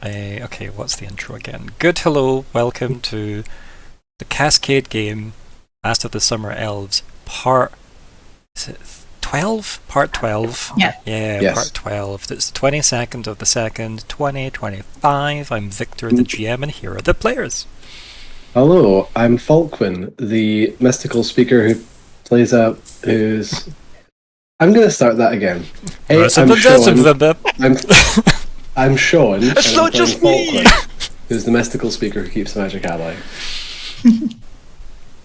Okay, what's the intro again? Good hello, welcome to the Cascade game, Last of the Summer Elves, part... Is it 12? Part 12? Yeah. Yeah, Yes. part 12. It's the 22nd of the 2nd, 2025. I'm Viktor, the GM, and here are the players. Hello, I'm Falkwin, the mystical speaker who plays out who's... I'm going to start that again. Hey, I'm Sean. It's and not I'm just playing me! Falkwin, who's the mystical speaker who keeps magic ally.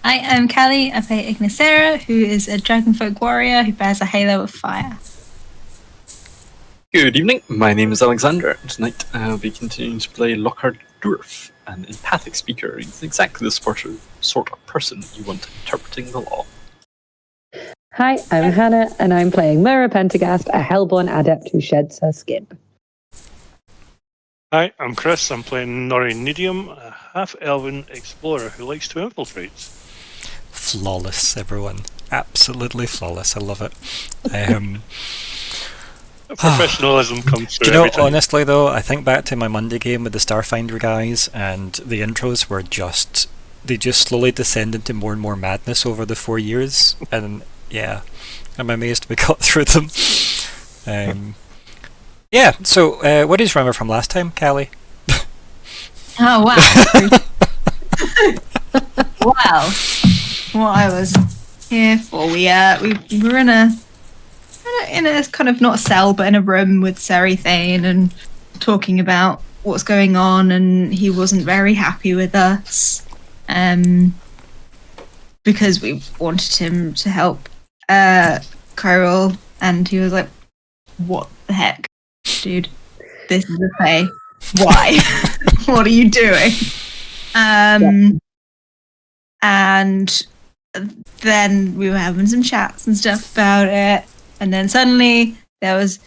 I am Kalli. I play Ignysera, who is a dragonfolk warrior who bears a halo of fire. Good evening, my name is Alexander. Tonight I'll be continuing to play Lockheart Dourf, an empathic speaker. He's exactly the sort of person you want interpreting the law. Hi, I'm Hannah, and I'm playing Myr'ra Pentergast, a Helborn Adept who sheds her skin. Hi, I'm Chris. I'm playing Nori Nediam, a half-elven explorer who likes to infiltrate. Flawless, everyone. Absolutely flawless. I love it. Professionalism comes through. Do you know, every time. honestly though, I think back to my Monday game with the Starfinder guys, and the intros were they just slowly descend into more and more madness over the 4 years, and yeah, I'm amazed we got through them. Yeah, so what do you remember from last time, Kalli? Oh, wow. Wow. What I was here for. We were in a kind of, not a cell, but in a room with Serithane and talking about what's going on, and he wasn't very happy with us because we wanted him to help Kyril, and he was like, what the heck, dude, this is a play, why? What are you doing? And then we were having some chats and stuff about it, and then suddenly there was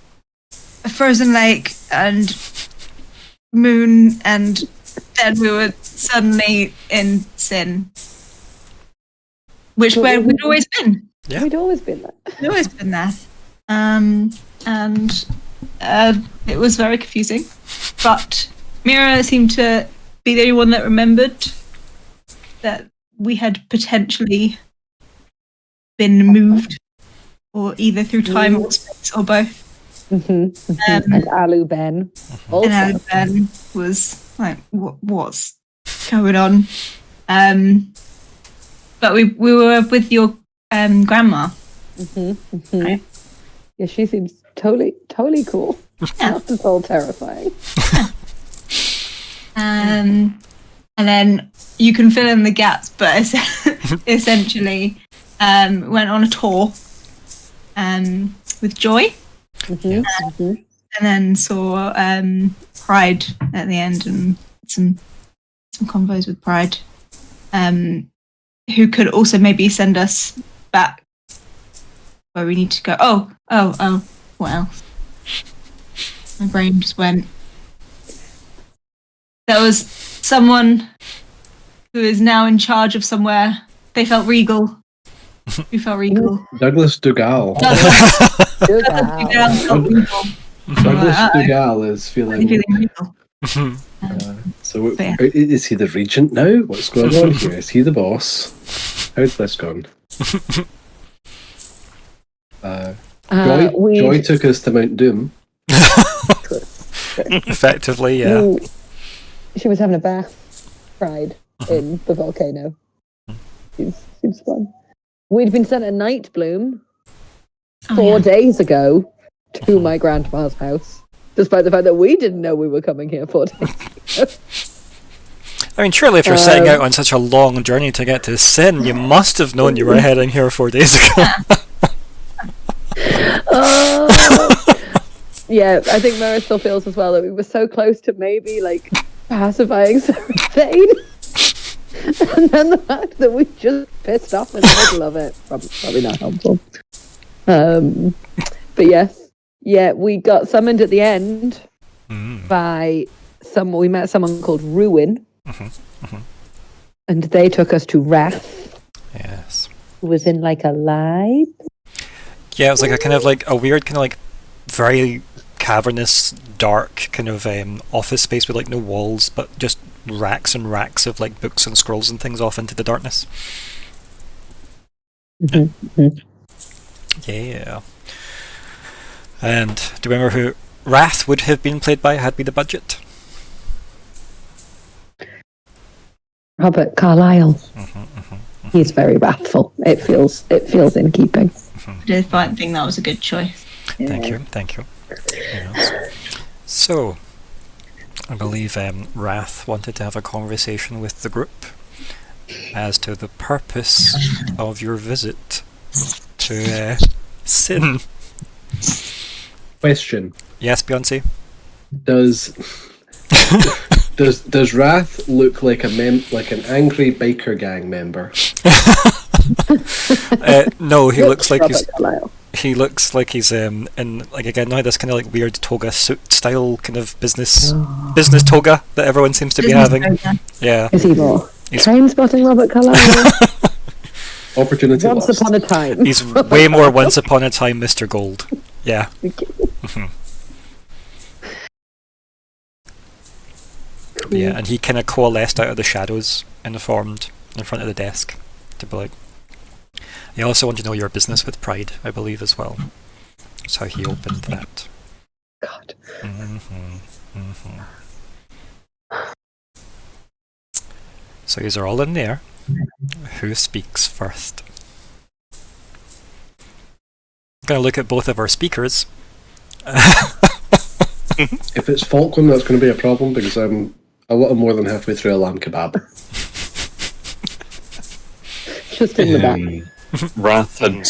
a frozen lake and moon, and then we were suddenly in Sin, which where we'd always been. Yeah. We'd always been there. We'd always been there. And it was very confusing, but Myr'ra seemed to be the only one that remembered that we had potentially been moved, or either through time or space, or both. And Alu Ben. Also. And Alu Ben was like, what's going on? But we were with your grandma. Right? Yeah, she seems totally cool. Yeah. Not at all terrifying. And then you can fill in the gaps, but essentially went on a tour with Joy, and then saw Pride at the end, and some convos with Pride, who could also maybe send us back where we need to go. Oh, what else? My brain just went. There was someone who is now in charge of somewhere. They felt regal. Who felt regal? Douglas Dugal. Dugal felt regal. Douglas Dugal is feeling... regal. Is he the regent now? What's going on here? Is he the boss? How's this gone? Joy took us to Mount Doom. Effectively, yeah. Ooh, she was having a bath, Pride, in the volcano. Seems fun. We'd been sent a night bloom 4 days ago to my grandma's house, despite the fact that we didn't know we were coming here 4 days ago. I mean, surely if you're setting out on such a long journey to get to Sin, you must have known you were heading here 4 days ago. Yeah, I think Myr'ra still feels as well that we were so close to maybe like pacifying Serithane. And then the fact that we just pissed off in the middle of it, probably not helpful. But yes, yeah, we got summoned at the end by someone. We met someone called Ruin, and they took us to Wrath. Yes. Who was in like a lab. Yeah, it was like a kind of like a weird kind of like very cavernous, dark kind of office space with like no walls, but just racks and racks of like books and scrolls and things off into the darkness. Yeah. And do you remember who Wrath would have been played by had we the budget? Robert Carlyle. He's very wrathful. It feels in keeping. I did think that was a good choice. Thank you. Yes. So, I believe Wrath wanted to have a conversation with the group as to the purpose of your visit to Sin. Question. Yes, Beyonce? Does Wrath look like an angry biker gang member? No, he looks like Robert Carlyle. he looks like he's in like again now this kind of like weird toga suit style kind of business toga that everyone seems to be having. Yeah. Is he more? He's- Train spotting Robert Carlyle? Opportunity Once lost. upon a time. He's way more Once Upon a Time Mr. Gold. Yeah. Yeah, and he kind of coalesced out of the shadows and formed in front of the desk to be like. He also wanted to know your business with Pride, I believe, as well. That's how he opened that. God. So these are all in there. Who speaks first? I'm going to look at both of our speakers. If it's Falkwin, that's going to be a problem because I'm a little more than halfway through a lamb kebab. Just in the back. Wrath had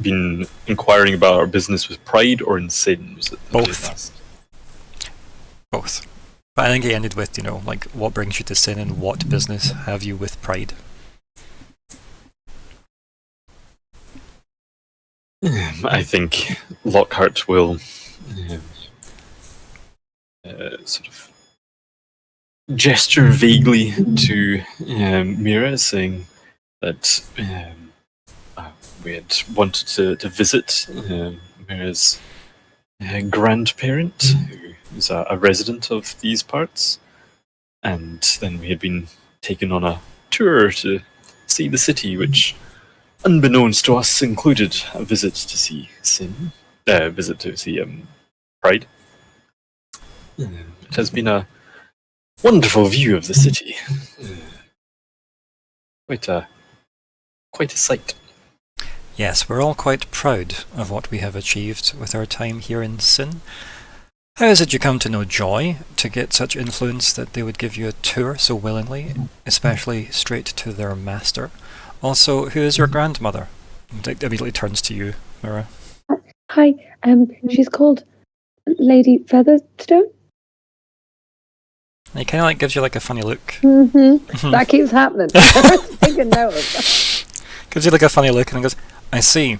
been inquiring about our business with Pride or in Sin. Was it Both. Both. But I think he ended with, like, what brings you to Sin and what business have you with Pride? I think Lockheart will sort of gesture vaguely to Myr'ra, saying that we had wanted to visit Myr'ra's grandparent, who is a resident of these parts, and then we had been taken on a tour to see the city, which, unbeknownst to us, included a visit to see Sin, visit to see Pride. It has been a wonderful view of the city. Quite a sight. Yes, we're all quite proud of what we have achieved with our time here in Sin. How is it you come to know Joy to get such influence that they would give you a tour so willingly, especially straight to their master? Also, who is your grandmother? It immediately turns to you, Myr'ra. Hi, she's called Lady Featherstone. And he kind of like gives you like a funny look. That keeps happening. Taking note of that. Gives you like a funny look and goes, I see.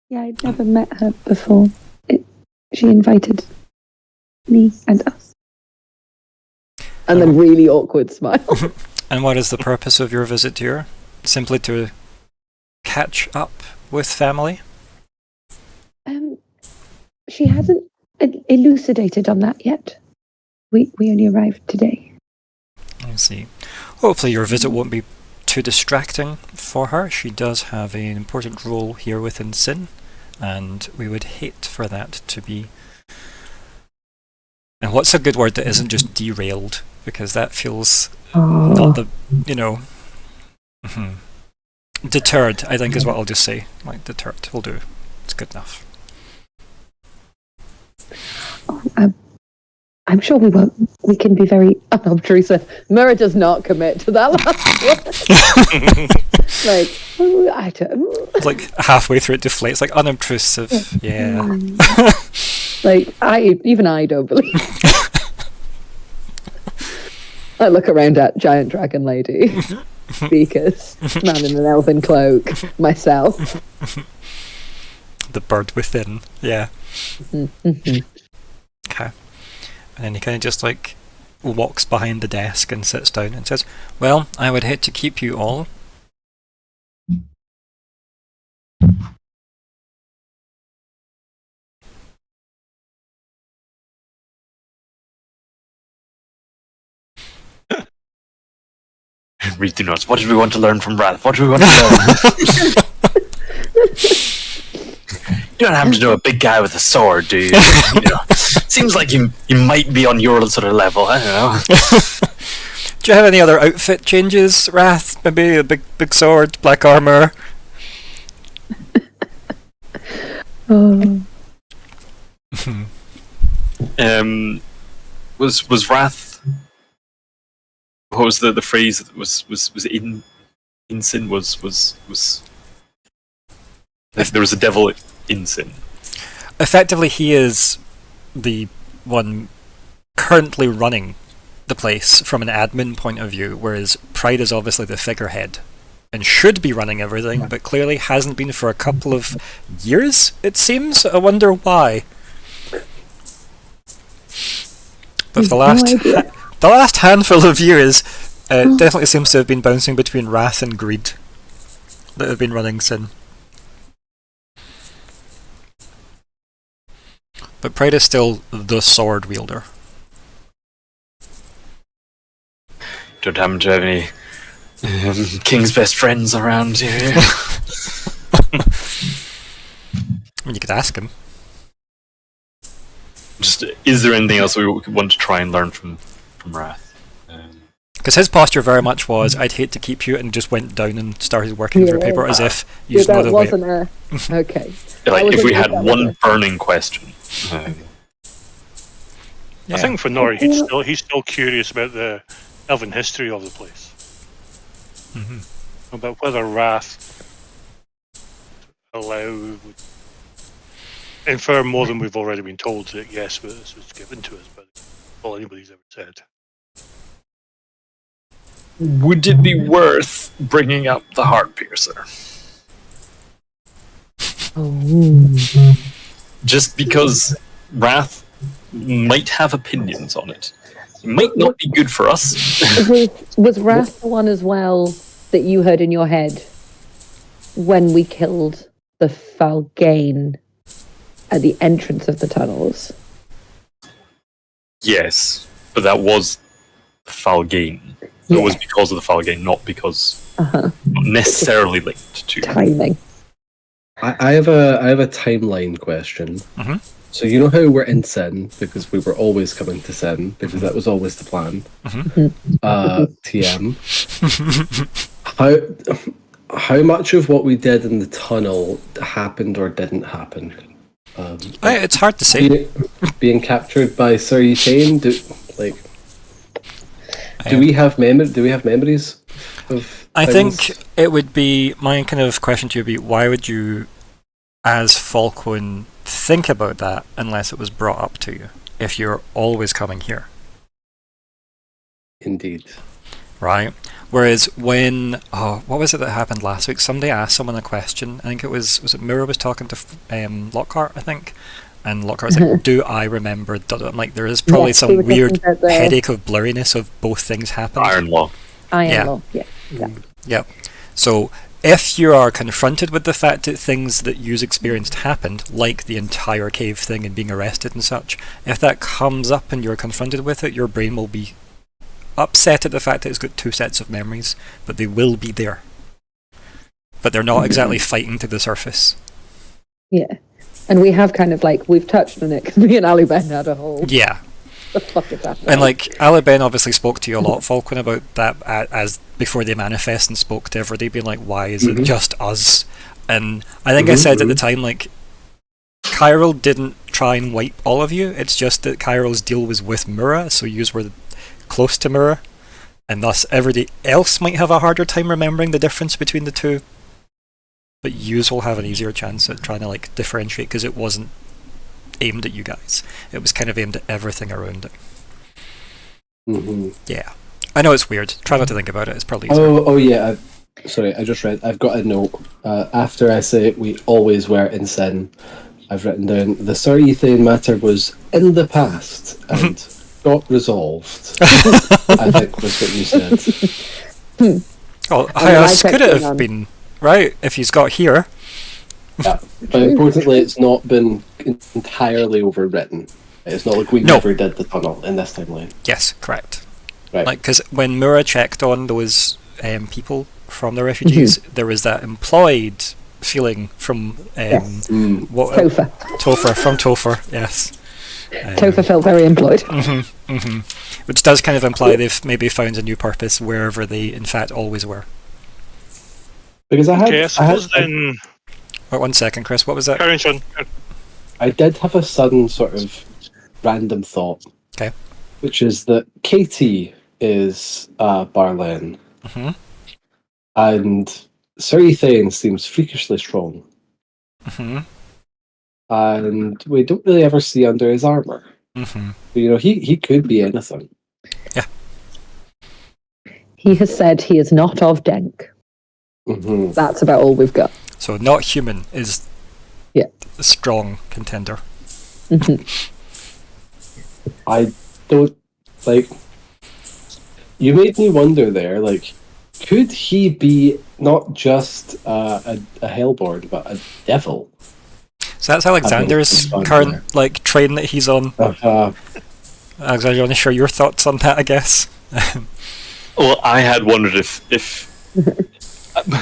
Yeah, I'd never met her before. She invited me and us. And then really awkward smile. And what is the purpose of your visit here? Simply to catch up with family? She hasn't elucidated on that yet. We only arrived today. I see. Hopefully your visit won't be too distracting for her. She does have an important role here within Sin, and we would hate for that to be... And what's a good word that isn't just derailed? Because that feels not the, deterred, I think is what I'll just say. Like, deterred will do. It's good enough. I'm sure we won't. We can be very unobtrusive. Myr'ra does not commit to that last one. I don't. It's like halfway through it deflates, like unobtrusive. Yeah. Even I don't believe. I look around at giant dragon lady, speakers, man in an elven cloak, myself. The bird within. Yeah. Mm-hmm. Okay. And then he kind of just like walks behind the desk and sits down and says, well, I would hate to keep you all. Read the notes. What did we want to learn from Wrath? What do we want to learn? You don't happen to know a big guy with a sword, do you? Seems like you might be on your sort of level. I don't know. Do you have any other outfit changes, Wrath? Maybe a big sword, black armor. Was Wrath? What was the phrase that was in sin? Was if there was a devil in sin? Effectively, he is the one currently running the place from an admin point of view, whereas Pride is obviously the figurehead and should be running everything, but clearly hasn't been for a couple of years, it seems. I wonder why. But the last handful of years definitely seems to have been bouncing between wrath and greed that have been running sin. But Pride is still the sword wielder. Don't happen to have any King's best friends around here? I mean, you could ask him. Just, is there anything else we want to try and learn from Wrath? Because his posture very much was, I'd hate to keep you, and just went down and started working through paper as if you know the way. Okay. Like, if we had one burning question. I think for Nori, he's still curious about the elven history of the place. Mm-hmm. About whether Wrath would infer more than we've already been told that yes, this was given to us, but all anybody's ever said. Would it be worth bringing up the Heart Piercer? Just because Wrath might have opinions on it. It might not be good for us. Was Wrath the one as well that you heard in your head when we killed the Falgain at the entrance of the tunnels? Yes, but that was the Falgain. It was because of the Falgain, not because not necessarily linked to timing. I have a timeline question. Mm-hmm. So you know how we're in Sin because we were always coming to Sin because that was always the plan. TM. How much of what we did in the tunnel happened or didn't happen? It's hard to say. Being captured by Sir Ytain, do we have memories of? I think it would be my kind of question to you would be, why would you, as Falkwin, think about that unless it was brought up to you? If you're always coming here, indeed, right? Whereas when what was it that happened last week? Somebody asked someone a question. I think it was it Myr'ra was talking to Lockhart, I think. And Lockhart's like, do I remember? I'm like, there is probably some weird headache of blurriness of both things happened. Iron Law. Yeah. So if you are confronted with the fact that things that you've experienced happened, like the entire cave thing and being arrested and such, if that comes up and you're confronted with it, your brain will be upset at the fact that it's got two sets of memories, but they will be there. But they're not exactly fighting to the surface. Yeah. And we have kind of we've touched on it because me and Ali Ben had a whole... Yeah. The fuck is that? And Ali Ben obviously spoke to you a lot, Falkwin, about that as before they manifest and spoke to everybody, being like, why is it just us? And I think I said at the time, Kyril didn't try and wipe all of you, it's just that Kyril's deal was with Myr'ra, so yous were close to Myr'ra, and thus everybody else might have a harder time remembering the difference between the two. But yous will have an easier chance at trying to differentiate because it wasn't aimed at you guys. It was kind of aimed at everything around it. Yeah. I know it's weird. Try not to think about it. It's probably easier. Oh yeah. Sorry, I just read. I've got a note. After I say we always were in Sin, I've written down the Sir Ytain matter was in the past and got resolved. I think was what you said. Oh, how else could it have been? Right, if he's got here. Yeah, but importantly, it's not been entirely overwritten. It's not like we never did the tunnel in this timeline. Yes, correct. Right. Because when Myr'ra checked on those people from the refugees, there was that implied feeling from Yes. what Topher. Topher from Topher, yes. Topher felt very employed. Which does kind of imply they've maybe found a new purpose wherever they in fact always were. Because Okay, I suppose then. Wait, 1 second, Chris. What was that? Carry on, Sean. I did have a sudden sort of random thought. Okay. Which is that Katie is Barlen, Mm-hmm. and Sir Ethane seems freakishly strong, Mm-hmm. and we don't really ever see under his armor. Mm-hmm. You know, he could be anything. He has said he is not of Denk. Hmm. That's about all we've got. So not human is Yeah. a strong contender. I don't like. You made me wonder there. Like, could he be not just a Helborn, but a devil? So that's Alexander's fun current there. like train that he's on. Alexander, you want to share your thoughts on that? I guess. Well, I had wondered if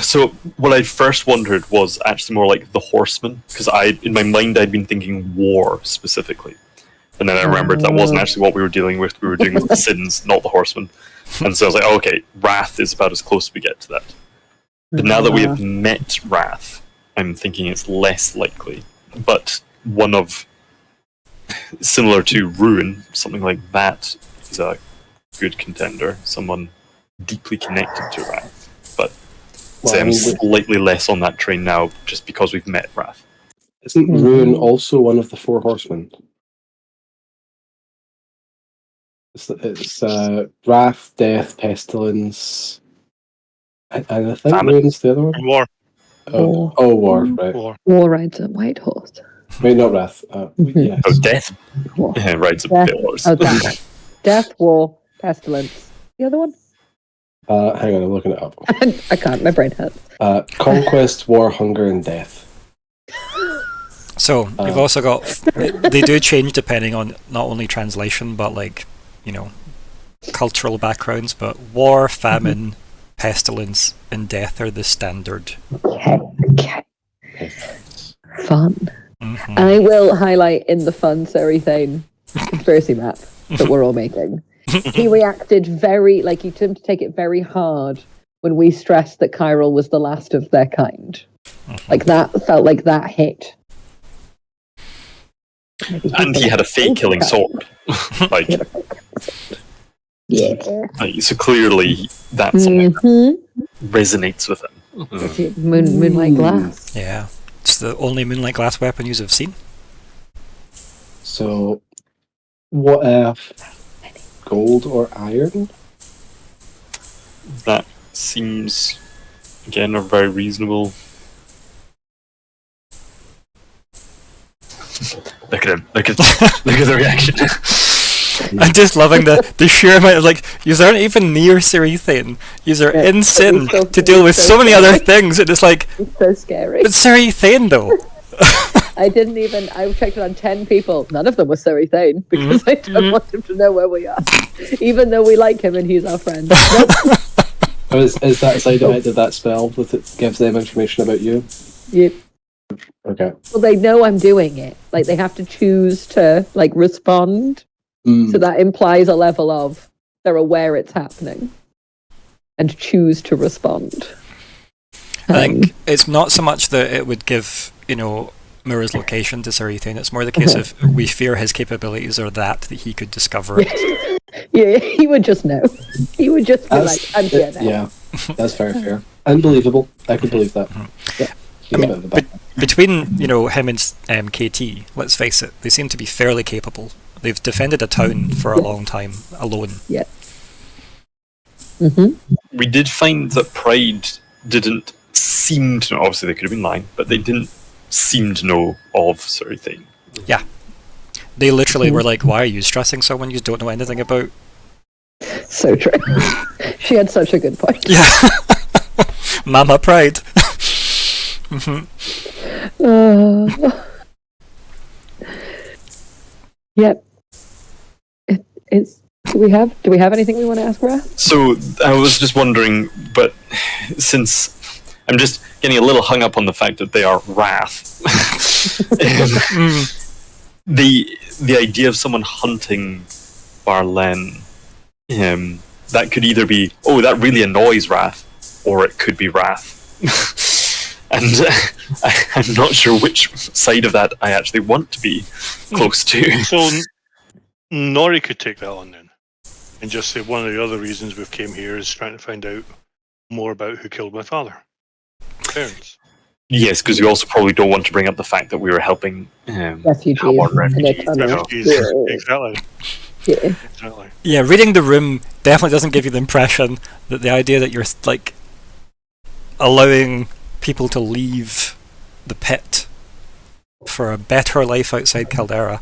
so what I first wondered was actually more like the horseman, because in my mind I'd been thinking war specifically, and then I remembered that wasn't actually what we were dealing with. We were dealing with the sins, not the horseman. And so I was like, oh, okay, Wrath is about as close as we get to that. But now that we have met Wrath, I'm thinking it's less likely. But one of similar to Ruin, something like that is a good contender. Someone deeply connected to Wrath. But Well, say I I'm mean, slightly less on that train now, just because we've met Wrath. isn't Ruin also one of the four horsemen? It's Wrath, Death, Pestilence, and I think Famine. Ruin's the other one. War. War, right. War. War rides a white horse. Wait, not Wrath. Yes. Oh, Death War. rides a Death. pale horse. Oh, that one. Death, war, pestilence. The other one? Hang on, I'm looking it up. I can't. My brain hurts. Conquest, War, Hunger, and Death. So you've also got they do change depending on not only translation but like cultural backgrounds. But war, famine, pestilence, and death are the standard. Okay. Fun. Mhm. I will highlight in the fun Serithane conspiracy map that we're all making. He reacted very, like, he turned to take it very hard when we stressed that Chiral was the last of their kind. Like, that felt like that hit. And he had a fake killing sword. like, Yeah. so clearly that's something that resonates with him. Mhm. Moonlight glass. Yeah, it's the only moonlight glass weapon you have seen. So, what if gold or iron? That seems, again, a very reasonable. Look at him. Look at the reaction. I'm just loving the sheer amount of like, you aren't even near Serethane. You are Yeah, in Sin but we still to deal with so many other things. And it's like, It's so scary. but Serethane though. I checked it on 10 people. None of them were Serithane because I don't want him to know where we are. Even though we like him and he's our friend. Nope. Or is that side effect of that spell that it gives them information about you? Yep. Okay. Well, they know I'm doing it. Like, they have to choose to, like, respond. So that implies a level of they're aware it's happening and choose to respond. I think it's not so much that it would give, Myr'ra's location to Serethane. It's more the case of we fear his capabilities are that he could discover it. Yeah, he would just know. He would just be like, I'm here now. Yeah, that's very fair. Unbelievable. I could believe that. Yeah. I mean, between him and KT, let's face it, they seem to be fairly capable. They've defended a town for a long time alone. Yeah. Mm-hmm. We did find that Pride didn't seem to know, obviously they could have been lying, but they didn't seem to know of Serethane. Yeah. They literally were like, why are you stressing someone you don't know anything about? So true. She had such a good point. Yeah. Mama Pride. Mm-hmm. Yep. It's Do we have anything we want to ask Wrath? So I was just wondering, but since I'm just getting a little hung up on the fact that they are Wrath, the idea of someone hunting Barlen, that could either be, oh, that really annoys Wrath, or it could be Wrath. And I'm not sure which side of that I actually want to be close to. So Nori could take that on then, and just say one of the other reasons we've came here is trying to find out more about who killed my father. Parents. Yes, because you also probably don't want to bring up the fact that we were helping Refugees. Helborn refugees. Refugees. Yeah. Exactly. Yeah. Exactly. Yeah, reading the room definitely doesn't give you the impression that the idea that you're like allowing people to leave the pit for a better life outside Caldera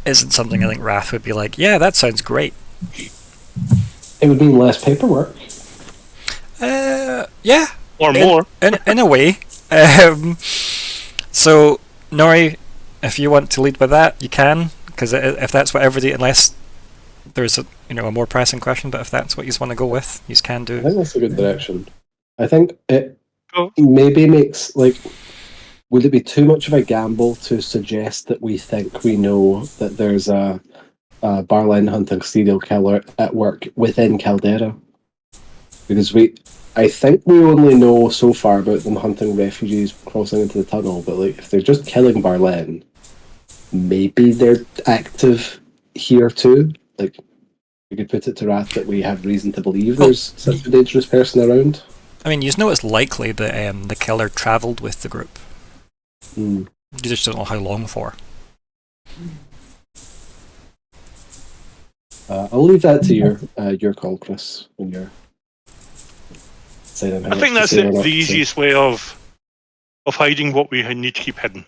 isn't something I think Wrath would be like, yeah, that sounds great. It would mean less paperwork. Yeah. Or more. In a way. So, Nori, if you want to lead with that, you can, because if that's what everybody, unless there's a more pressing question, but if that's what you want to go with, you can I do. think that's a good direction. I think it Oh. maybe makes, like, would it be too much of a gamble to suggest that we think we know that there's a Barlen hunting serial killer at work within Caldera? Because I think we only know so far about them hunting refugees crossing into the tunnel, but like if they're just killing Barlen, maybe they're active here too. Like, we could put it to Wrath that we have reason to believe there's such a dangerous person around. I mean, you know it's likely that the killer travelled with the group. Mm. You just don't know how long for. I'll leave that to your call, Chris, when you're deciding how I think much that's to say or not the to say. easiest way of hiding what we need to keep hidden.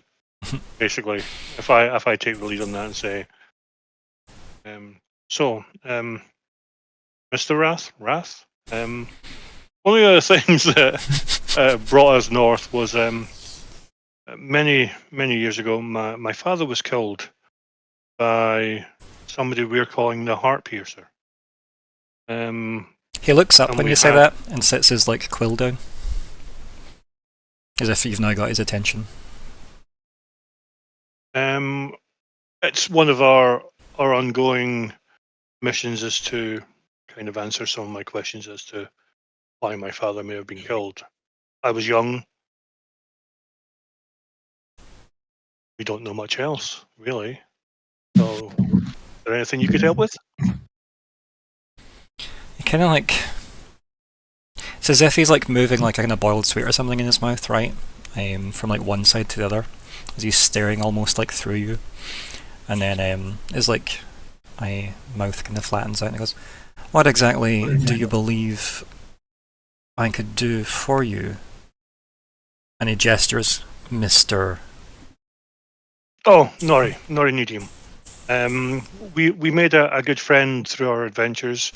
Basically, if I take the lead on that and say, Mr. Wrath, one of the other things that brought us north was many years ago. My father was killed by somebody we're calling the Heart Piercer. He looks up And when we you say had- that and sets his quill down, as if you've now got his attention. It's one of our ongoing missions is to kind of answer some of my questions as to why my father may have been killed. I was young. We don't know much else, really. So, is there anything you could help with? He kind of it's as if he's moving like a kind of boiled sweet or something in his mouth, right? From one side to the other, as he's staring almost through you, and then his my mouth kind of flattens out and he goes, "What exactly do you believe I could do for you?" And he gestures, Mr. Oh, Nori Nediam. We made a good friend through our adventures.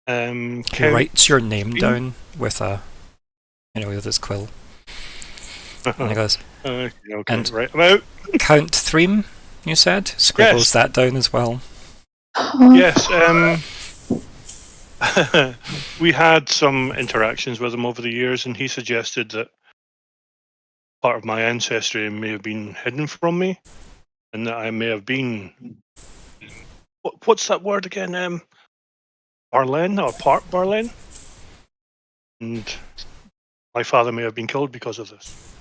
He Count writes your name Three? down with with his quill, and he goes, okay, and- right. I'm out. Count Threem, you said? Scribbles Yes. that down as well. Yes. We had some interactions with him over the years, and he suggested that part of my ancestry may have been hidden from me, and that I may have been. What's that word again? Barlen or part Barlen? And my father may have been killed because of this.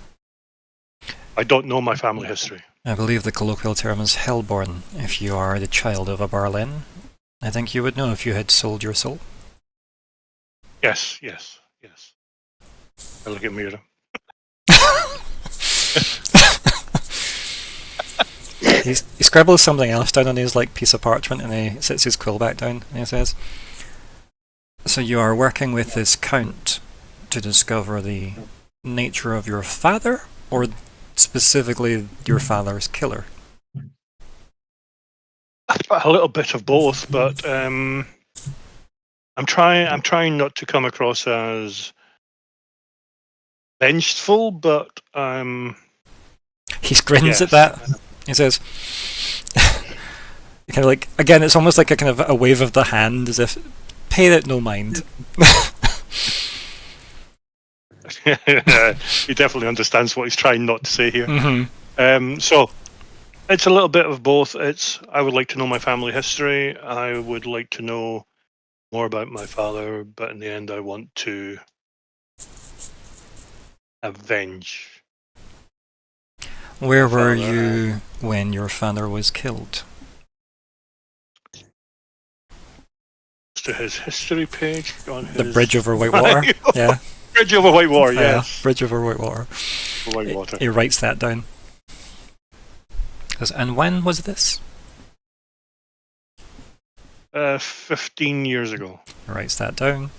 I don't know my family history. I believe the colloquial term is Helborn. If you are the child of a Barlen, I think you would know if you had sold your soul. Yes. I look at Myr'ra. He scribbles something else down on his piece of parchment, and he sits his quill back down, and he says, "So you are working with this count to discover the nature of your father, or specifically your father's killer?" A little bit of both, but I'm trying not to come across as vengeful, but He grins yes. at that. He says, kind of like, again, it's almost like a kind of a wave of the hand, as if pay it no mind. He definitely understands what he's trying not to say here. Mm-hmm. So it's a little bit of both. I would like to know my family history. I would like to know more about my father, but in the end, I want to avenge. Where My were father you when your father was killed? To his history page on his The bridge over Whitewater? Yeah. Bridge over Whitewater, Yeah, yes. bridge over Whitewater. Whitewater. He writes that down. And when was this? 15 years ago. He writes that down.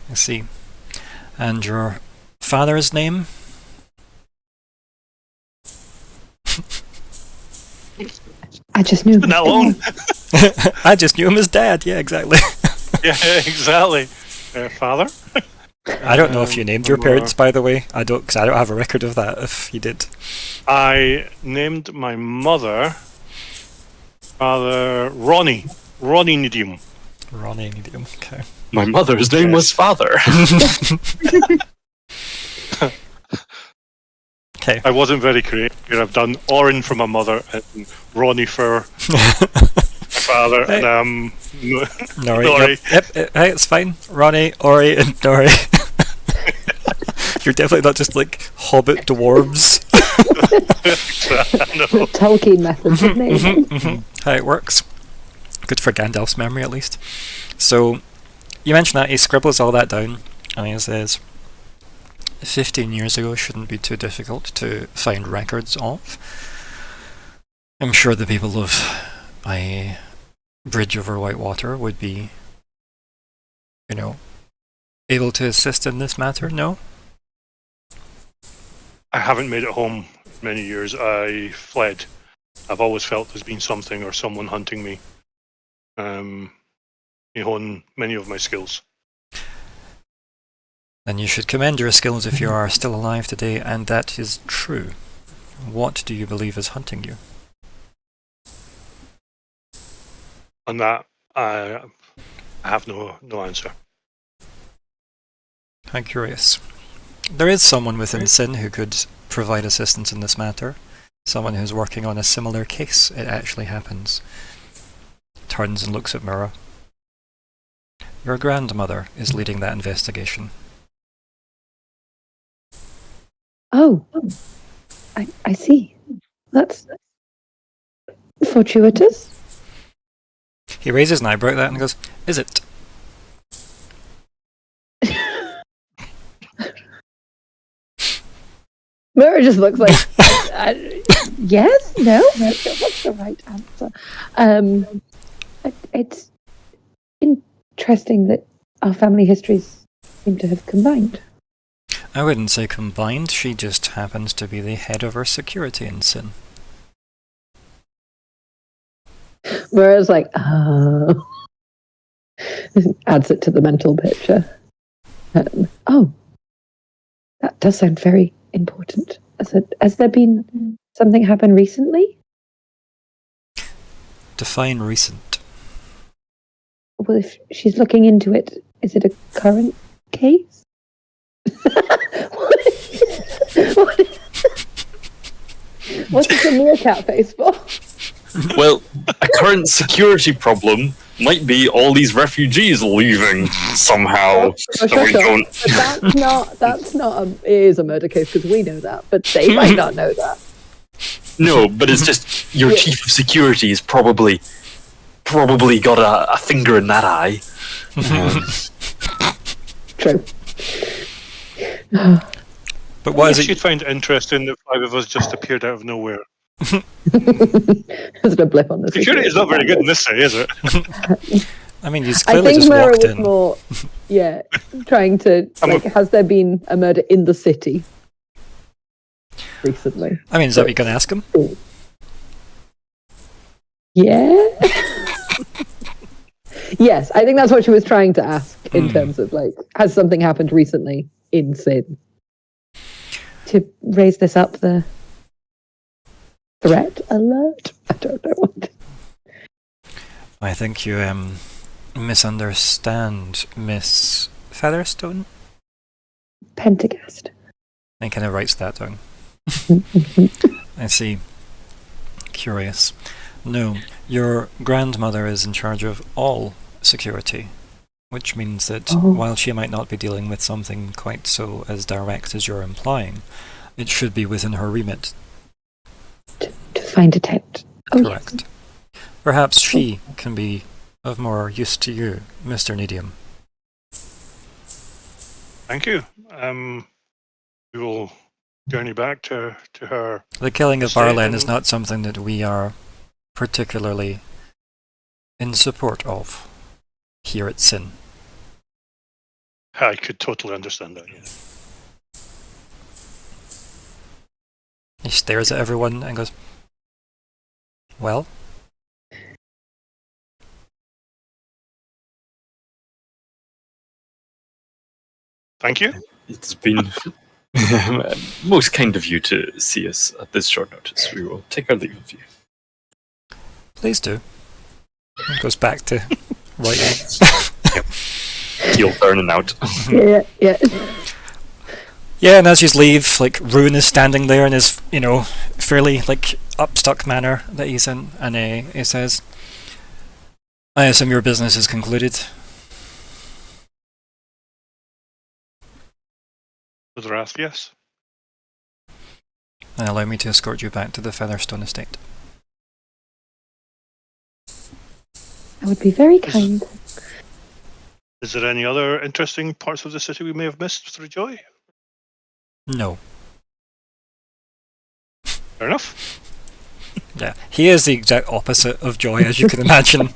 I see. And your father's name? I just knew. Isn't that long? I just knew him as Dad. Yeah, exactly. Yeah, exactly. Father? I don't know if you named your parents, by the way. I don't, because I don't have a record of that. If you did, I named my mother Father Ronnie Nediam. Ronnie Nediam. Okay. My mother's name was Father. Okay. I wasn't very creative. I've done Orin for my mother and Ronnie for my father, Hey. and Nori. Nori. Yep. Hey, it's fine. Ronnie, Ori, and Nori. You're definitely not just like hobbit dwarves. No. Tolkien methods of naming. How it works. Good for Gandalf's memory, at least. So, you mentioned that he scribbles all that down, and he says, 15 years ago shouldn't be too difficult to find records of. I'm sure the people of a bridge over Whitewater would be, able to assist in this matter, no? I haven't made it home in many years. I fled. I've always felt there's been something or someone hunting me. You hone many of my skills. Then you should commend your skills if you are still alive today, and that is true. What do you believe is hunting you? On that, I have no answer. How curious. There is someone within Sin who could provide assistance in this matter. Someone who's working on a similar case. It actually happens. Turns and looks at Myr'ra. Your grandmother is leading that investigation. Oh, I see. That's fortuitous. He raises an eyebrow at that and goes, "Is it?" Myr'ra just looks like, yes, no, what's the right answer? It's interesting that our family histories seem to have combined. I wouldn't say combined, she just happens to be the head of our security in Sin. Myr'ra's like, oh. Adds it to the mental picture. Oh, that does sound very important. Has there been something happen recently? Define recent. Well, if she's looking into it, is it a current case? What's the meerkat face for? Well, a current security problem might be all these refugees leaving somehow. So we don't. But that's not it is a murder case because we know that, but they might not know that. No, but it's just your chief of security has probably got a finger in that eye. True. But what is You'd it? find it interesting if 5 of us just appeared out of nowhere. There's a blip on the Security is not very good in this city, is it? I mean, he's I clearly think just Myr'ra walked was in. more, trying to has there been a murder in the city recently? I mean, is that what you're going to ask him? Yeah. Yes, I think that's what she was trying to ask in terms of has something happened recently in Sin? To raise this up the threat alert? I don't know what. I think you misunderstand Miss Featherstone. Pentergast. And kind of writes that down. I see. Curious. No, your grandmother is in charge of all security, which means that while she might not be dealing with something quite so as direct as you're implying, it should be within her remit. To find a tent. Correct. Yes. Perhaps she can be of more use to you, Mr. Nediam. Thank you. We will journey back to her. The killing of Estate Barlen is and- not something that we are particularly in support of here at Sin. I could totally understand that. Yeah. He stares at everyone and goes, well? Thank you. It's been most kind of you to see us at this short notice. We will take our leave of you. Please do. He goes back to writing. Heel turning out. Yeah. Yeah, and as you leave, like, Rune is standing there in his, fairly, like, upstuck manner that he's in, and he says, I assume your business is concluded. With Wrath, yes. And allow me to escort you back to the Featherstone estate. That would be very kind. Is there any other interesting parts of the city we may have missed through Joy? No. Fair enough. Yeah, he is the exact opposite of Joy, as you can imagine.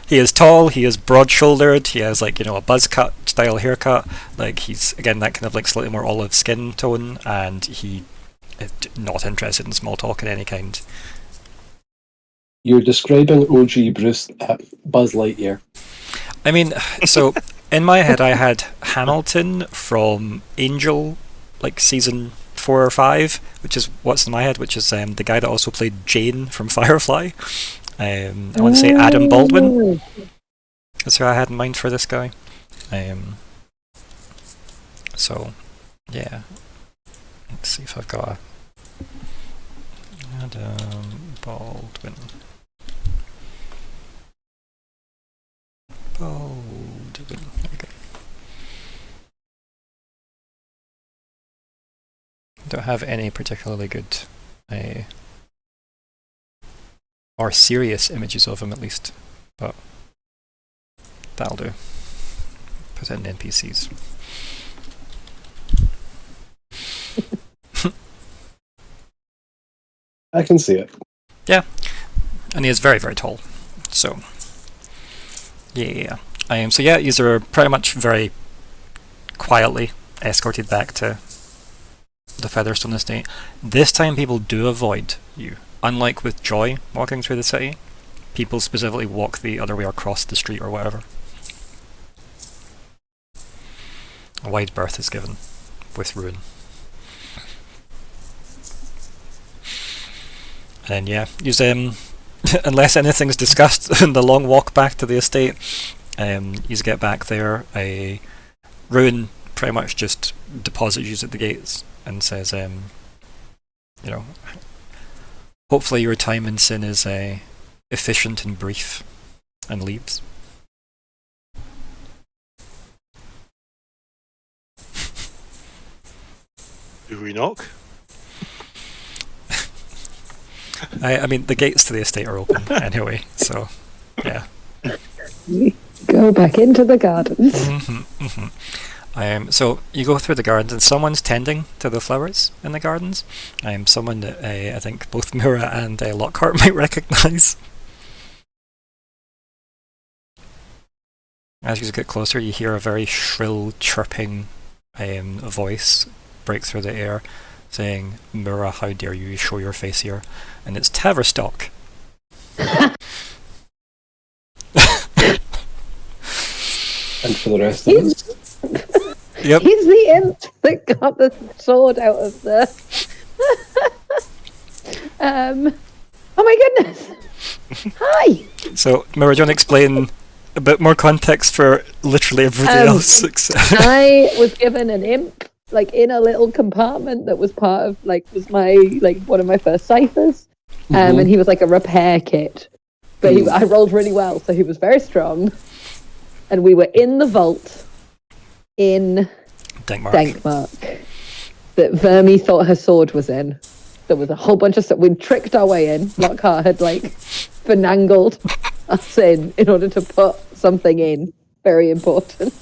He is tall, he is broad-shouldered, he has, like, a buzz cut style haircut. Like, he's, again, that kind of, like, slightly more olive skin tone, and he is not interested in small talk in any kind. You're describing OG Bruce Buzz Lightyear. I mean, so, in my head I had Hamilton from Angel, like, season 4 or 5, which is what's in my head, which is the guy that also played Jane from Firefly. I want to say Adam Baldwin. That's who I had in mind for this guy. So, yeah. Let's see if I've got a Adam Baldwin. There you go. Don't have any particularly good or serious images of him, at least, but that'll do. Put it in NPCs. I can see it. Yeah, and he is very, very tall. So, yeah. So yeah, these are pretty much very quietly escorted back to the Featherstone estate. This time people do avoid you. Unlike with Joy walking through the city, people specifically walk the other way across the street or whatever. A wide berth is given with Rune. And yeah, use unless anything's discussed in the long walk back to the estate, you get back there. Rune pretty much just deposits you at the gates and says, hopefully your time in Sin is efficient and brief, and leaves. Do we knock? I mean, the gates to the estate are open anyway, so yeah. Go back into the gardens. So you go through the gardens and someone's tending to the flowers in the gardens. Someone that I think both Myr'ra and Lockheart might recognise. As you get closer, you hear a very shrill, chirping voice break through the air, saying, "Myr'ra, how dare you show your face here?" And it's Tavistock. And for the rest of us, Yep. He's the imp that got the sword out of the. Oh my goodness! Hi. So, Myr'ra, do you want to explain a bit more context for literally everybody else? I was given an imp, like in a little compartment that was part of, like, was my one of my first ciphers, and he was like a repair kit. But I rolled really well, so he was very strong. And we were in the vault in Dankmark that Vermi thought her sword was in. There was a whole bunch of stuff. We'd tricked our way in. Lockheart had finagled us in order to put something in. Very important.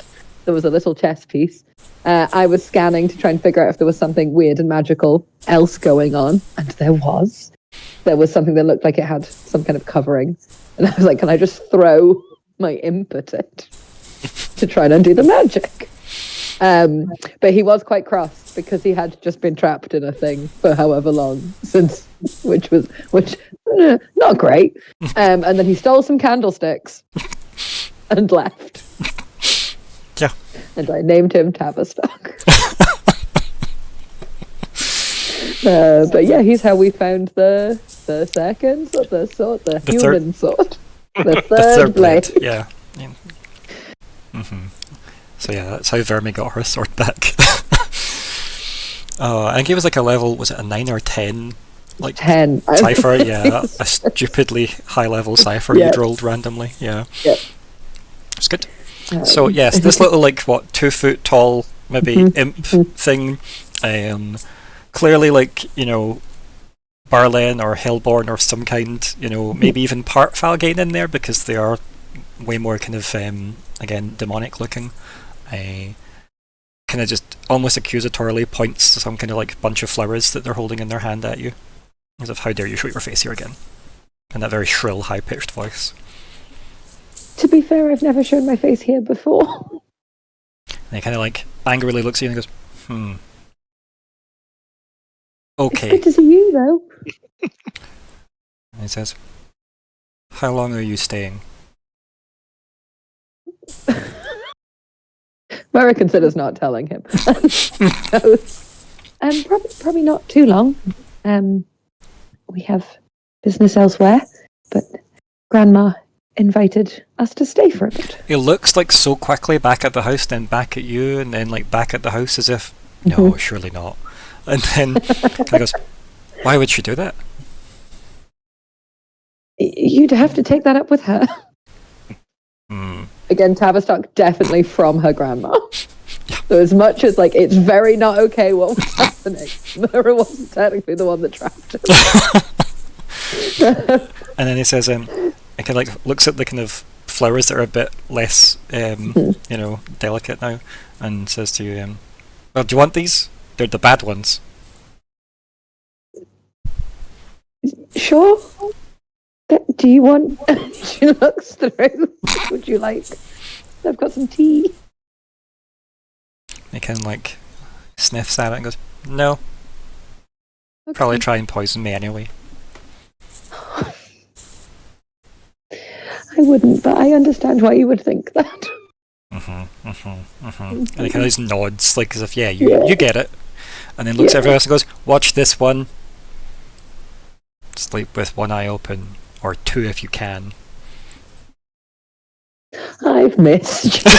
There was a little chess piece. I was scanning to try and figure out if there was something weird and magical else going on. And there was. There was something that looked like it had some kind of covering. And I was like, can I just throw my imp at it to try and undo the magic? But he was quite cross because he had just been trapped in a thing for however long since, which not great. And then he stole some candlesticks and left. Yeah. And I named him Tavistock. But yeah, he's how we found the second sword, the human sword, the third blade. Yeah. So yeah, that's how Vermi got her sword back. I think it was a level, was it a 9 or 10? 10. Cipher, yeah. A stupidly high level cipher you'd rolled randomly, yeah. Yep. It's good. So yes, this little 2 foot tall, maybe imp thing, clearly Barlen or Helborn or some kind, maybe even part Falgain in there because they are way more kind of, again, demonic looking. Kind of just almost accusatorily points to some kind of bunch of flowers that they're holding in their hand at you. As if, how dare you show your face here again? In that very shrill, high-pitched voice. To be fair, I've never shown my face here before. And he kind of angrily looks at you and goes, Okay. It's good to see you, though. And he says, how long are you staying? Myr'ra considers not telling him. Probably not too long. We have business elsewhere, but Grandma invited us to stay for a bit. He looks so quickly back at the house, then back at you, and then back at the house as if, no, surely not. And then he goes, why would she do that? You'd have to take that up with her. Again, Tavistock definitely from her grandma. Yeah. So as much as it's very not okay what was happening, Myr'ra wasn't technically the one that trapped her. And then he says, he kind of looks at the kind of flowers that are a bit less, delicate now, and says to you, well, do you want these? They're the bad ones. Sure. Do you want... She looks through. Would you like... I've got some tea. He kind of sniffs at it and goes, no. Okay. Probably try and poison me anyway. I wouldn't, but I understand why you would think that. And he kind of just nods, as if, you get it. And then looks at everyone else and goes, watch this one. Sleep with one eye open, or 2 if you can. I've missed you.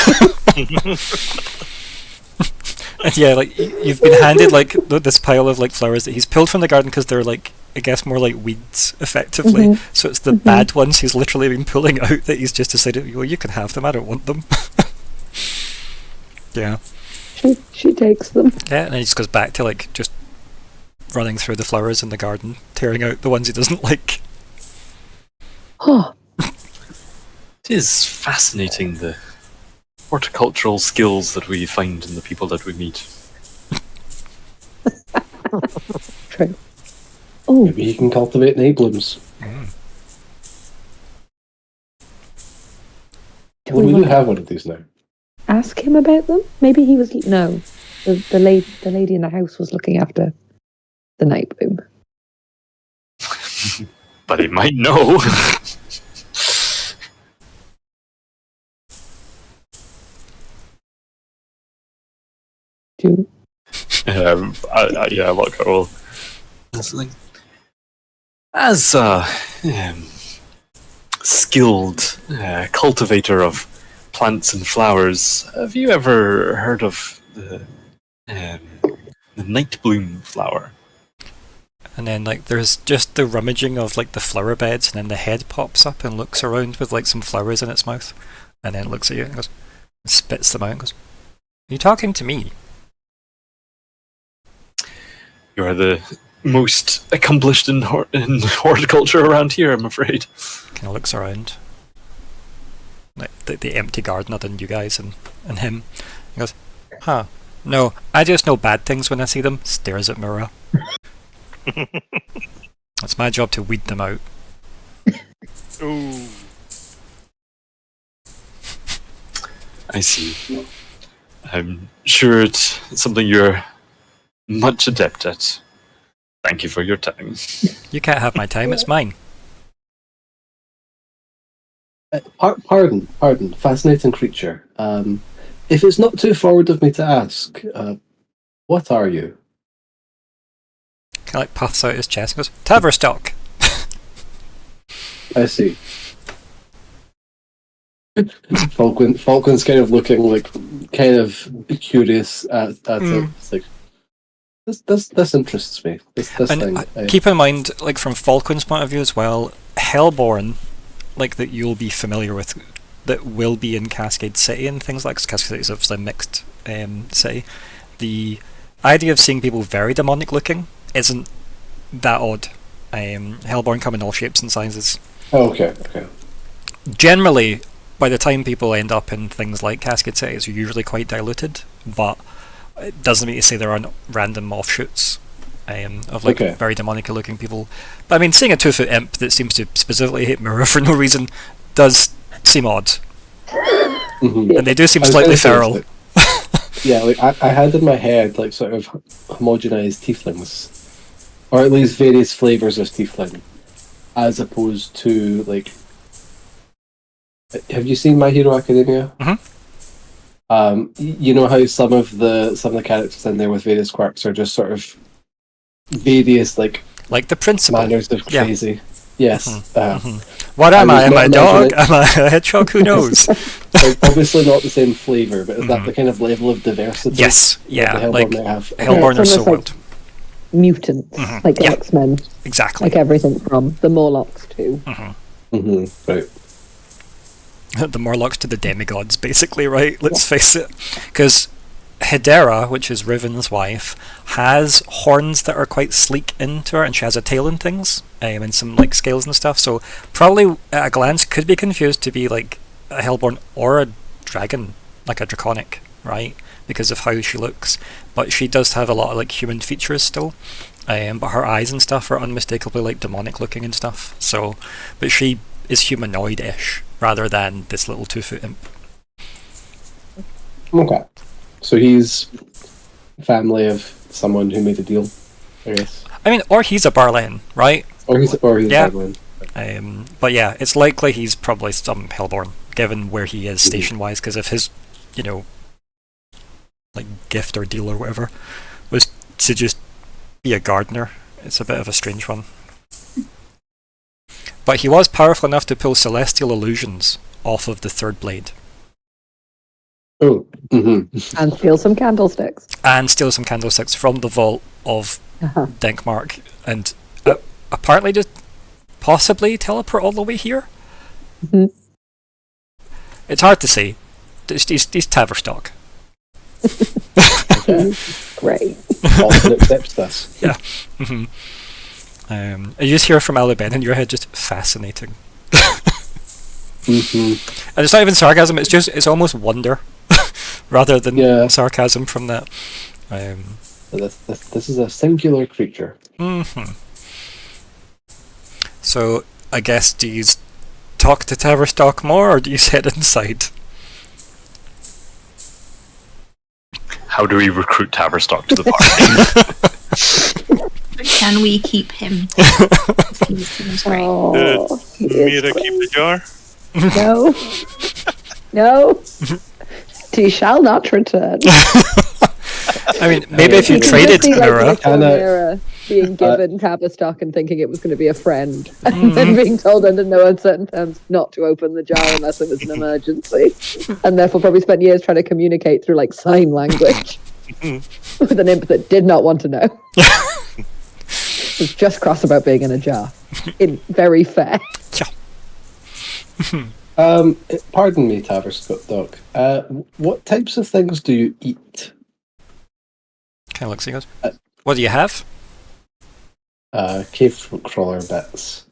And you've been handed this pile of flowers that he's pulled from the garden because they're I guess more weeds effectively. So it's the bad ones he's literally been pulling out that he's just decided, well, you can have them, I don't want them. Yeah. She takes them. Yeah, and then he just goes back to just running through the flowers in the garden, tearing out the ones he doesn't like. Oh. It is fascinating, the horticultural skills that we find in the people that we meet. True. Oh. Maybe he can cultivate night blooms. Do we do have one of these now. Ask him about them? Maybe he was... No. The lady in the house was looking after the night bloom. But he might know. Lockheart will. As skilled cultivator of plants and flowers, have you ever heard of the night bloom flower? And then like there's just the rummaging of like the flower beds, and then the head pops up and looks around with like some flowers in its mouth, and then looks at you and goes, and spits them out and goes, "Are you talking to me?" You are the most accomplished in horticulture around here, I'm afraid. Kind of looks around, like the empty garden other than you guys and him. He goes, "Huh? No, I just know bad things when I see them." Stares at Myr'ra. It's my job to weed them out. Ooh. I see. I'm sure it's something you're much adept at. Thank you for your time. You can't have my time, it's mine. Pardon. Fascinating creature. If it's not too forward of me to ask, what are you? Kind of like puffs out his chest and goes, "Taverstock." I see. Falkwin's kind of looking like kind of curious at it. It's like this interests me. This And thing. keep in mind, like from Falkwin's point of view as well, Helborn, like that you'll be familiar with, that will be in Cascade City and things like Cascade City is obviously a mixed city. The idea of seeing people very demonic looking isn't that odd. Helborn come in all shapes and sizes. Oh, okay. Generally, by the time people end up in things like Cascade City, it's usually quite diluted, but it doesn't mean to say there aren't random offshoots of like very demonic looking people. But I mean, seeing a 2-foot imp that seems to specifically hate Myr'ra for no reason does seem odd. Mm-hmm. And they do seem slightly feral. Yeah, like I had in my head like sort of homogenized tieflings, or at least various flavors of tiefling, as opposed to like. Have you seen My Hero Academia? Mm-hmm. You know how some of the characters in there with various quirks are just sort of various like the principal manners of crazy. Yeah. Yes. What am I? was Am I a not dog? imagining- Am I a hedgehog? Who knows? Obviously not the same flavour, but is that the kind of level of diversity? Yes, that yeah, the Helborn like might have? Helborn are it's so almost wild. Mutants, like Yeah. X-Men, Exactly. like everything from the Morlocks too. Right. The Morlocks to the demigods, basically, right? Let's face it. Because Hedera, which is Riven's wife, has horns that are quite sleek into her, and she has a tail and things, and some like scales and stuff. So probably at a glance could be confused to be like a Helborn or a dragon, like a Draconic, right? Because of how she looks. But she does have a lot of like human features still. But her eyes and stuff are unmistakably like demonic looking and stuff. So, but she is humanoid-ish rather than this little 2-foot imp. Okay. So he's family of someone who made a deal, I guess. I mean, or he's a Barlen, right? Or he's Yeah. Edwin. But yeah, it's likely he's probably some Helborn, given where he is station-wise, because if his, like gift or deal or whatever was to just be a gardener, it's a bit of a strange one. But he was powerful enough to pull celestial illusions off of the third blade. Oh. And steal some candlesticks. And steal some candlesticks from the vault of Denkmark, and apparently just possibly teleport all the way here. It's hard to say. He's Taverstock. Great. Often accepts this. Yeah. You just hear from Alabama in your head, just fascinating. And it's not even sarcasm, it's almost wonder rather than sarcasm from that. This is a singular creature. So I guess, do you talk to Taverstock more, or do you head inside? How do we recruit Taverstock to the party? Can we keep him? He seems great. Oh, he is Myr'ra great. keep the jar? No. No. He shall not return. I mean, maybe if you Yeah. traded Just be like Myr'ra. little Myr'ra. being given Tavistock and thinking it was going to be a friend, and then being told under no uncertain terms not to open the jar unless it was an emergency, and therefore probably spent years trying to communicate through like sign language with an imp that did not want to know. Was just cross about being in a jar. Very fair. Pardon me, Tavistock. What types of things do you eat? Kind of looks like it. What do you have? Cave crawler bits.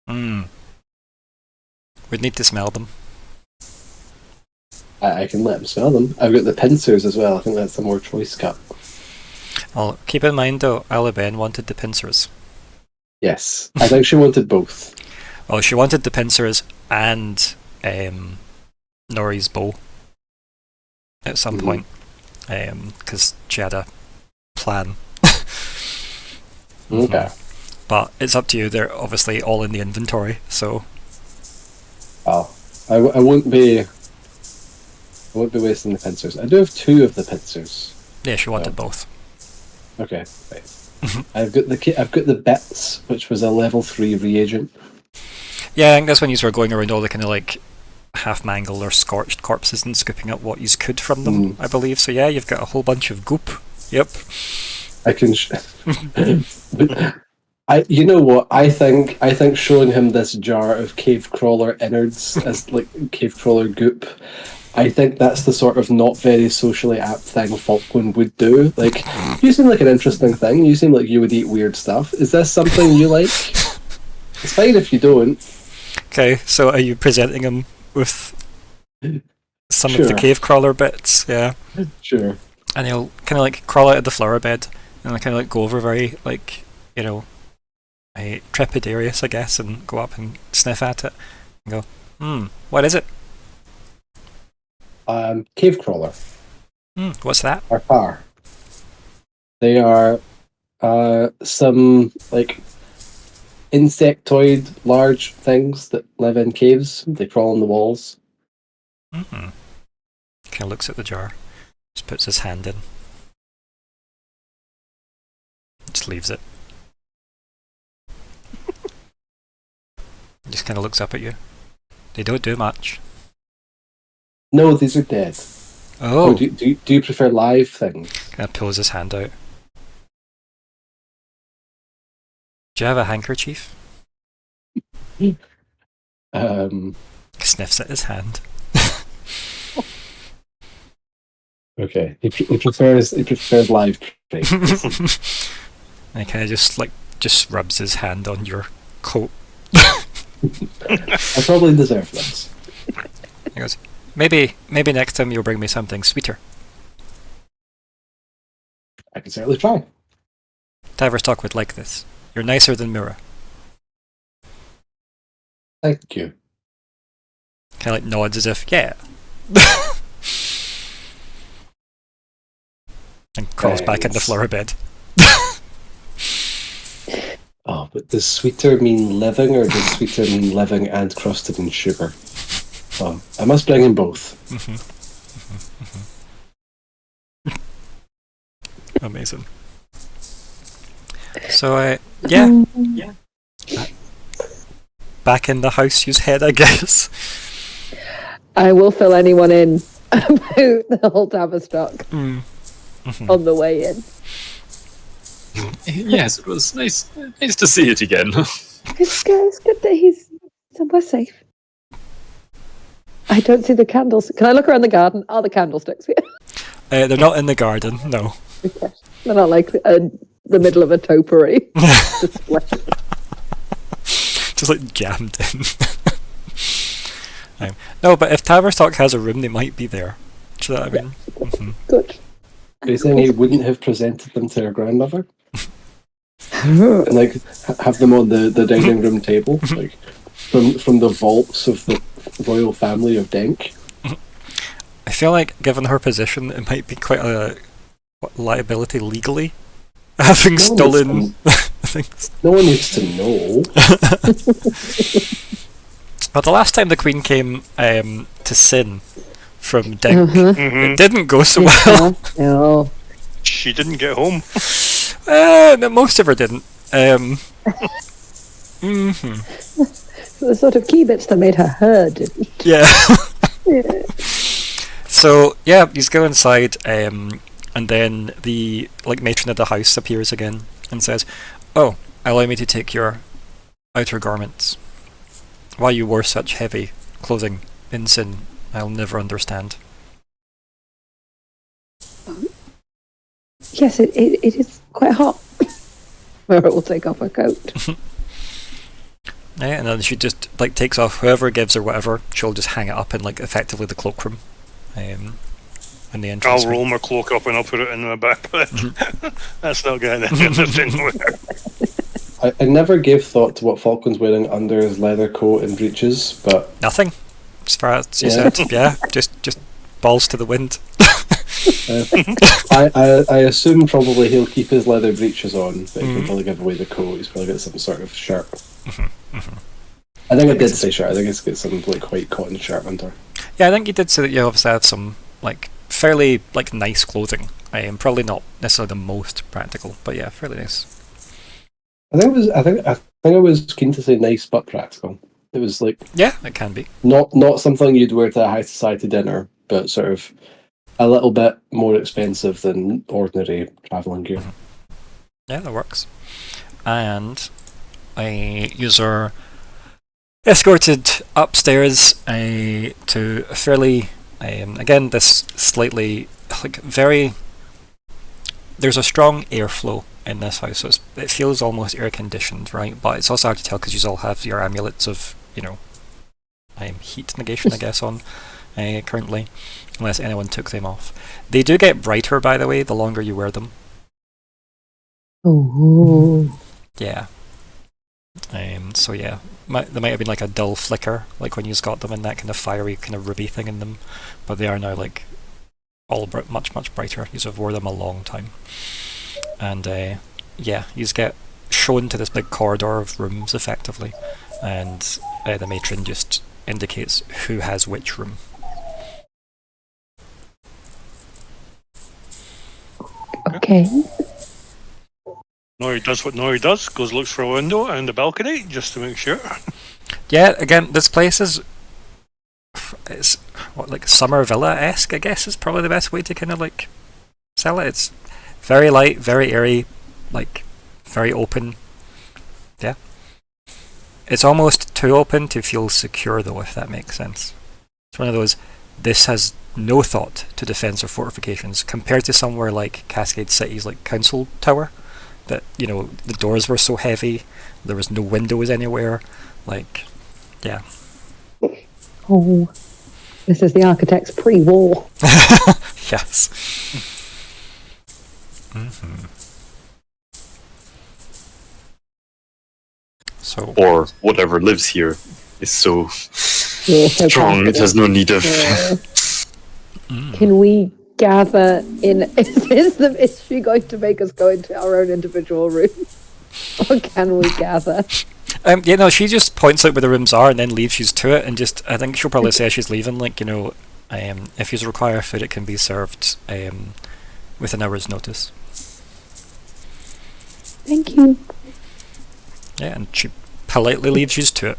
We'd need to smell them. I can let them smell them. I've got the pincers as well. I think that's a more choice cut. Well, keep in mind though, Alabenne wanted the pincers. Yes, I think she wanted both. Well, she wanted the pincers and Nori's bow at some point, because she had a plan. Okay. But it's up to you. They're obviously all in the inventory, so. Well, I won't be wasting the pincers. I do have 2 of the pincers. Yeah, she wanted both. Okay, right. I've got the bits, which was a level 3 reagent. Yeah, I think that's when you were going around all the kind of like half-mangled or scorched corpses and scooping up what you could from them, I believe. So yeah, you've got a whole bunch of goop. Yep. I can. You know what? I think showing him this jar of cave crawler innards as like cave crawler goop. I think that's the sort of not very socially apt thing Falkwin would do. Like, you seem like an interesting thing. You seem like you would eat weird stuff. Is this something you like? It's fine if you don't. Okay, so are you presenting him with some of the cave crawler bits? Yeah. Sure. And he'll kind of like crawl out of the flower bed and kind of like go over very like, you know, trepidarious, I guess, and go up and sniff at it and go, what is it? Cave crawler. What's that? Are. They are some like insectoid large things that live in caves. They crawl on the walls. Kind of looks at the jar, just puts his hand in, just leaves it. Just kind of looks up at you. They don't do much. No, these are dead. Oh. Do you prefer live things? Kind of pulls his hand out. Do you have a handkerchief? Sniffs at his hand. Okay, he prefers live things. And he kind of just rubs his hand on your coat. I probably deserve this. He goes, maybe next time you'll bring me something sweeter. I can certainly try. Tavistock would like this. You're nicer than Myr'ra. Thank you. Kind of like nods as if, yeah. And crawls back in the flower bed. Oh, but does sweeter mean living, or does sweeter mean living and crusted in sugar? I must bring in both. Amazing. So, yeah. Back in the house you's head, I guess. I will fill anyone in about the whole Tavistock on the way in. Yes, it was nice to see it again. It's good that he's somewhere safe. I don't see the candles. Can I look around the garden? Are the candlesticks here? They're not in the garden, no. Okay. They're not like the middle of a topiary. Just like jammed in. No, but if Tavistock has a room, they might be there. Do you know what I mean? Good. Are you saying he wouldn't have presented them to her grandmother? And like have them on the dining room table, like from the vaults of the royal family of Denk? I feel like, given her position, it might be quite a liability legally, having stolen things. No one needs to know. But the last time the Queen came to Sin from Denk, it didn't go so well. No. She didn't get home. No, most of her didn't. The sort of key bits that made her didn't. Yeah. Yeah. So yeah, you go inside, and then the matron of the house appears again and says, "Oh, allow me to take your outer garments. Why you wore such heavy clothing in Sin, I'll never understand." Yes, it is quite hot. Myr'ra will take off her coat. Yeah, and then she just takes off whoever gives her whatever. She'll just hang it up in effectively the cloakroom, in the entrance. I'll roll my cloak up and I'll put it in my backpack. That's not getting anywhere. I never gave thought to what Falkwin's wearing under his leather coat and breeches, but Nothing, as far as you Yeah. said. Yeah, just balls to the wind. I assume probably he'll keep his leather breeches on, but he can probably give away the coat. He's probably got some sort of shirt. I think I did say shirt. I think it's got some white cotton shirt under. Yeah, I think you did say that you obviously had some fairly nice clothing. Probably not necessarily the most practical, but yeah, fairly nice. I think I was keen to say nice but practical. It was Yeah, it can be. not something you'd wear to a high society dinner, but sort of a little bit more expensive than ordinary traveling gear. Yeah, that works. And a user escorted upstairs to a fairly again this slightly very. There's a strong airflow in this house, so it feels almost air conditioned, right? But it's also hard to tell because you all have your amulets of heat negation, I guess, on currently, unless anyone took them off. They do get brighter, by the way, the longer you wear them. Oh. Yeah. So yeah, there might have been a dull flicker, when you got them, and that kind of fiery, kind of ruby thing in them, but they are now all much brighter. You have wore them a long time, and yeah, you get shown to this big corridor of rooms effectively, and the matron just indicates who has which room. Okay. Nori does what Nori does, goes looks for a window and a balcony, just to make sure. Yeah, again, this place is summer villa-esque, I guess, is probably the best way to kind of sell it. It's very light, very airy, very open. Yeah. It's almost too open to feel secure, though, if that makes sense. It's one of those, this has no thought to defense or fortifications, compared to somewhere like Cascade City's Council Tower, that, the doors were so heavy, there was no windows anywhere, yeah. Oh. This is the architect's pre-war. Yes. Mm-hmm. So, Or whatever lives here is so strong, it has no need of... Can we gather in... Is she going to make us go into our own individual rooms? Or can we gather? She just points out where the rooms are and then leaves you to it, and I think she'll probably say she's leaving, if you require food, it can be served with an hour's notice. Thank you. Yeah, and she politely leaves you to it.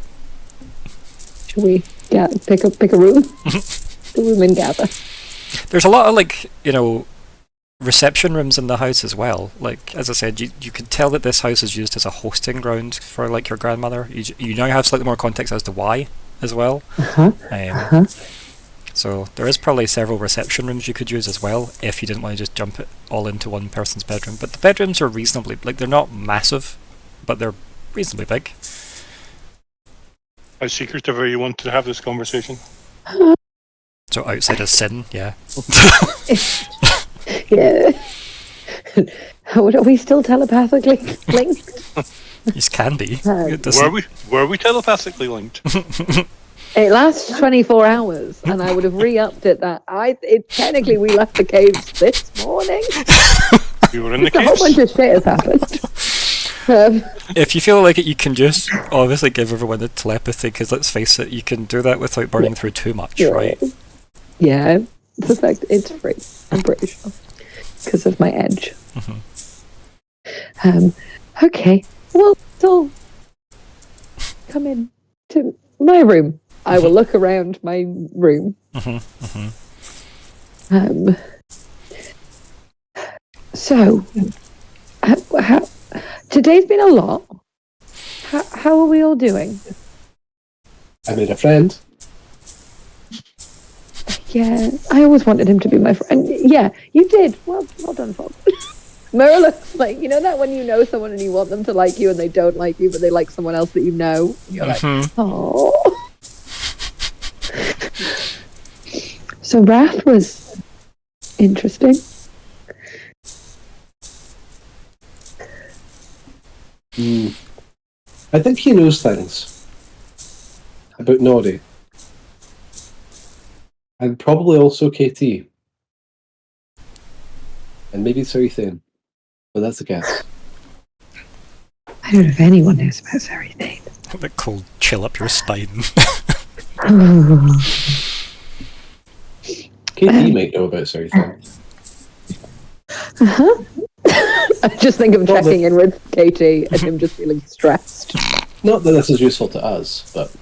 Should we pick a room? The room and gather. There's a lot of reception rooms in the house as well. As I said, you can tell that this house is used as a hosting ground for your grandmother. You now have slightly more context as to why as well. So there is probably several reception rooms you could use as well if you didn't want to just jump it all into one person's bedroom. But the bedrooms are reasonably they're not massive, but they're reasonably big. How secretive are you want to have this conversation? So outside of Sin, yeah. Yeah. Are we still telepathically linked? These can be. Were we telepathically linked? It lasts 24 hours, and I would have re-upped it technically we left the caves this morning. We were in the A whole caves. bunch of shit has happened. If you feel like it, you can just obviously give everyone the telepathy, because let's face it, you can do that without burning through too much, right? Yeah. The fact it's free. I'm pretty sure. Because of my edge. Okay. Well, so come in to my room. I will look around my room. So, how, today's been a lot. How are we all doing? I made a friend. Yeah, I always wanted him to be my friend. Yeah, you did. Well done, Falk. Myr'ra looks like, you know that when you know someone and you want them to like you and they don't like you, but they like someone else that you know? You're like, oh. So Wrath was interesting. I think he knows things about Nori. And probably also KT. And maybe Sarithane. But that's a guess. I don't know if anyone knows about Sarithane. The cold chill up your spine. KT might know about Sarithane. I just think of checking in with KT and him just feeling stressed. Not that this is useful to us, but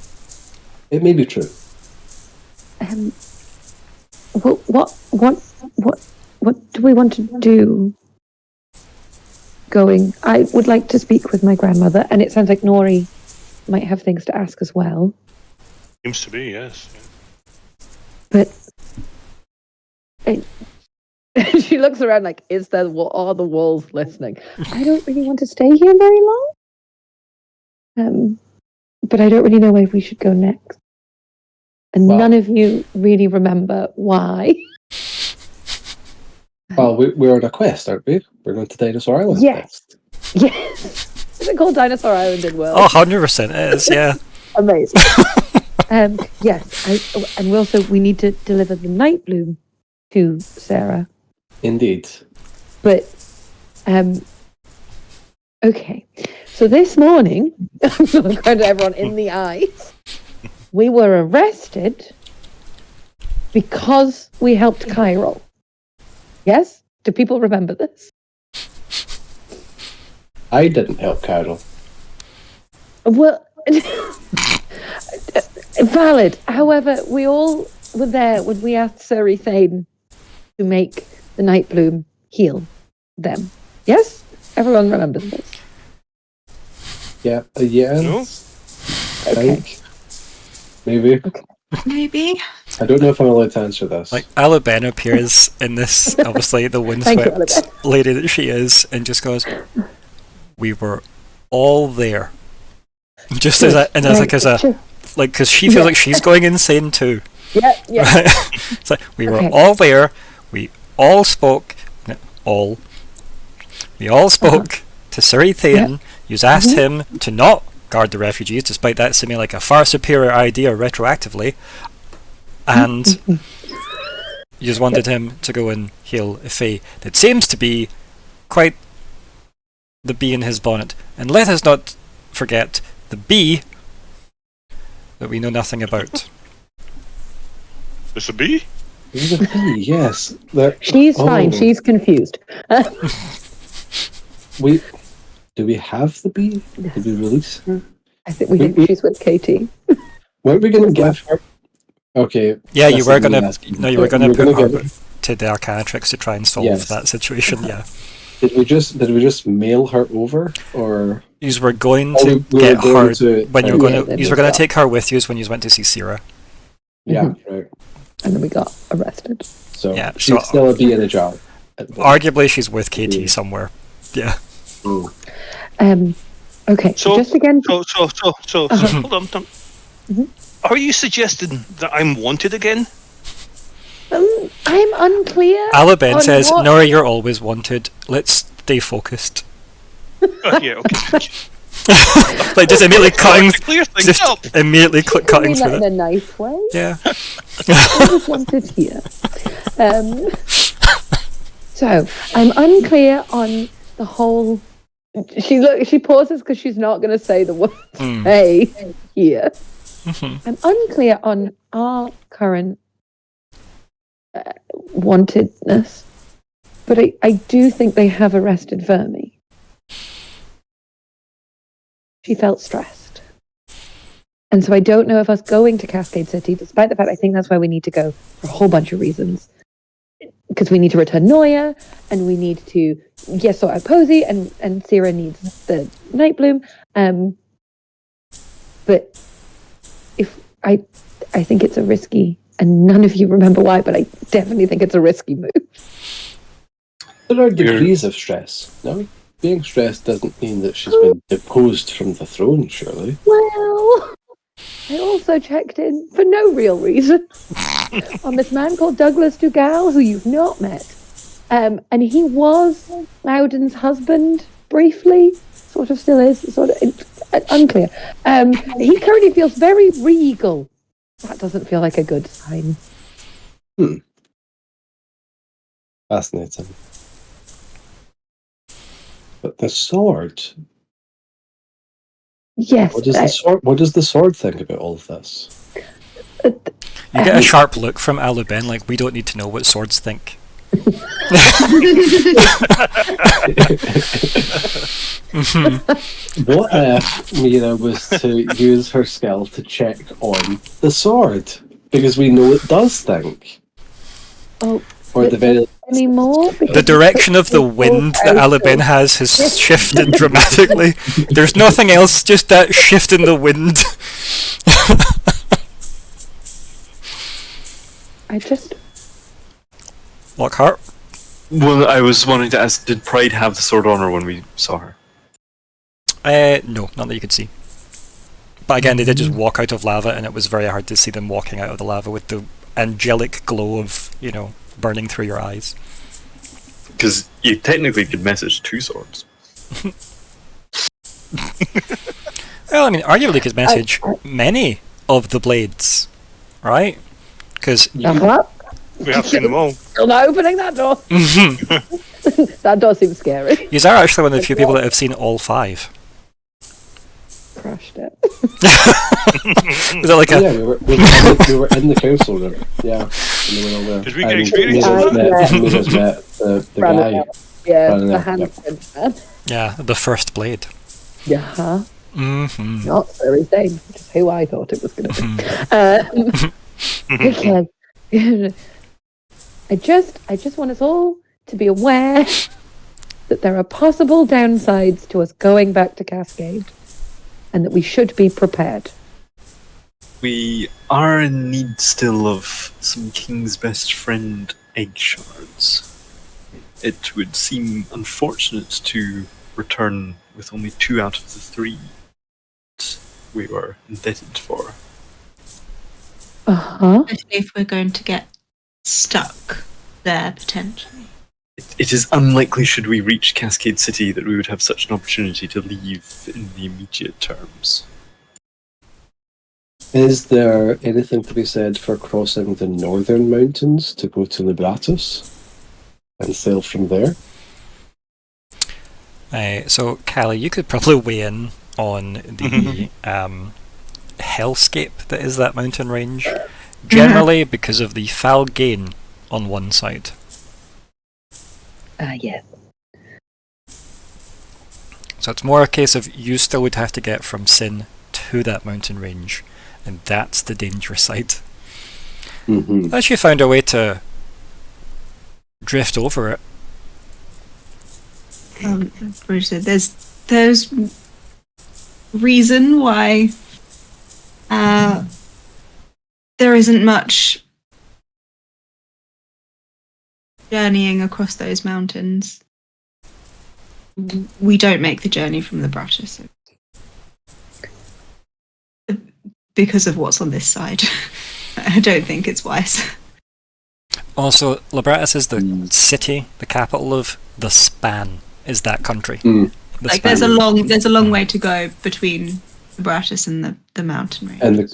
it may be true. What do we want to do? I would like to speak with my grandmother, and it sounds like Nori might have things to ask as well. Seems to be, yes. But she looks around like, are the walls listening? I don't really want to stay here very long. But I don't really know where we should go next. And none of you really remember why. Well, we're on a quest, aren't we? We're going to Dinosaur Island next. Yes. Is it called Dinosaur Island in World? Oh, 100% it is, yeah. Amazing. Yes, and we need to deliver the Night Bloom to Sarah. Indeed. But, okay. So this morning, I'm going to everyone in the eyes, we were arrested because we helped Cairo. Yes? Do people remember this? I didn't help Carol. Well, valid. However, we all were there when we asked Sarithane to make the Night Bloom heal them. Yes? Everyone remembers this. Yeah. No? I think. Maybe. Okay. Maybe. I don't know if I'm allowed to answer this. Like, Alabama appears in this, obviously, the windswept lady that she is, and just goes, "We were all there." Just as because she feels like she's going insane too. Yeah. Right? It's like, we were all there, we all spoke, we all spoke to Sarithane. You asked him to not guard the refugees, despite that seeming like a far superior idea retroactively, and you just wanted him to go and heal a fae that seems to be quite the bee in his bonnet. And let us not forget the bee that we know nothing about. There's a bee? There's a bee, yes. She's fine, she's confused. Do we have the bee? Did we release her? I think we think she's with KT. Weren't we going to give her? Okay. Yeah, you were gonna put her give to the Arcanatrix to try and solve that situation. Yeah. Did we just mail her over, or You were going to get her when you were going to. You were going to take her with you when you went to see Sierra. Yeah, right. And then we got arrested. So Yeah, she's still a bee in a jar. Arguably, she's with KT somewhere. Yeah. Okay. So just again. So hold on. Are you suggesting that I'm wanted again? I'm unclear. Alaben says, "Nori, you're always wanted. Let's stay focused." Yeah, okay. Like just immediately cutting, Clear things up. immediately cutting through in it. a nice way. Yeah. I just wanted here. So I'm unclear on the whole. She pauses because she's not going to say the word "hey" here. I'm unclear on our current wantedness, but I do think they have arrested Vermi. she felt stressed. And so I don't know if us going to Cascade City, despite the fact I think that's where we need to go for a whole bunch of reasons. Because we need to return Noya, and we need to, sort out Posey, and Sierra needs the Night Bloom. But if I think it's a risky, and none of you remember why, but I definitely think it's a risky move. There are degrees of stress, no? Being stressed doesn't mean that she's been deposed from the throne, surely. Well, I also checked in for no real reason on this man called Douglas Dugal, who you've not met. And he was Loudon's husband, briefly. Sort of still is, sort of unclear. He currently feels very regal. That doesn't feel like a good sign. Fascinating. But the sword. Yes. What does the sword think about all of this? You get a sharp look from Aluben, like, we don't need to know what swords think. What if Myr'ra was to use her skill to check on the sword? Because we know it does think. Oh, Or at the very anymore? The direction of the wind that Aluben has shifted dramatically. There's nothing else, just that shift in the wind. Lockhart? Well, I was wanting to ask, did Pride have the sword on her when we saw her? No, not that you could see. But again, they did just walk out of lava, and it was very hard to see them walking out of the lava with the angelic glow of, burning through your eyes. Because you technically could message two swords. Well, I mean, arguably could message many of the blades, right? Because We have seen them all. Still not opening that door. That door seems scary. you are actually one of the few people that have seen all 5. Crushed it. Is that like a... Yeah, we were in the council room. Yeah. And they were all there. Did we get experience of Myr'ra's met the guy. Yeah, Running the out, hand man. Yeah, the first blade. Yeah. Mm-hmm. Not so insane, which is who I thought it was going to be. Okay. I just want us all to be aware that there are possible downsides to us going back to Cascade, and that we should be prepared. We are in need still of some King's best friend egg shards. It would seem unfortunate to return with only 2 out of the 3 that we were indebted for. Especially if we're going to get stuck there, potentially. It is unlikely, should we reach Cascade City, that we would have such an opportunity to leave in the immediate terms. Is there anything to be said for crossing the northern mountains to go to Libratus and sail from there? So, Kalli, you could probably weigh in on the hellscape that is that mountain range. Generally, because of the Falgain on one side. Yes. So it's more a case of you still would have to get from Sin to that mountain range, and that's the dangerous side. Mm-hmm. Unless you found a way to drift over it. There's reason why there isn't much journeying across those mountains. We don't make the journey from the Brutus because of what's on this side. I don't think it's wise. Also, Libratus is the city, the capital of the Span, is that country. Mm. The Like Span. there's a long way to go between the Brutus and the mountain range.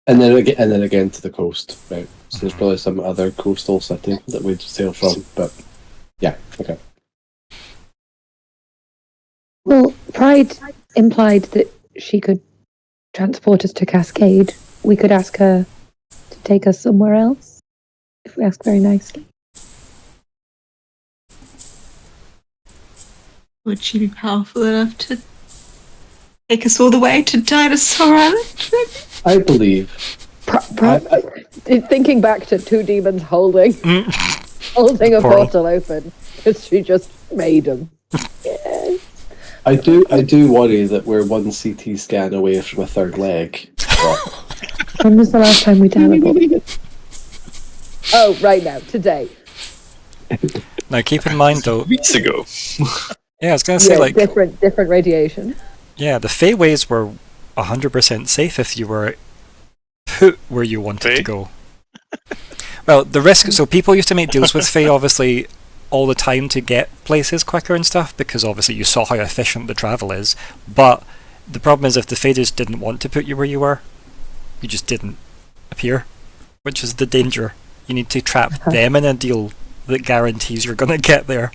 And then again to the coast, right? So there's probably some other coastal city that we'd sail from, but yeah, okay. Well, Pride implied that she could transport us to Cascade. We could ask her to take us somewhere else, if we ask very nicely. Would she be powerful enough to take us all the way to Dinosaur Island? I believe. Thinking back to two demons holding a portal open because she just made them. Yeah. I do worry that we're one CT scan away from a third leg. When was the last time we teleported? Oh, right now, today. Now keep in mind though. Weeks ago. Yeah, I was gonna say like different radiation. yeah, the Feyways were 100% safe if you were put where you wanted to go. Well, the risk. So people used to make deals with Fey obviously all the time to get places quicker and stuff because obviously you saw how efficient the travel is. But the problem is if the Fey just didn't want to put you where you were, you just didn't appear, which is the danger. You need to trap them in a deal that guarantees you're gonna get there.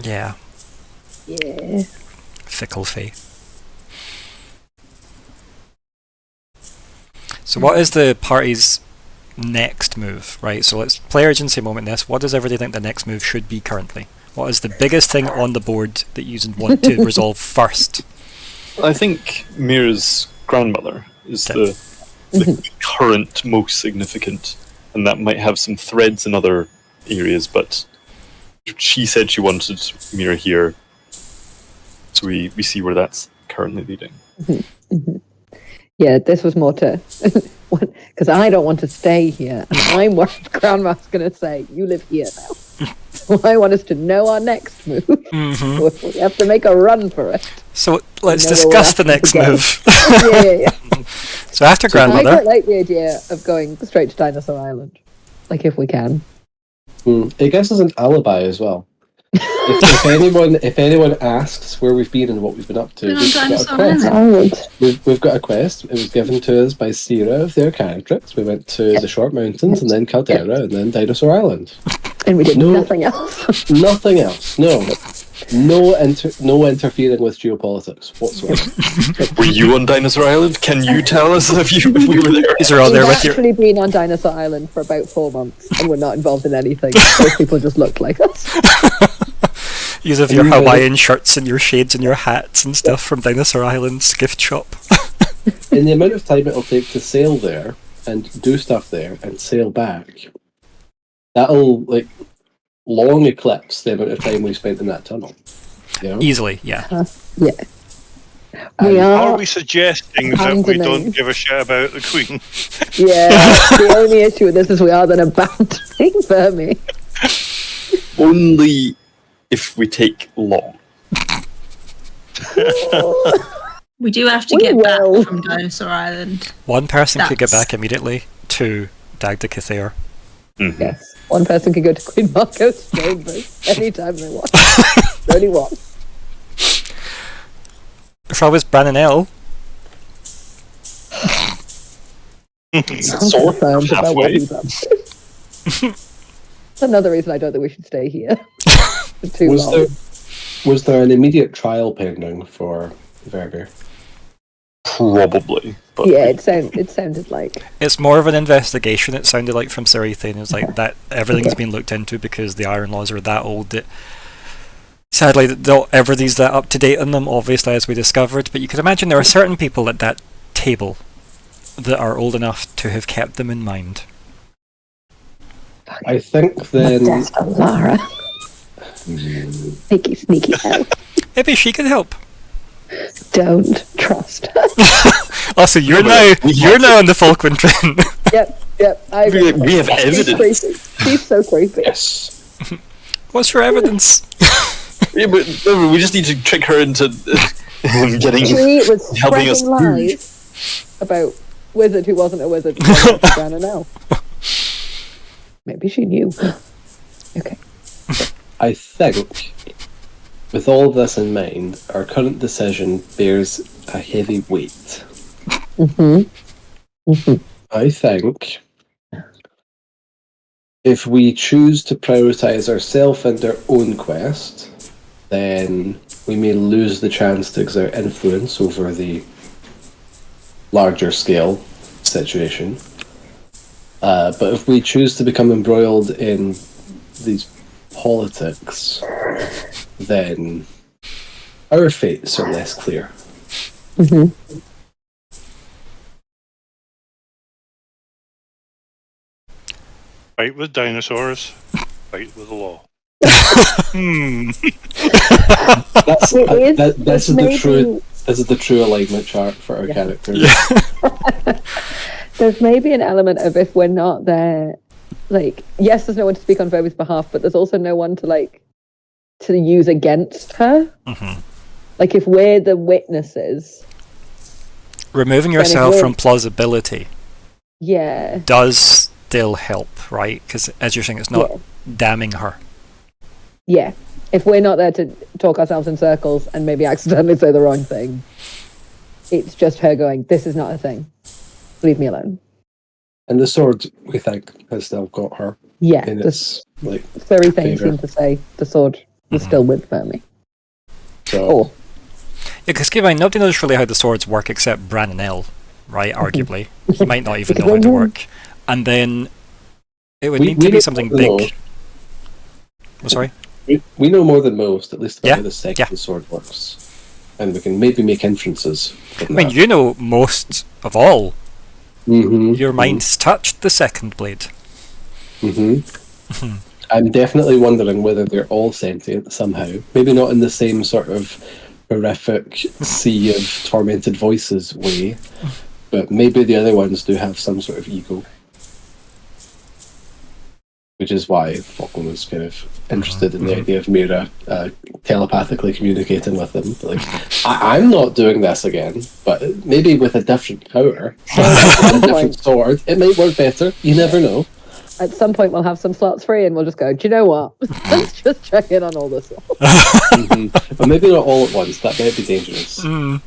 Yeah. Yeah. Fickle Fey. So what is the party's next move, right? So let's play urgency moment this. What does everybody think the next move should be currently? What is the biggest thing on the board that you want to resolve first? I think Myr'ra's grandmother is the current most significant, and that might have some threads in other areas, but she said she wanted Myr'ra here, so we see where that's currently leading. Yeah, this was more to... Because I don't want to stay here, and I'm worried Grandma's going to say, you live here now. So I want us to know our next move. Mm-hmm. We have to make a run for it. So let's discuss the next move. Yeah. So after I grandmother... quite like the idea of going straight to Dinosaur Island. Like, if we can. It gives us an alibi as well. If anyone asks where we've been and what we've been up to, we've got a quest. It was given to us by Sierra of the Arcanatrix. We went to the Short Mountains and then Caldera and then Dinosaur Island. And we did nothing else. Nothing else. No interfering with geopolitics whatsoever. Were you on Dinosaur Island? Can you tell us if we were there? Is there all there with you? We've actually been on Dinosaur Island for about 4 months, and we're not involved in anything. Those people just looked like us. Use of your Hawaiian shirts and your shades and your hats and stuff from Dinosaur Island's gift shop. In the amount of time it'll take to sail there and do stuff there and sail back, that'll long eclipse the amount of time we spent in that tunnel. You know? Easily, yeah. Yeah. Are we suggesting that we don't give a shit about the Queen? Yeah, the only issue with this is we are then abandoning Vermi. Only if we take long. We do have to get back from Dinosaur Island. One person could get back immediately. 2, Dagda Cathair. Mm-hmm. Yes. One person can go to Queen Marco's chambers anytime they want. Only one. If I was Brannon. Sort of halfway. That's another reason I don't think we should stay here. For too long. Was there an immediate trial pending for Vermeer? Probably. But Yeah, it sounded like. It's more of an investigation, it sounded like, from Sarithan. It was like that everything's been looked into because the Iron Laws are that old that sadly not everything's that up to date on them, obviously, as we discovered. But you can imagine there are certain people at that table that are old enough to have kept them in mind. I think then. That's a Lara. Sneaky elf. Maybe she could help. Don't trust her. Also, you're now on the Falkwin train. Yep. I agree. We have evidence. She's so creepy. Yes. What's your evidence? Yeah, but we just need to trick her into getting She was helping us. spreading lies about wizard who wasn't a wizard. Now. Maybe she knew. Okay. I think, with all of this in mind, our current decision bears a heavy weight. I think if we choose to prioritise ourselves and our own quest, then we may lose the chance to exert influence over the larger scale situation. But if we choose to become embroiled in these politics, then Our fates are less clear. Mm-hmm. Fight with dinosaurs. Fight with the law. That's It is, this is the true. This is the true alignment chart for our Yeah. characters. Yeah. There's maybe an element of if we're not there, like, yes, there's no one to speak on Verby's behalf, but there's also no one to, like, to use against her. Mhm. Like, if we're the witnesses, Removing Then if yourself we're- from plausibility yeah. does still help, right? Because as you're saying, it's not Yeah. damning her. Yeah. If we're not there to talk ourselves in circles and maybe accidentally say the wrong thing, it's just her going, this is not a thing. Leave me alone. And the sword, we think, has still got her Yeah. in its like. Furry thing favour. seemed to say the sword was still with Vermi. So Oh, Yeah, because keep in mind, nobody knows really how the swords work except Bran and El, right? Arguably. He might not even know how to work. And then it would We- need we to be don't something know. big. Oh, sorry? we know more than most, at least about Yeah, how the second yeah. the sword works, and we can maybe make inferences. I mean, you know most of all. Your mind's touched the second blade. I'm definitely wondering whether they're all sentient somehow. Maybe not in the same sort of horrific sea of tormented voices way, but maybe the other ones do have some sort of ego. Which is why Falkwin was kind of interested in the idea of Myr'ra telepathically communicating with them. Like, I'm not doing this again, but maybe with a different power, a different sword, it might work better. You never know. at some point we'll have some slots free and we'll just go, do you know what? Let's just check in on all this. But maybe not all at once. That might be dangerous. Mm.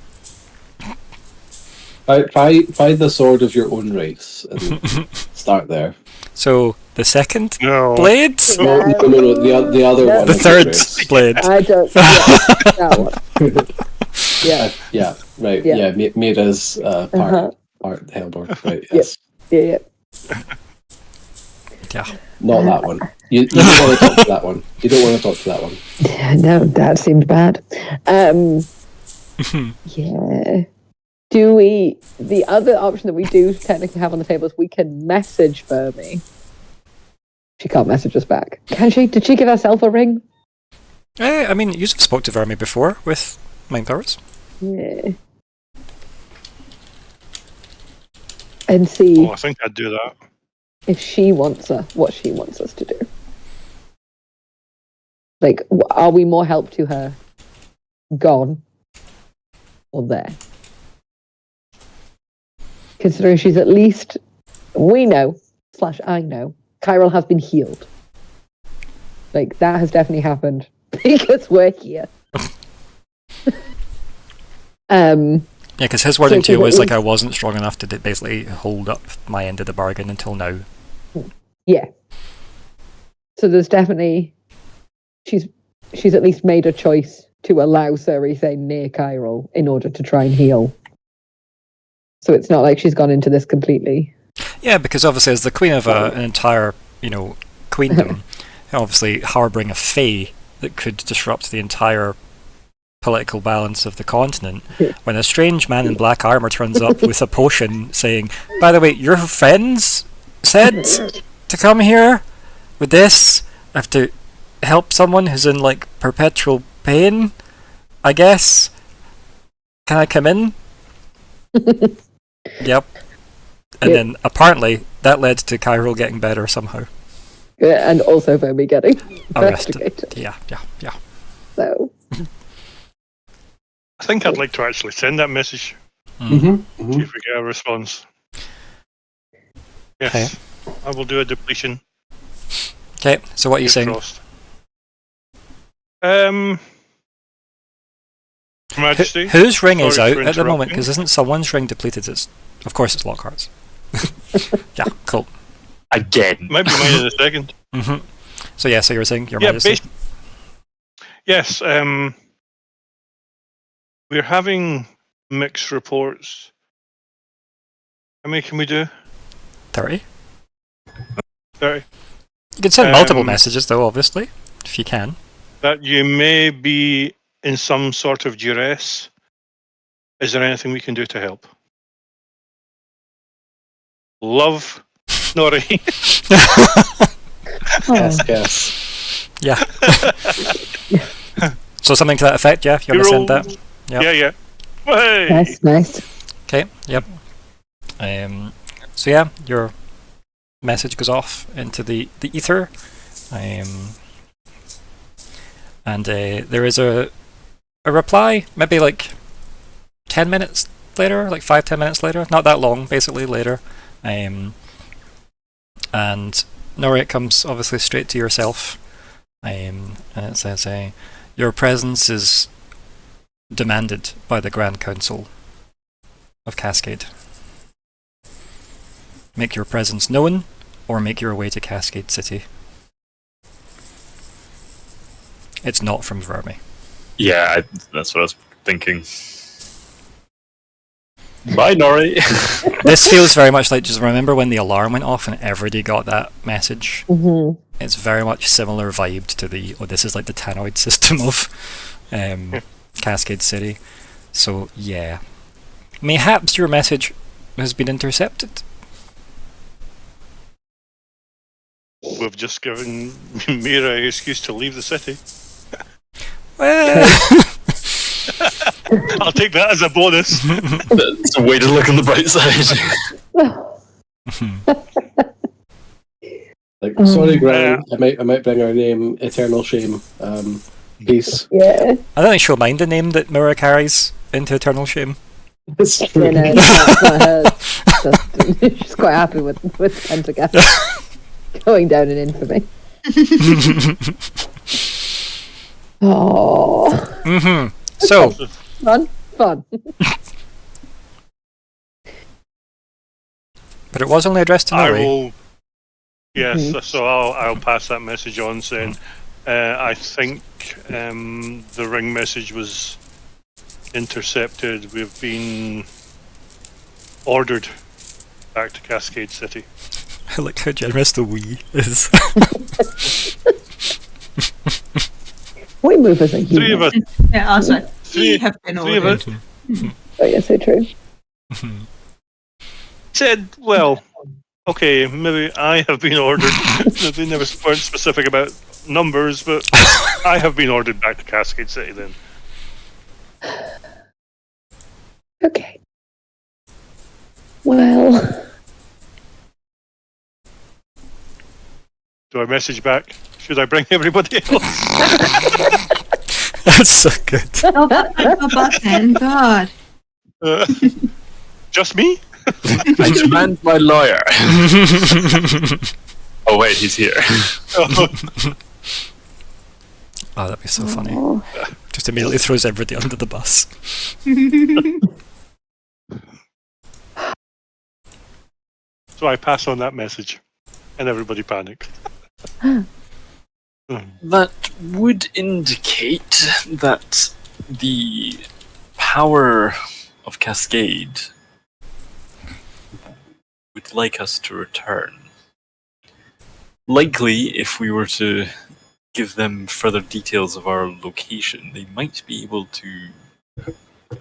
Try the sword of your own race and start there. So, the second No. blade? No, the other No. one. The of third your race. I blade. don't. Yeah, that one. Yeah. Yeah, right. Yeah. Yeah, Myr'ra's Uh-huh. part Helborn. Right, Yep. yes. Yeah. Yeah. Not that one. You don't want to talk to that one. You don't want to talk to that one. Yeah, no, that seemed bad. Yeah. Do we? The other option that we do technically have on the table is we can message Vermi. She can't message us back. Can she? Did she give herself a ring? I mean, you spoke to Vermi before with mind powers. Yeah. And see Oh, I think I'd do that. if she wants what she wants us to do. Like, are we more help to her gone or there? Considering she's at least, we know, / I know, Chiral has been healed. Like, that has definitely happened because we're here. Yeah, because his wording So to you was it like, is- I wasn't strong enough to basically hold up my end of the bargain until now. Yeah. So there's definitely, she's at least made a choice to allow Cerise near Chiral in order to try and heal. So it's not like she's gone into this completely. Yeah, because obviously as the queen of an entire, queendom, obviously harbouring a fae that could disrupt the entire political balance of the continent, when a strange man in black armour turns up with a potion saying, by the way, your friends said to come here with this, I have to help someone who's in like perpetual pain, I guess. Can I come in? Yep. And then apparently that led to Chiral getting better somehow. And also Vermi getting Arrested. investigated. Yeah. So, I think I'd like to actually send that message. Mm. See if we get a response. Yes, I will do a depletion. Okay, so what are you saying? Crossed. Majesty. Whose ring is Sorry out for at the moment? interrupting. Because isn't someone's ring depleted? Of course it's Lockheart's. Yeah, cool. Again. Might be mine in a second. So yeah, so you were saying your Yeah, Majesty? Yes, we're having mixed reports. How many can we do? 30? 30. You can send multiple Um, messages though, obviously, if you can. That you may be in some sort of duress. Is there anything we can do to help? Love, Nori. Yes. Yeah. So something to that effect, yeah? You want to send that? Yep. Yeah. Hey! Nice. Okay, yep. So yeah, your message goes off into the ether. And there is a reply, maybe like 10 minutes later, like 5-10 minutes later, not that long, basically later. And Nori, it comes obviously straight to yourself. And it says, your presence is demanded by the Grand Council of Cascade. Make your presence known, or make your way to Cascade City. It's not from Vermi. Yeah, that's what I was thinking. Bye, Nori. This feels very much like, just remember when the alarm went off and everybody got that message? Mm-hmm. It's very much similar vibed to the, this is like the Tannoid system of Cascade City. So, yeah. Mayhaps your message has been intercepted. We've just given Myr'ra an excuse to leave the city. Well, I'll take that as a bonus. It's a way to look on the bright side. Like, sorry, Granny. I might bring our name Eternal Shame. Peace. Yeah. I don't think she'll mind the name that Myr'ra carries into Eternal Shame. It's Yeah, true. no, it's not hers. She's quite happy with Pentergast going down in infamy. Oh, So, fun. but it was only addressed to I Nori. will. Yes, so I'll pass that message on saying, I think the ring message was intercepted. We've been ordered back to Cascade City. I like how generous the we is. we move as a Three of unit. us. Yeah, also, Three- we have been three of ordered. us. Oh, yeah, so true. Said, well, okay, maybe I have been ordered. They never weren't specific about numbers, but I have been ordered back to Cascade City then. Okay. Well, Do I message back? Should I bring everybody else? That's so good. Oh, but then, God. Just me? I demand my lawyer. Oh wait, he's here. Oh, that'd be so funny. oh, Just immediately throws everybody under the bus. So I pass on that message, and everybody panicked. That would indicate that the power of Cascade would like us to return. Likely, if we were to give them further details of our location, they might be able to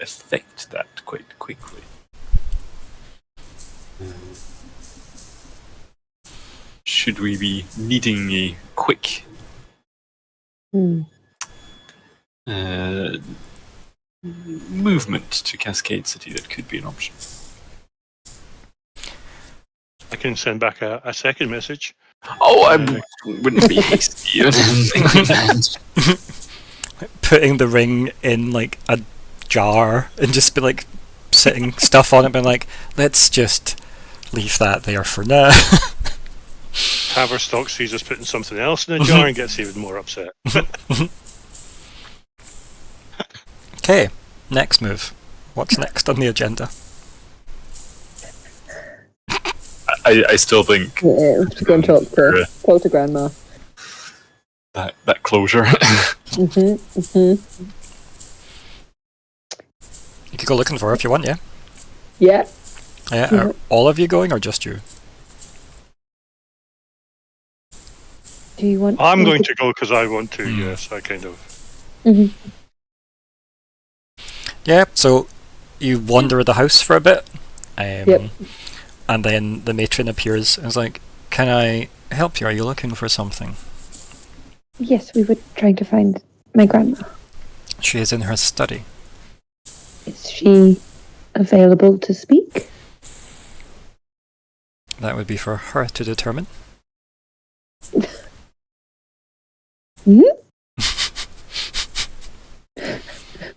effect that quite quickly. Should we be needing a quick movement to Cascade City, that could be an option. I can send back a second message. Oh, I wouldn't be hasty or anything like that. Putting the ring in like a jar and just be like sitting stuff on it, being like, let's just leave that there for now. Haverstock sees us putting something else in a jar and gets even more upset. Okay, next move. What's next on the agenda? I still think yeah, we have to go and talk to Grandma. that closure. You could go looking for her if you want, yeah? Yeah. Yeah, are all of you going or just you? Do you want? I'm going to go because I want to, yes, I kind of... Yeah, so you wander the house for a bit, Yep. and then the matron appears and is like, "Can I help you? Are you looking for something?" Yes, we were trying to find my grandma. She is in her study. Is she available to speak? That would be for her to determine. Hmm?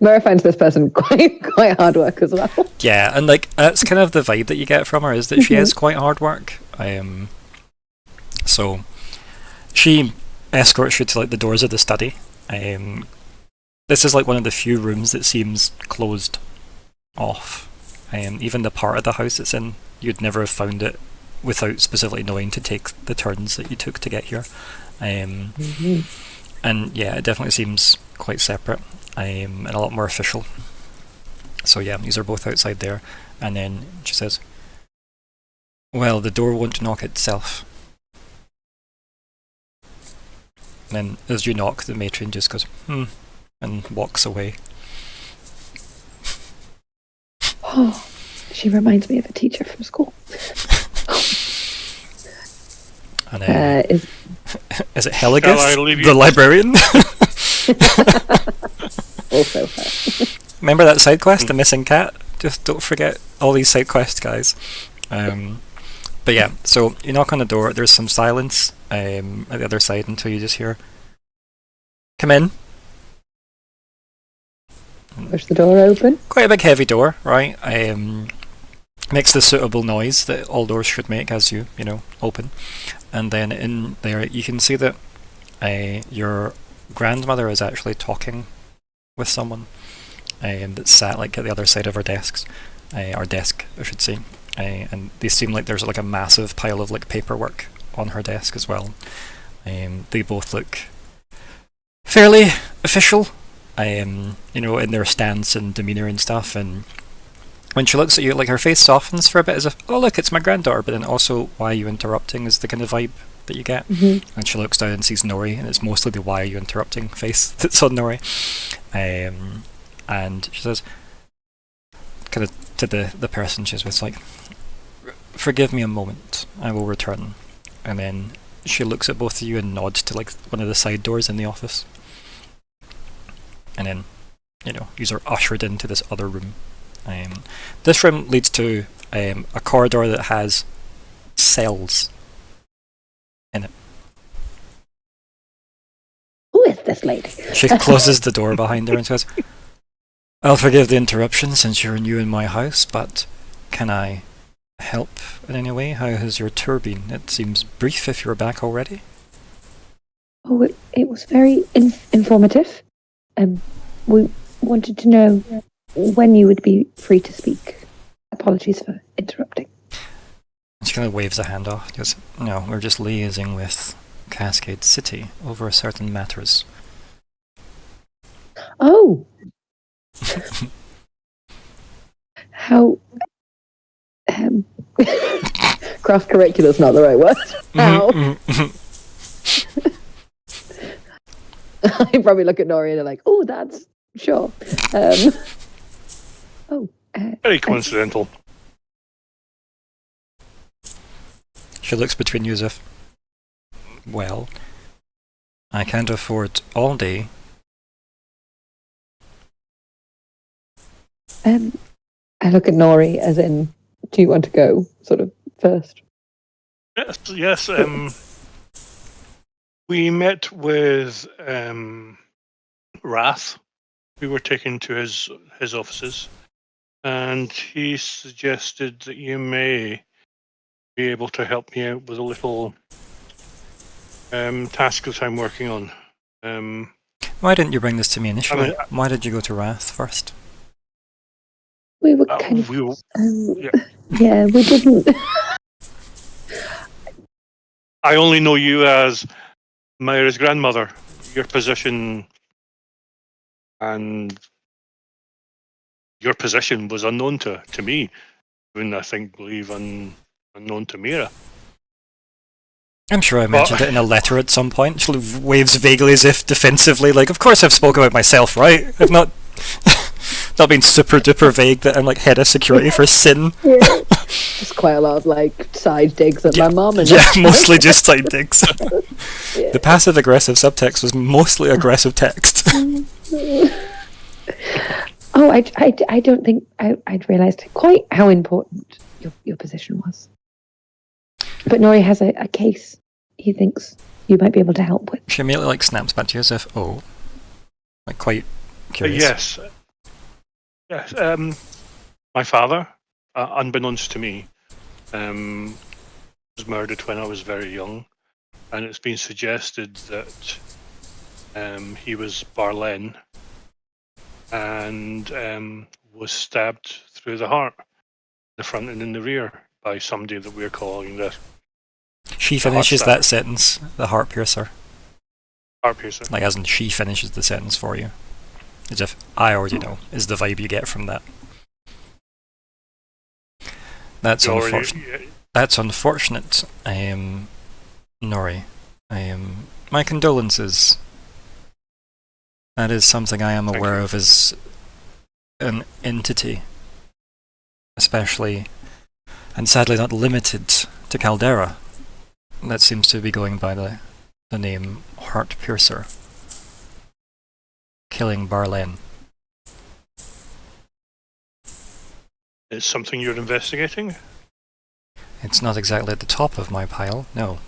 Myr'ra finds this person quite hard work as well. Yeah, and like that's kind of the vibe that you get from her, is that she is quite hard work. So she escorts you to like the doors of the study. This is like one of the few rooms that seems closed off. Even the part of the house it's in, you'd never have found it without specifically knowing to take the turns that you took to get here. And yeah, it definitely seems quite separate and a lot more official. So yeah, these are both outside there. And then she says, "Well, the door won't knock itself." And then as you knock, the matron just goes, and walks away. Oh, she reminds me of a teacher from school. And then, is it Shall I Helligis, leave you? the librarian? Also her. Remember that side quest, the missing cat? Just don't forget all these side quests, guys. But yeah, so you knock on the door, there's some silence at the other side until you just hear, "Come in." Push the door open. Quite a big heavy door, right? Makes the suitable noise that all doors should make as you open. And then in there you can see that your grandmother is actually talking with someone that sat like at the other side of her desks, or desk I should say. And they seem like there's like a massive pile of like paperwork on her desk as well. They both look fairly official, in their stance and demeanour and stuff. And when she looks at you, like her face softens for a bit as if, "Oh look, it's my granddaughter," but then also, "Why are you interrupting?" is the kind of vibe that you get. And she looks down and sees Nori, and it's mostly the "why are you interrupting" face that's on Nori. And she says, kind of to the person she's with, like, "Forgive me a moment, I will return." And then she looks at both of you and nods to like one of the side doors in the office. And then, you are ushered into this other room. This room leads to a corridor that has cells in it. Who is this lady? She closes the door behind her and says, "I'll forgive the interruption since you're new in my house, but can I help in any way? How has your tour been? It seems brief if you're back already." Oh, it was very informative. We wanted to know when you would be free to speak. Apologies for interrupting. She kind of waves a hand off. She goes, "No, we're just liaising with Cascade City over certain matters." Oh! How... cross-curricular's not the right word. How? I probably look at Nori and they're like, "Oh, that's... sure." Very coincidental. She looks between you as if, "Well, I can't afford all day." I look at Nori as in, "Do you want to go sort of first?" Yes. We met with Wrath. We were taken to his offices, and he suggested that you may be able to help me out with a little task that I'm working on. Why didn't you bring this to me initially? I mean, Why did you go to Wrath first? We were kind of... yeah. yeah, we didn't... I only know you as Myr'ra's grandmother. Your position was unknown to me, even I believe unknown to Myr'ra. I'm sure I mentioned it in a letter at some point. She waves vaguely as if defensively, like, "Of course I've spoken about myself, right? I've not Not being super duper vague that I'm like head of security for Sin. Yeah. Just quite a lot of like side digs at my mum and Yeah, mostly just side digs. Yeah. The passive aggressive subtext was mostly aggressive text. Oh, I don't think I'd realised quite how important your position was. But Nori has a case he thinks you might be able to help with. She immediately like snaps back to you as if, oh, like quite curious. Yes. My father, unbeknownst to me, was murdered when I was very young, and it's been suggested that he was Barlen and was stabbed through the heart, the front and in the rear, by somebody that we're calling the She the heart finishes stabber. that sentence, the heart piercer. Heart piercer. Like as in she finishes the sentence for you. As if I already know, is the vibe you get from that. That's You already- unfortunate. That's unfortunate, Nori. My condolences. That is something I am Thank aware you. of as an entity. Especially, and sadly not limited to Caldera. That seems to be going by the name Heart Piercer. Killing Barlen. It's something you're investigating? It's not exactly at the top of my pile, no.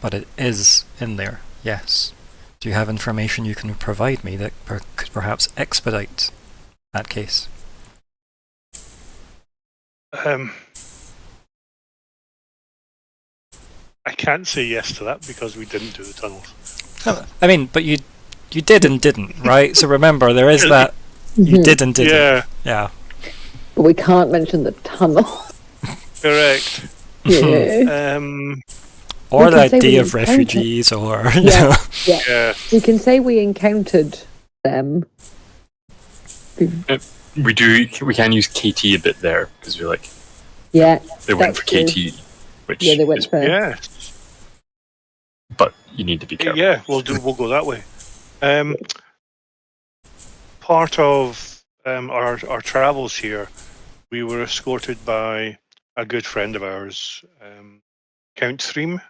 But it is in there, yes. Do you have information you can provide me that could perhaps expedite that case? I can't say yes to that because we didn't do the tunnels. No, I mean, but you did and didn't, right? So remember, there is that you Mhm. did and didn't. Yeah, Yeah. But we can't mention the tunnel. correct. Yeah. Or We the can say we idea of encountered- refugees, or you Yeah. know. Yeah. We can say we encountered them. We can use KT a bit there because we're like Yeah. they went for That's KT, which Yeah, they went is, for Yeah. but you need to be careful. Yeah, we'll go that way. Part of our travels here, we were escorted by a good friend of ours, Count Threem,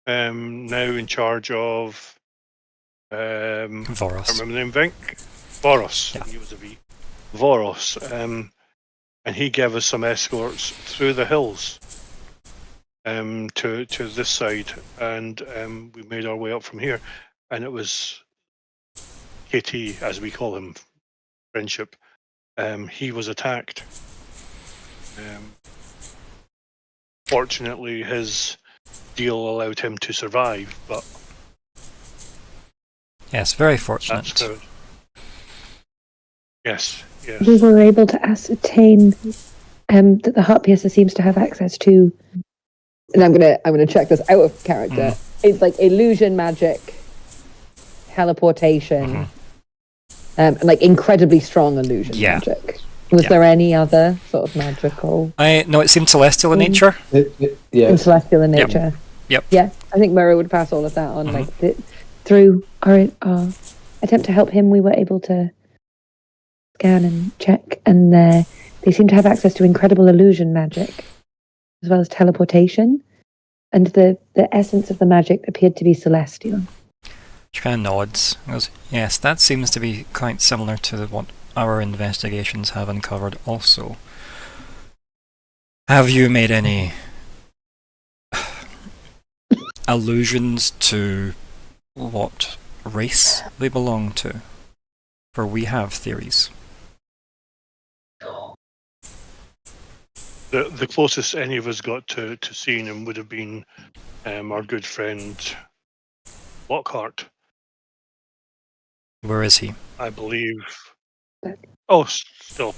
now in charge of I can't Voros. remember the name. Voros. Yeah. I think it was a V. Voros. And he gave us some escorts through the hills to this side, and we made our way up from here. And it was KT, as we call him, friendship. He was attacked. Fortunately, his deal allowed him to survive, but Yes, very that's fortunate. good. Yes. We were able to ascertain that the heart piercer seems to have access to, and I'm gonna check this out of character. It's like illusion magic, teleportation, and like incredibly strong illusion Yeah. magic. Was Yeah. there any other sort of magical No, it seemed celestial in nature. Yeah. and celestial in Yep. nature? Yep. Yeah, I think Myr'ra would pass all of that on. Like through our attempt to help him, we were able to scan and check, and they seem to have access to incredible illusion magic, as well as teleportation, and the essence of the magic appeared to be celestial. She kind of nods. And goes, yes, that seems to be quite similar to what our investigations have uncovered also. Have you made any allusions to what race they belong to? For we have theories. The closest any of us got to seeing him would have been our good friend Lockheart, Where is he? I believe. Oh, still.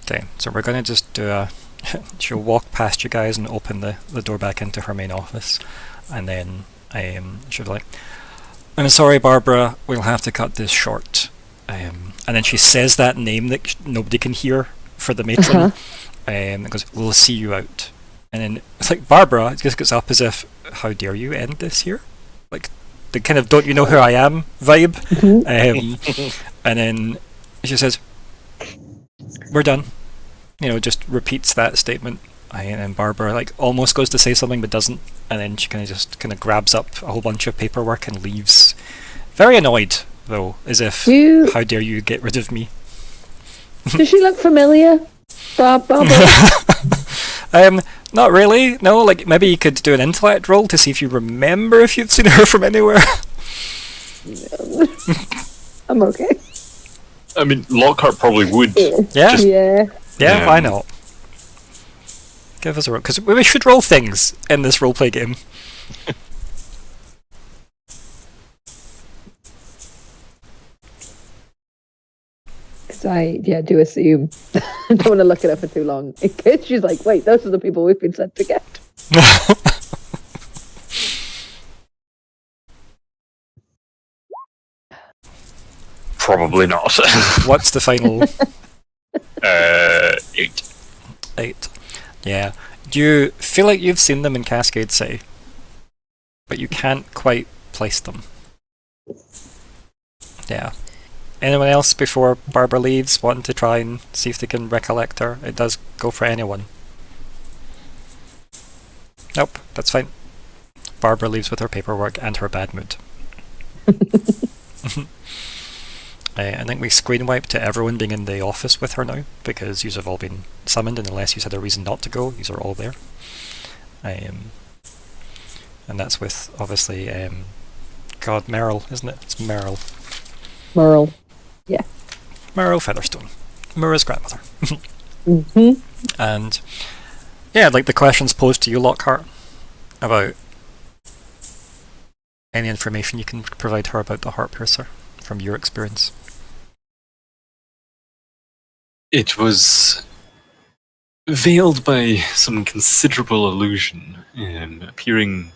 Okay, so we're gonna just do a... She'll walk past you guys and open the door back into her main office. And then she'll be like, I'm sorry, Barbara, we'll have to cut this short. And then she says that name that nobody can hear for the matron. And goes, we'll see you out. And then it's like, Barbara just gets up as if, how dare you end this here? Like, the kind of "don't you know who I am" vibe. And then she says, "We're done." Just repeats that statement. And then Barbara almost goes to say something but doesn't, and then she kind of grabs up a whole bunch of paperwork and leaves. Very annoyed though, as if, how dare you get rid of me? Does she look familiar, Barbara? Not really. No, maybe you could do an intellect roll to see if you remember if you've seen her from anywhere. I'm okay. I mean, Lockhart probably would. Yeah. Yeah. Why not? Give us a roll, because we should roll things in this roleplay game. Because I do assume. I don't want to look at her for too long. In case she's like, wait, those are the people we've been sent to get. Probably not. What's the final? 8. 8. Yeah. Do you feel like you've seen them in Cascade City, but you can't quite place them? Yeah. Anyone else before Barbara leaves wanting to try and see if they can recollect her? It does go for anyone. Nope, that's fine. Barbara leaves with her paperwork and her bad mood. I think we screen wipe to everyone being in the office with her now, because you have all been summoned, and unless you had a reason not to go, you are all there. And that's with, obviously, God, Meryl, isn't it? It's Meryl. Merle. Yeah. Meryl Featherstone. Myr'ra's grandmother. Mm-hmm. And, yeah, the questions posed to you, Lockhart, about any information you can provide her about the Heart Piercer, from your experience. It was veiled by some considerable illusion, appearing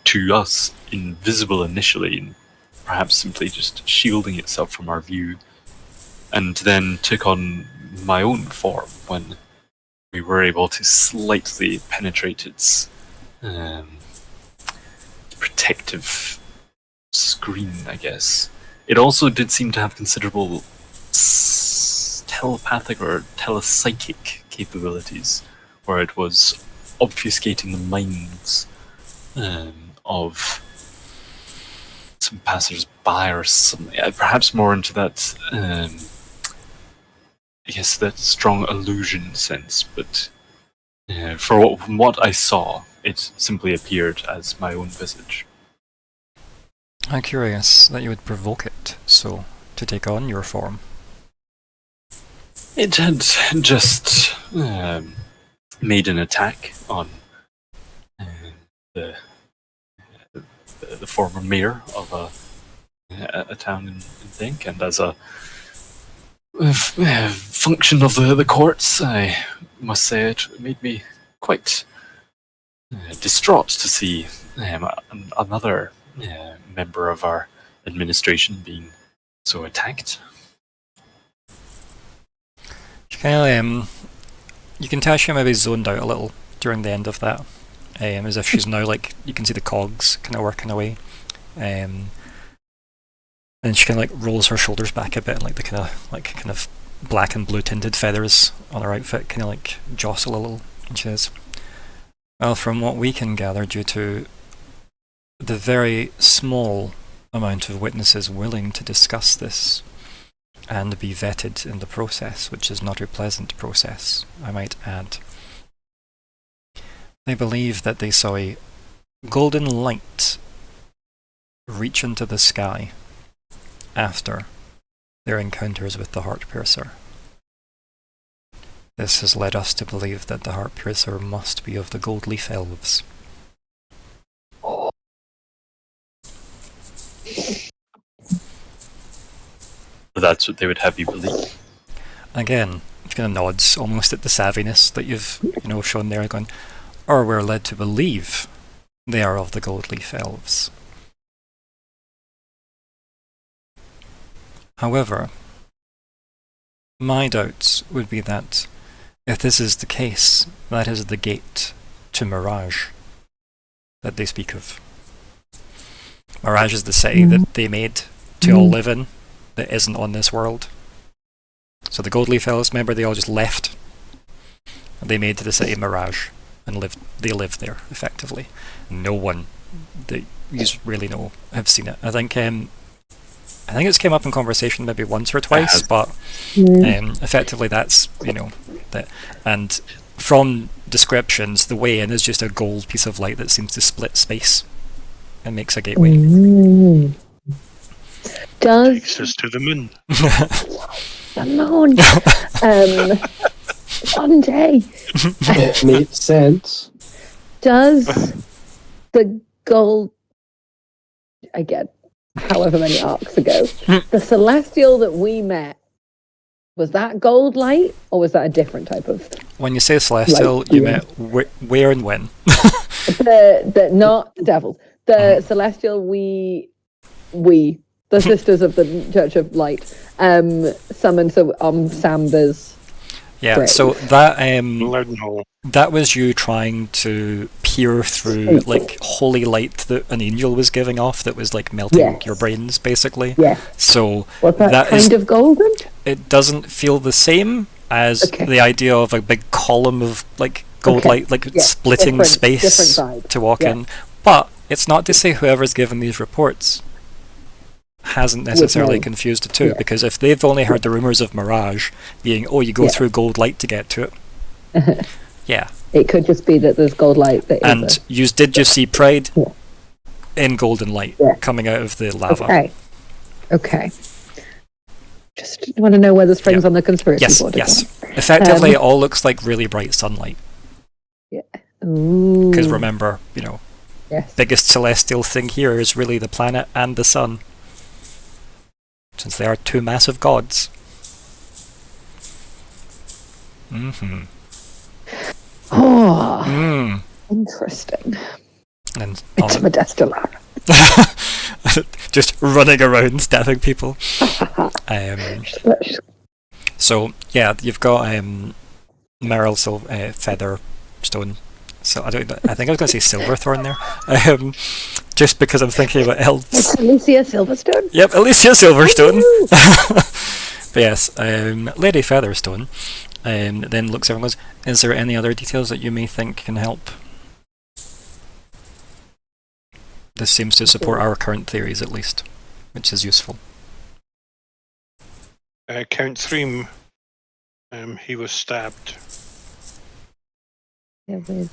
to us invisible initially, and perhaps simply just shielding itself from our view, and then took on my own form when we were able to slightly penetrate its protective screen, I guess. It also did seem to have considerable telepathic or telepsychic capabilities, where it was obfuscating the minds of some passers-by or something. Perhaps more into that, I guess, that strong illusion sense, but from what I saw, it simply appeared as my own visage. I'm curious that you would provoke it, so to take on your form. It had just made an attack on the former mayor of a town in Think, and as a function of the courts, I must say it made me quite distraught to see another member of our administration being so attacked. You can tell she maybe zoned out a little during the end of that, as if she's now you can see the cogs kind of working away, and she kind of rolls her shoulders back a bit, and the kind of black and blue tinted feathers on her outfit kind of jostle a little, and she says, "Well, from what we can gather, due to the very small amount of witnesses willing to discuss this and be vetted in the process, which is not a pleasant process, I might add, they believe that they saw a golden light reach into the sky after their encounters with the Heart Piercer. This has led us to believe that the Heart Piercer must be of the Goldleaf Elves." That's what they would have you believe. Again, she kind of nods, almost at the savviness that you've shown there, going, "Or we're led to believe they are of the Goldleaf Elves." However, my doubts would be that if this is the case, that is the gate to Mirage that they speak of. Mirage is the city that they made to all live in that isn't on this world. So the Goldleaf Elves, remember, they all just left. They made the city Mirage and they lived there effectively. No one that you really know have seen it. I think it's came up in conversation maybe once or twice, but effectively that's that. And from descriptions, the way in is just a gold piece of light that seems to split space and makes a gateway. Takes us to the moon. The moon. One day. It makes sense. Does the gold, again, however many arcs ago, the celestial that we met, was that gold light, or was that a different type of? When you say celestial, light, you meant where and when? the not the devils. The celestial the sisters of the Church of Light summoned Samba's. Yeah, grave. so that Leadenhall. that was you trying to peer through like holy light that an angel was giving off that was like melting your brains basically. Yeah. So Was that kind of golden? It doesn't feel the same as the idea of a big column of like gold light like splitting space to walk in. But it's not to say whoever's given these reports hasn't necessarily confused the two, because if they've only heard the rumours of Mirage being, you go through gold light to get to it. It could just be that there's gold light that and you did just see Pride in golden light coming out of the lava. Okay. Just want to know where the strings on the conspiracy board Yes. Effectively, it all looks like really bright sunlight. Yeah. Because remember, Yes. biggest celestial thing here is really the planet and the sun, since they are two massive gods. Interesting. And It's Modestolar. just running around stabbing people. So yeah, you've got Myr'ra feather stone. So I think I was going to say Silverthorn there, just because I'm thinking about elves. It's Alicia Silverstone. Yep, Alicia Silverstone. But yes, Lady Featherstone. Then looks everyone goes, is there any other details that you may think can help? This seems to support our current theories at least, which is useful. Count Threem, he was stabbed. Yeah, with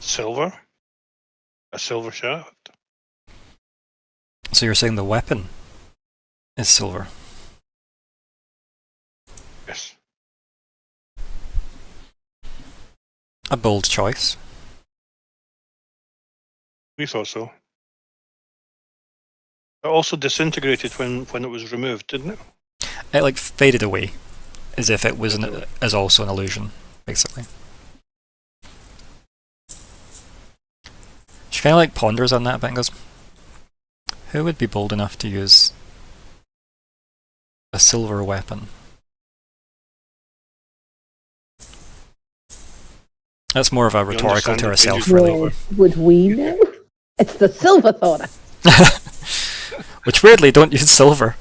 Silver? A silver shaft? So you're saying the weapon is silver? Yes. A bold choice. We thought so. It also disintegrated when it was removed, didn't it? It like faded away, as if it was as also an illusion, basically. She kind of like ponders on that bit and goes, who would be bold enough to use a silver weapon? That's more of a rhetorical to herself, really. Would we know? It's the Silverthorn. Which weirdly don't use silver.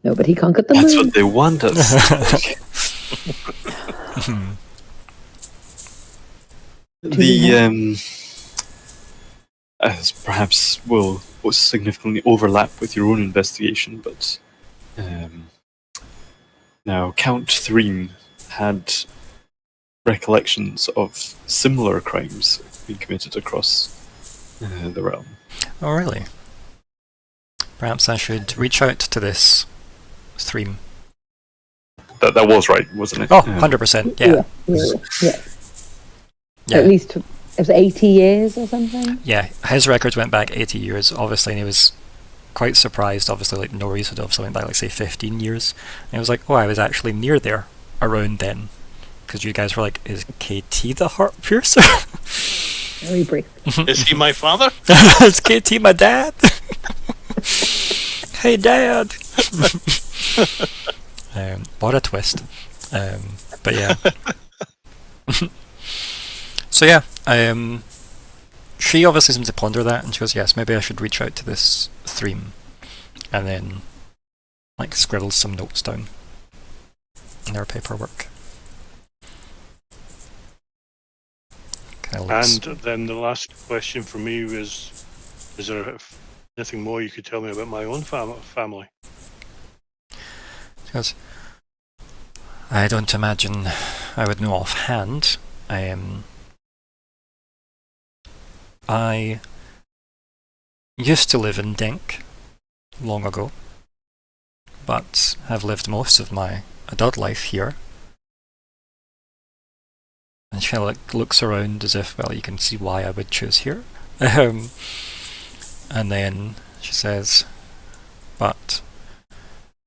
Nobody conquered the That's moon. what they want us. As perhaps will significantly overlap with your own investigation, but now Count Threem had recollections of similar crimes being committed across the realm. Oh, really? Perhaps I should reach out to this Threem. That was right, wasn't it? Oh, 100%, yeah. At least it was 80 years or something? Yeah, his records went back 80 years, obviously, and he was quite surprised, obviously, like Nori's would have something back, like, say, 15 years. And he was like, I was actually near there around then. Because you guys were like, is KT the Heart Piercer? Very brief. Is he my father? Is KT my dad? Hey, Dad! What a twist. But yeah. So yeah, she obviously seems to ponder that, and she goes, yes, maybe I should reach out to this Threem. And then, like, scribbles some notes down in their paperwork. And then the last question for me was, is there anything more you could tell me about my own family? She goes, I don't imagine I would know offhand. I used to live in Dink long ago, but have lived most of my adult life here. And she like looks around as if, well, you can see why I would choose here. And then she says, but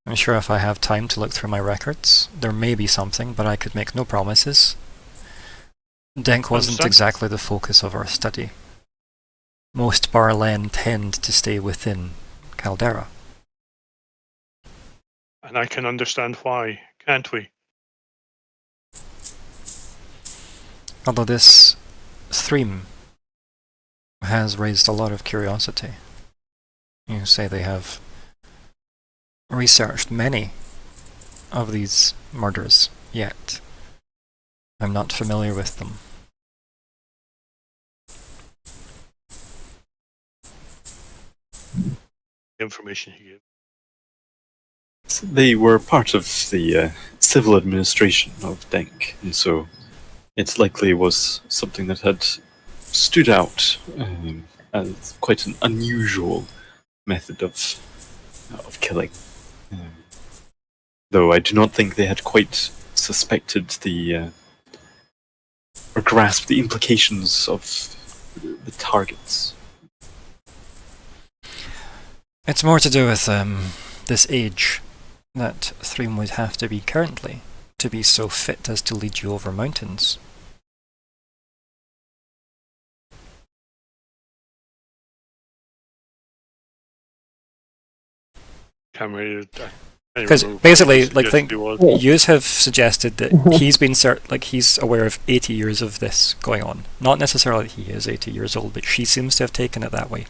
I'm sure if I have time to look through my records, there may be something, but I could make no promises. Denk wasn't exactly the focus of our study. Most Barlen tend to stay within Caldera. And I can understand why, can't we? Although this Threem has raised a lot of curiosity. You say they have researched many of these murders, yet I'm not familiar with them. The information he gave. They were part of the civil administration of Denk, and so it likely was something that had stood out as quite an unusual method of killing. Though I do not think they had quite suspected or grasped the implications of the targets. It's more to do with this age that Threem would have to be currently to be so fit as to lead you over mountains. Because basically, like, yous have suggested that he's been he's aware of 80 years of this going on. Not necessarily that he is 80 years old, but she seems to have taken it that way.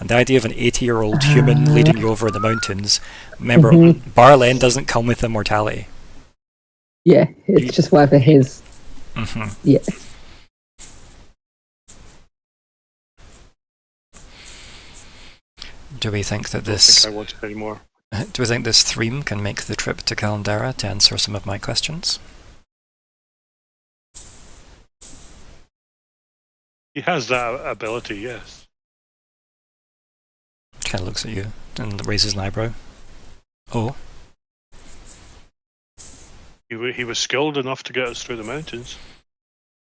And the idea of an 80-year-old human leading you over the mountains, remember, Barlen doesn't come with immortality. Yeah, it's just whatever his. Yeah. Do we think that this? I want any more. Do we think this Threem can make the trip to Caldera to answer some of my questions? He has that ability, yes. Kind of looks at you and raises an eyebrow. Oh. He was skilled enough to get us through the mountains.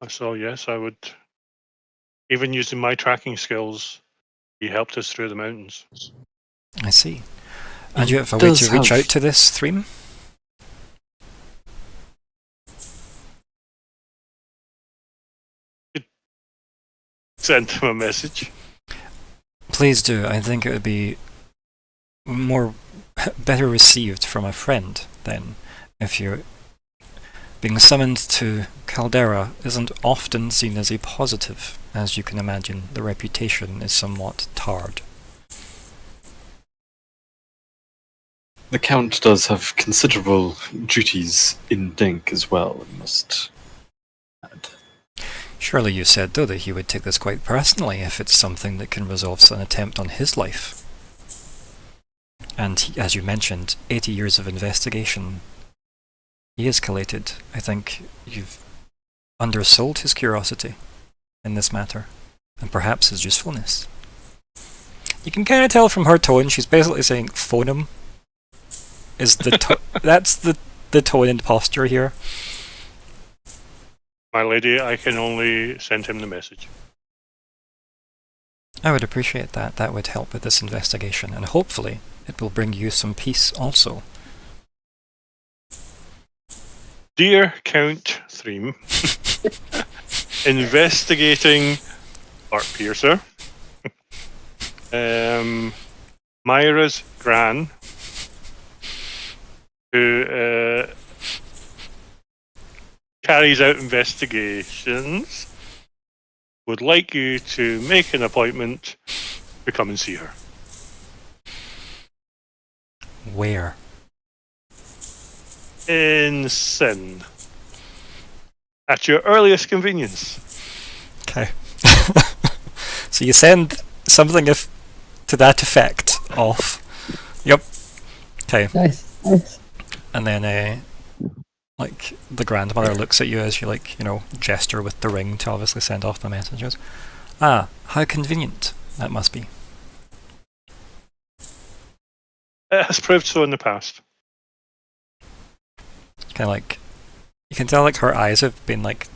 So yes, I would. Even using my tracking skills, he helped us through the mountains. I see. And you have a way to reach out to this Threem? Send him a message. Please do. I think it would be better received from a friend then, if you're being summoned to Caldera isn't often seen as a positive. As you can imagine, the reputation is somewhat tarred. The Count does have considerable duties in Denk as well, I must add. Surely you said, though, that he would take this quite personally if it's something that can resolve an attempt on his life. And he, as you mentioned, 80 years of investigation. He is collated. I think you've undersold his curiosity in this matter, and perhaps his usefulness. You can kind of tell from her tone, she's basically saying, phone him. Is the that's the tone and posture here. My lady, I can only send him the message. I would appreciate that. That would help with this investigation, and hopefully it will bring you some peace also. Dear Count Threem, investigating Art Piercer, Myr'ra's gran, who carries out investigations would like you to make an appointment to come and see her. Where? In Sin. At your earliest convenience. Okay. So you send something to that effect off. Yep. Okay. Nice. And then, like, the grandmother looks at you as you, like, gesture with the ring to obviously send off the messages. Ah, how convenient that must be. It has proved so in the past. Kind of like, you can tell, like, her eyes have been, like,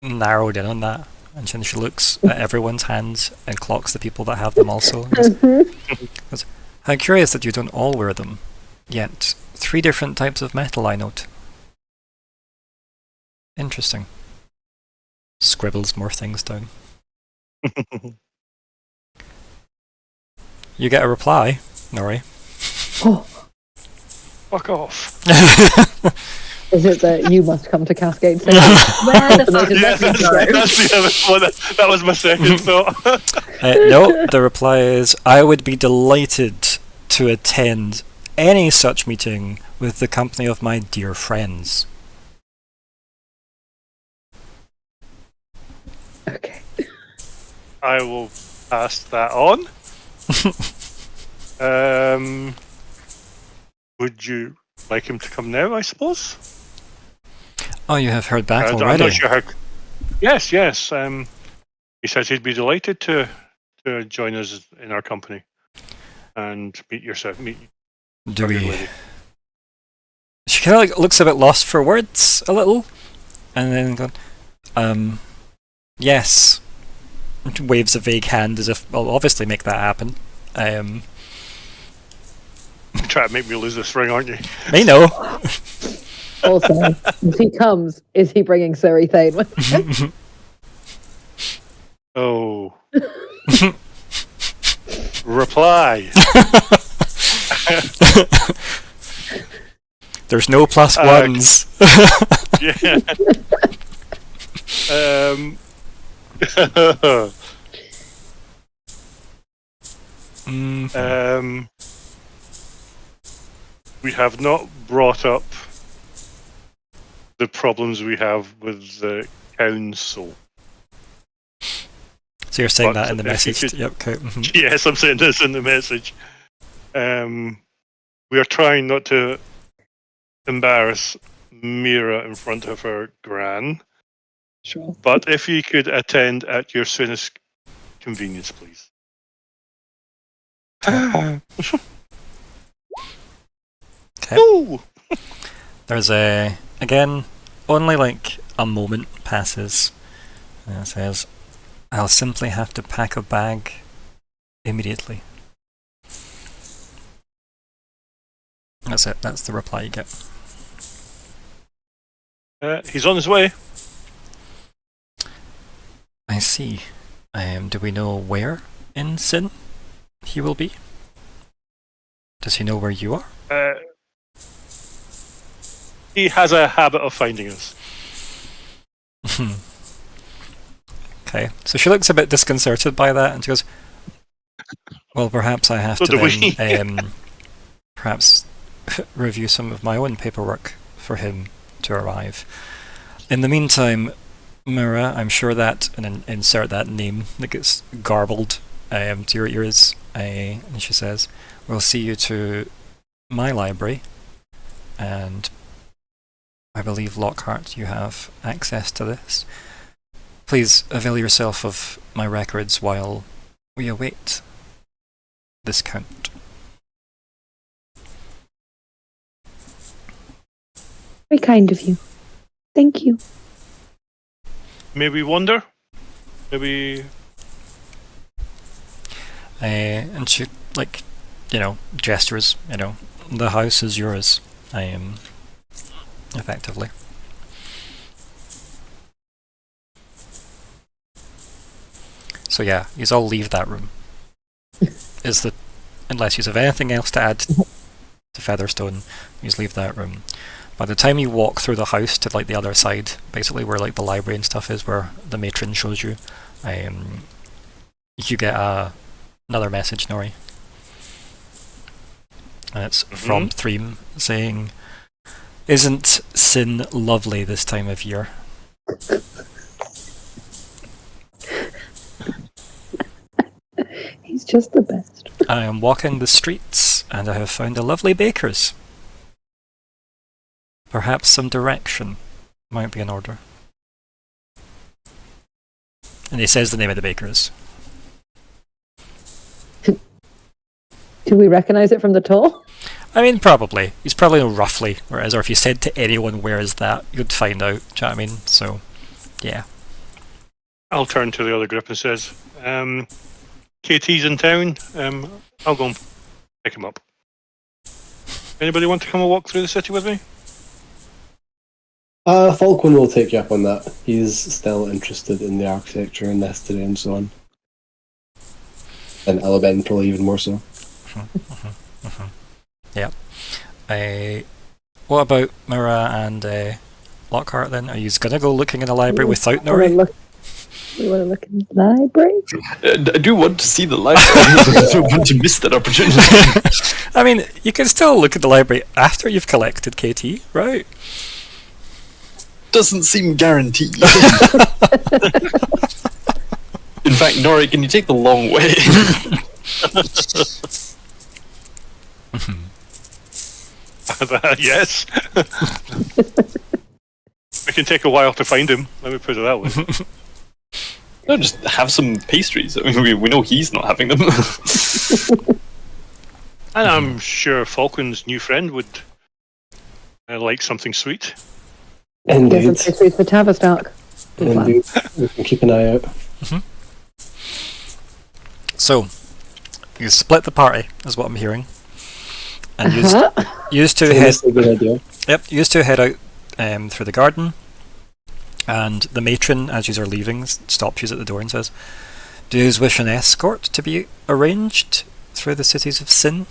narrowed in on that. And then she looks at everyone's hands and clocks the people that have them also. Goes, how curious that you don't all wear them. Yet, 3 different types of metal, I note. Interesting. Scribbles more things down. You get a reply, Nori. Oh, Fuck off. is it that you must come to Cascade City? Where the fuck Yeah, is that's this the other one. That was my second thought. No, the reply is, I would be delighted to attend any such meeting with the company of my dear friends. Okay. I will pass that on. Would you like him to come now, I suppose? Oh, you have heard back I'm already? not sure how... Yes. He says he'd be delighted to join us in our company and meet your Do we... lady. She kind of like looks a bit lost for words, a little, and then goes, yes. Waves a vague hand as if, well, obviously make that happen. You're trying to make me lose this ring, aren't you? I know. Also, if he comes, is he bringing Suri Thane with him? Oh. Reply. There's no plus ones. Yeah. We have not brought up the problems we have with the council. So you're saying But that in the if you message? could- Yep, okay. Mhm. Yes, I'm saying this in the message. We are trying not to embarrass Myr'ra in front of her gran, Sure. but if you could attend at your soonest convenience, please. Okay. Ooh! There's again, only like a moment passes. And it says, I'll simply have to pack a bag immediately. That's it, that's the reply you get. He's on his way. I see. Do we know where in Sin he will be? Does he know where you are? He has a habit of finding us. Okay, so she looks a bit disconcerted by that and she goes, well, perhaps I have So to do we. then perhaps review some of my own paperwork for him to arrive. In the meantime, Myr'ra, I'm sure that, and then insert that name that gets garbled to your ears, and she says, we'll see you to my library, and I believe, Lockheart, you have access to this. Please avail yourself of my records while we await this count. Very kind of you. Thank you. Maybe wonder? Maybe... And she, like, gestures, the house is yours, effectively. So yeah, yous all leave that room. Unless you have anything else to add to Featherstone, yous leave that room. By the time you walk through the house to like the other side, basically where like the library and stuff is, where the matron shows you, you get another message, Nori. And it's from Threem saying, "Isn't Sin lovely this time of year?" He's just the best. "I am walking the streets and I have found a lovely baker's. Perhaps some direction might be in order." And he says the name of the baker's. Do we recognize it from the tour? I mean, probably. He's probably know roughly where it is, or if you said to anyone where is that, you'd find out. Do you know what I mean? So, yeah. I'll turn to the other group and says, KT's in town. I'll go and pick him up. Anybody want to come and walk through the city with me? Falkwin will take you up on that. He's still interested in the architecture and history and so on. And elemental even more so. Yeah. What about Myr'ra and Lockheart then? Are you gonna go looking in the library without Nori? We want to look in the library? I do want to see the library. I don't want to miss that opportunity. I mean, you can still look at the library after you've collected KT, right? Doesn't seem guaranteed. In fact, Nori, can you take the long way? Yes. It can take a while to find him. Let me put it that way. No, just have some pastries. I mean, we know he's not having them. And I'm sure Falkwin's new friend would like something sweet. Indeed. There's some pastries for Tavistock. Indeed. We can keep an eye out. So, you split the party, is what I'm hearing. And used to head. That's a good idea. Yep, used to head out through the garden. And the matron, as you are leaving, stops you at the door and says, "Do you wish an escort to be arranged through the cities of Sin?"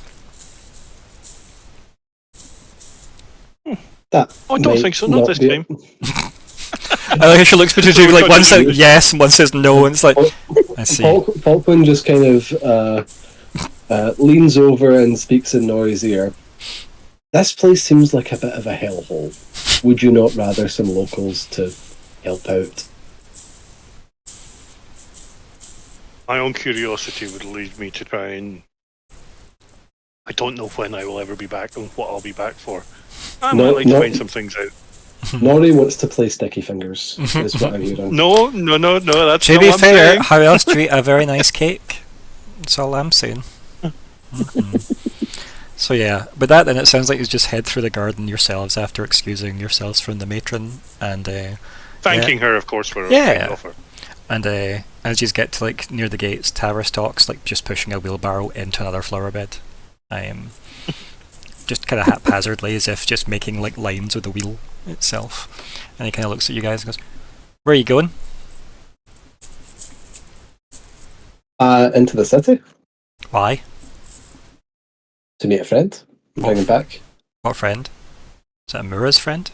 That Oh, I don't think so, not this time. I like how she looks between two, like one says yes and one says no, and it's like, I see. Falkwin just kind of leans over and speaks in Nori's ear. "This place seems like a bit of a hellhole. Would you not rather some locals to help out?" My own curiosity would lead me to try and... I don't know when I will ever be back and what I'll be back for. I might like to find some things out. Nori wants to play sticky fingers, is what I'm hearing. No, that's To not be what I'm fair, saying. how else do you eat a very nice cake? That's all I'm saying. So yeah, but that then it sounds like you just head through the garden yourselves after excusing yourselves from the matron and Thanking her, of course, for her Yeah. kind offer. and as you get to like near the gates, Tavistock's like just pushing a wheelbarrow into another flower bed. Just kind of haphazardly, as if just making like lines with the wheel itself. And he kind of looks at you guys and goes, "Where are you going?" Into the city "Why? to meet a friend. Bring him back. What friend? Is that Myr'ra's friend?"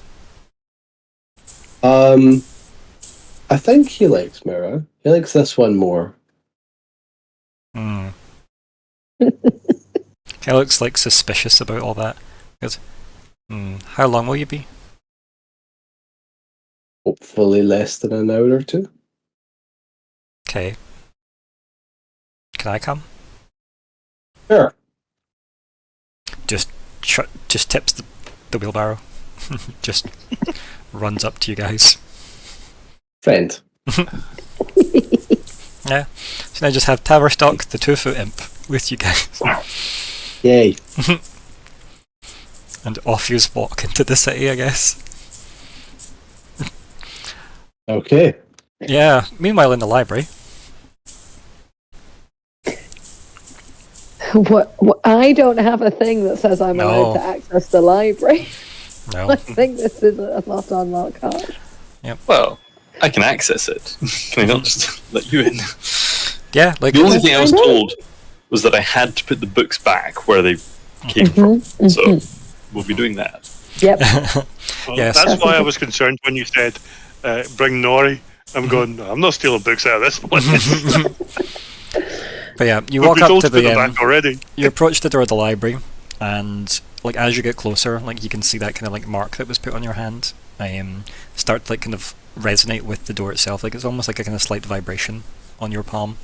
I think he likes Myr'ra. He likes this one more. He looks like suspicious about all that. He goes, "How long will you be?" Hopefully less than an hour or two. Okay. Can I come? Sure. Just tips the wheelbarrow. Just runs up to you guys. Friend. Yeah. So now just have Tavistock, the 2-foot imp, with you guys. Yay. And off you walk into the city, I guess. Okay. Yeah. Meanwhile, in the library. What? I don't have a thing that says I'm allowed to access the library. No. I think this is a lot on Lockheart. Well, I can access it. Can I not just let you in? Yeah, like The only thing I was told was that I had to put the books back where they came from. So we'll be doing that. Yep. Well, Yes. that's why I was concerned when you said, bring Nori. I'm going, "No, I'm not stealing books out of this place." But yeah, you But walk we up told to to put them the back already. you approach the door of the library, and like as you get closer, like you can see that kind of like mark that was put on your hand start to like kind of resonate with the door itself. Like it's almost like a kind of slight vibration on your palm,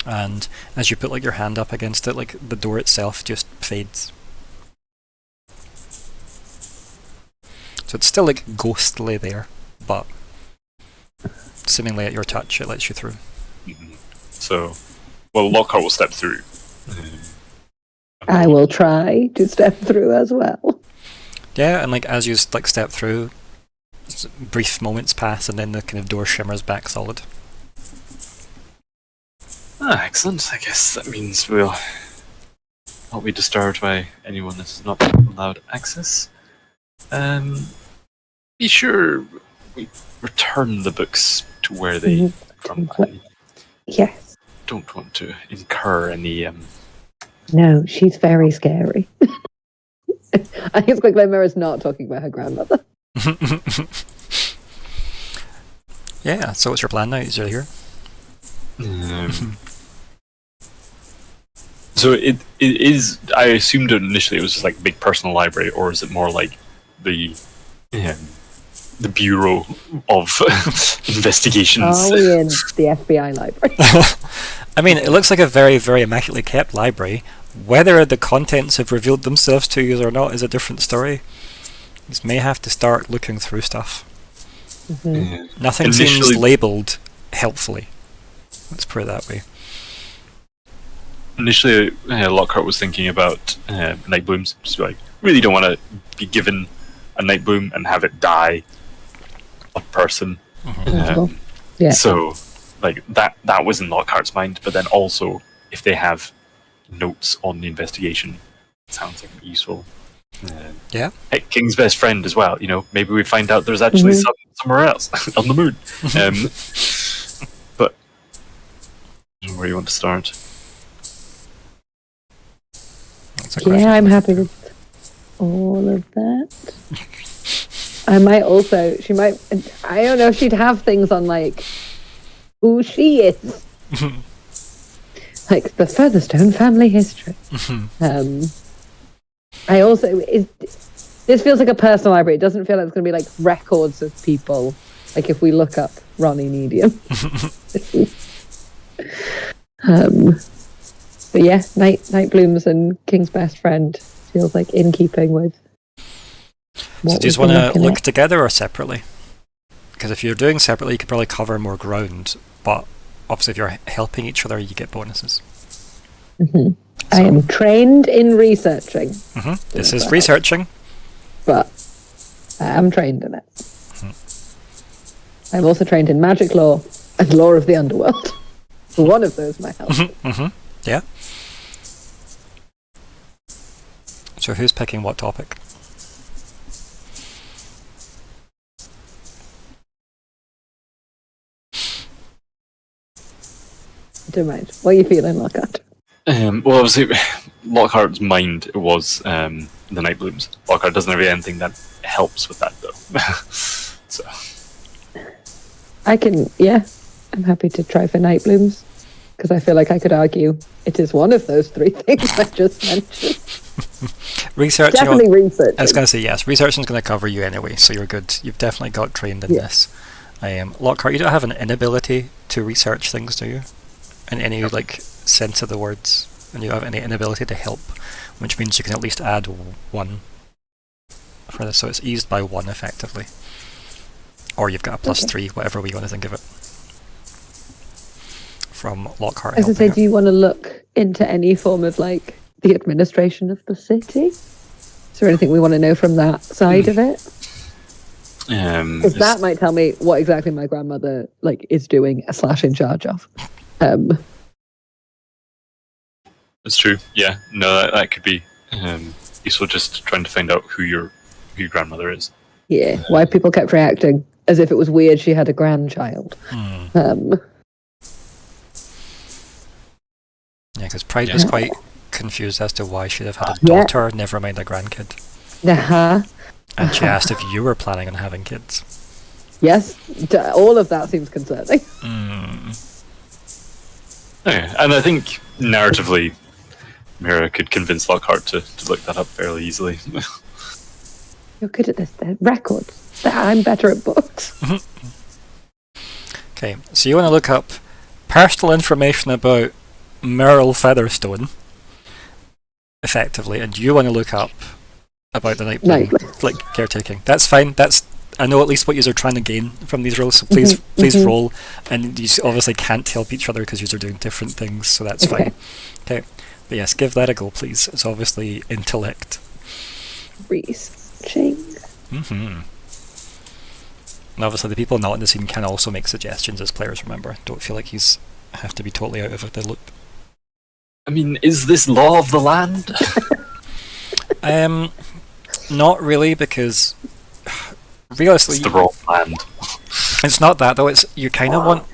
and as you put like your hand up against it, like the door itself just fades. So it's still like ghostly there, but seemingly at your touch it lets you through. So, well, Lockhart will step through. I will try to step through as well. Yeah, and like as you like step through, brief moments pass, and then the kind of door shimmers back solid. Excellent. I guess that means we'll not be disturbed by anyone that is not allowed access. Be sure we return the books to where they come from. Yes. Don't want to incur any. No, she's very scary. I think it's quick like Myr'ra's not talking about her grandmother. Yeah, so what's your plan now? Is you're here? So it is. I assumed initially it was just like a big personal library, or is it more like the Bureau of Investigations? Are we in the FBI library? I mean, it looks like a very, very immaculately kept library. Whether the contents have revealed themselves to you or not is a different story. You may have to start looking through stuff. Nothing seems labelled helpfully. Let's put it that way. Initially, Lockhart was thinking about night blooms. Just like, really don't want to be given a night bloom and have it die a person. Yeah. So, like that was in Lockhart's mind. But then also, if they have notes on the investigation, it sounds like useful. Yeah. Hey, King's best friend as well. You know, maybe we find out there's actually somewhere else on the moon. But I don't know where you want to start. Yeah, I'm happy with all of that. I might also, I don't know if she'd have things on like who she is. Like the Featherstone family history. I also, this feels like a personal library. It doesn't feel like it's going to be like records of people. Like if we look up Ronnie Nediam. But yeah, night blooms and King's best friend feels like in keeping with. So do you just want to look together or separately? Because if you're doing separately, you could probably cover more ground. But obviously, if you're helping each other, you get bonuses. So, I am trained in researching. This is researching. But I am trained in it. I'm also trained in magic law and law of the underworld. One of those might help. Yeah. So who's picking what topic? Don't mind. What are you feeling, Lockhart? Well, obviously, Lockhart's mind was the night blooms. Lockhart doesn't have anything that helps with that, though. So I'm happy to try for night blooms, because I feel like I could argue it is one of those three things I just mentioned. Researching. Definitely researching. I was going to say yes. Researching's going to cover you anyway, so you're good. You've definitely got trained in this. Lockhart, you don't have an inability to research things, do you? In any like sense of the words, and you don't have any inability to help, which means you can at least add 1 for this, so it's eased by 1 effectively. Or you've got a +3, whatever we want to think of it. From Lockheart. As I say, do you want to look into any form of like the administration of the city? Is there anything we want to know from that side of it? Because that might tell me what exactly my grandmother like is doing / in charge of. That's true. Yeah, no, that could be useful. Just trying to find out who your grandmother is. Yeah, why people kept reacting as if it was weird she had a grandchild. Yeah, because Pride was quite confused as to why she'd have had a daughter, never mind a grandkid. And she asked if you were planning on having kids. Yes, all of that seems concerning. Yeah, and I think narratively, Myr'ra could convince Lockhart to look that up fairly easily. You're good at this. They're records. I'm better at books. Okay, so you want to look up personal information about Merle Featherstone, effectively, and you want to look up about the Nightbloom, like caretaking. That's fine. I know at least what you are trying to gain from these rolls, so please roll. And you obviously can't help each other because you are doing different things, so that's fine. Okay, but yes, give that a go, please. It's obviously intellect. Researching. And obviously the people not in the scene can also make suggestions as players, remember. Don't feel like he's have to be totally out of the loop. I mean, is this law of the land? Not really, because realistically, It's the wrong land. it's not that though. It's you kind of want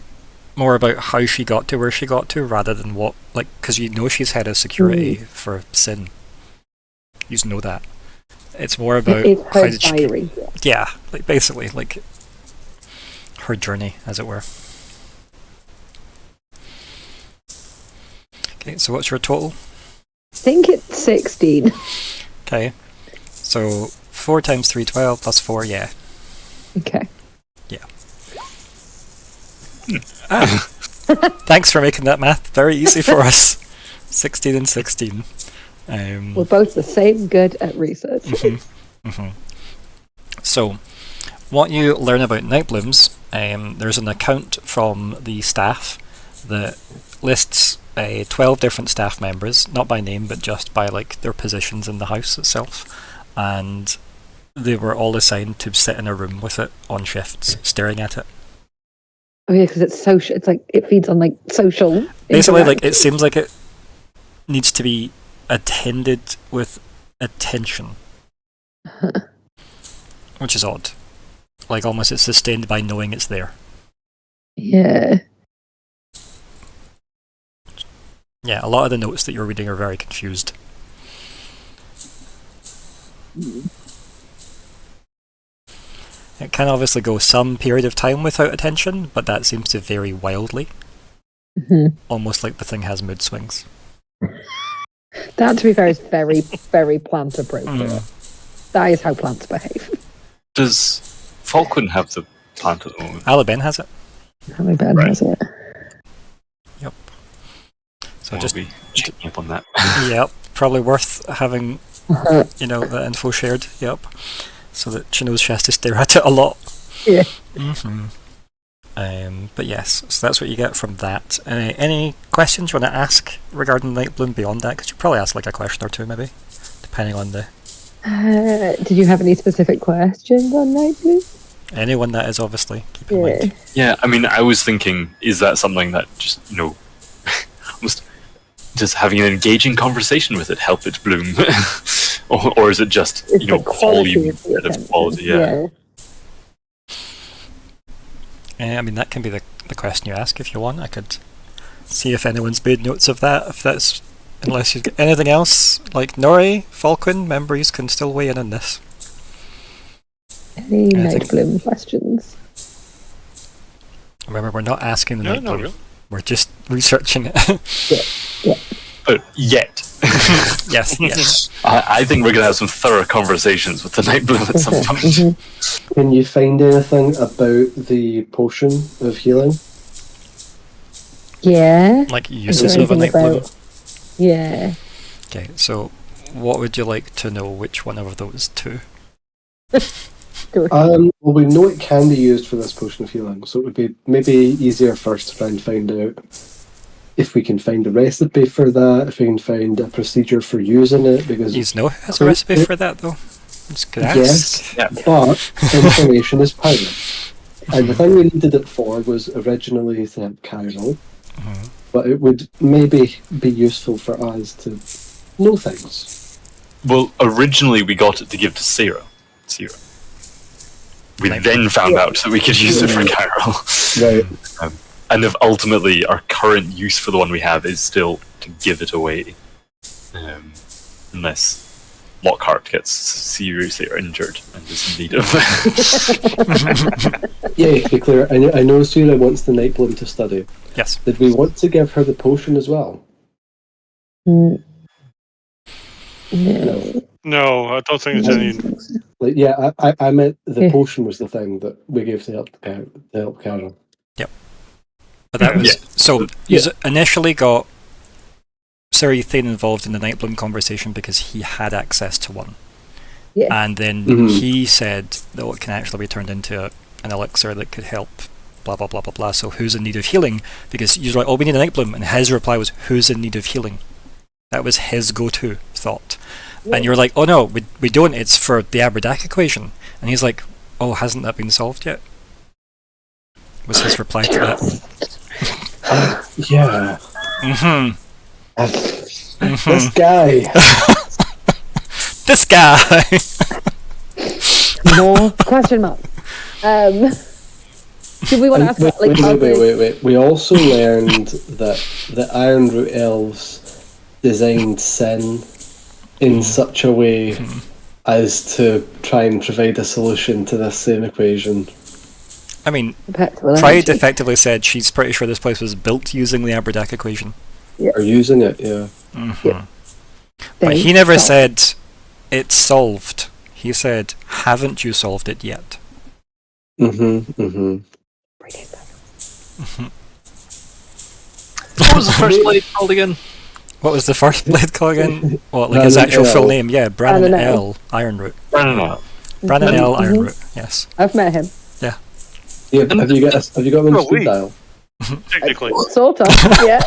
more about how she got to where she got to, rather than what, like, because you know she's head of security for Sin. You just know that. It's more about It's how her did she, diary. yeah, like basically like her journey, as it were. Okay, so what's your total? I think it's 16. Okay, so 4 times 3, 12 plus 4, yeah. Okay. Yeah. Thanks for making that math very easy for us. 16 and 16. We're both the same good at research. So, what you learn about Nightblooms, there's an account from the staff that lists 12 different staff members, not by name, but just by like their positions in the house itself, and they were all assigned to sit in a room with it on shifts, staring at it. Oh yeah, because it's social. It's like it feeds on like social. Basically, like it seems like it needs to be attended with attention, which is odd. Like almost it's sustained by knowing it's there. Yeah. Yeah, a lot of the notes that you're reading are very confused. It can obviously go some period of time without attention, but that seems to vary wildly. Almost like the thing has mood swings. That, to be fair, is very, very plant appropriate. That is how plants behave. Does Falkwin have the plant at the moment? Alabin has it. How many Ben has it? Yep. So I'll just be checking up on that. yep, probably worth having the info shared. Yep, so that she knows she has to stare at it a lot. Yeah. But yes, so that's what you get from that. Any questions you want to ask regarding Nightbloom beyond that? Because you probably ask like a question or two, maybe, depending on the. Did you have any specific questions on Nightbloom? Anyone that is, obviously, keep in mind. Yeah, I mean, I was thinking, is that something that just, almost just having an engaging conversation with it help it bloom? or is it just, It's the quality volume of the instead of attention. quality? Yeah. I mean, that can be the question you ask if you want. I could see if anyone's made notes of that, if that's. Unless you've got anything else, like Nori, Falkwin, members can still weigh in on this. Any Nightbloom questions? Remember, we're not asking the No, Nightbloom. not really. We're just researching it. Yeah. But yet. Yes. I think we're going to have some thorough conversations with the Nightbloom at some point. Can you find anything about the potion of healing? Yeah. Like Is uses there of a anything Nightbloom. about- Yeah. Okay, so what would you like to know? Which one of those two? Well, we know it can be used for this potion of healing, so it would be maybe easier first to try and find out if we can find a recipe for that, if we can find a procedure for using it, because You know who has a recipe for that, though? Just could ask. yes, Yeah. but information is power. And the thing we needed it for was originally the Cairo, but it would maybe be useful for us to know things. Well, originally we got it to give to Sarah. We Right. then found out that we could use it for Carol. Right. And if ultimately our current use for the one we have is still to give it away. Unless Lockhart gets seriously injured and is in need of. Yeah, be clear. I know Sura wants the Nightbloom to study. Yes. Did we want to give her the potion as well? No. No, I don't think it's any. Like, yeah, I meant the potion was the thing that we gave to help Carol. But that was Yeah. so. You initially got Sir Ethane involved in the Nightbloom conversation because he had access to one, and then he said that it can actually be turned into an elixir that could help. Blah blah blah blah blah. So who's in need of healing? Because you're like, oh, we need a Nightbloom, and his reply was, who's in need of healing? That was his go-to thought. And you're like, oh no, we don't, it's for the Aberdac equation. And he's like, oh, hasn't that been solved yet? Was his reply to that. Yeah. This guy. This guy! More question mark. Do we want to ask about, like, wait. We also learned that the Ironroot Elves designed Sin in such a way as to try and provide a solution to this same equation. I mean, Pride effectively said she's pretty sure this place was built using the Aberdac equation. Yeah. Or using it, yeah. Yeah. But he never said, it's solved. He said, haven't you solved it yet? What was the first blade called again? What was the first blade called again? What, like his actual full name? Yeah, Brannon L. Ironroot. Brannon L. Ironroot, yes. I've met him. Yeah, have you got them on speed dial? Technically. Sort of, yeah.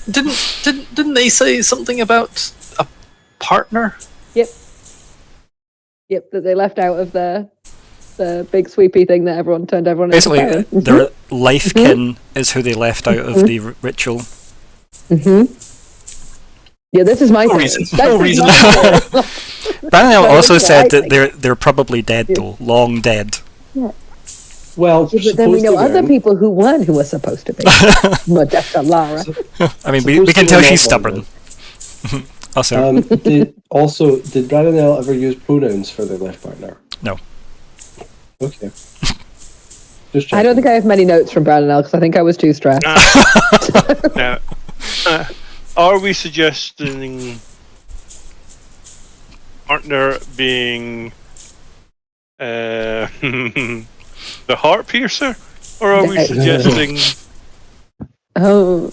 Didn't they say something about a partner? Yep, that they left out of the big sweepy thing that everyone turned everyone Basically, into. their life kin is who they left out of the ritual. Yeah, this is my No thing. reason. That's No reason. Brannon L. also said that think. they're probably dead though, long dead. Well, Yeah, but then we know other people who weren't who were supposed to be. Modesta Lara. I mean, we can tell she's stubborn. Also, did Brandon L ever use pronouns for their life partner? No. Okay. Just I don't think I have many notes from Brandon L because I think I was too stressed. Now, are we suggesting partner being the heart piercer, or are we suggesting? Oh,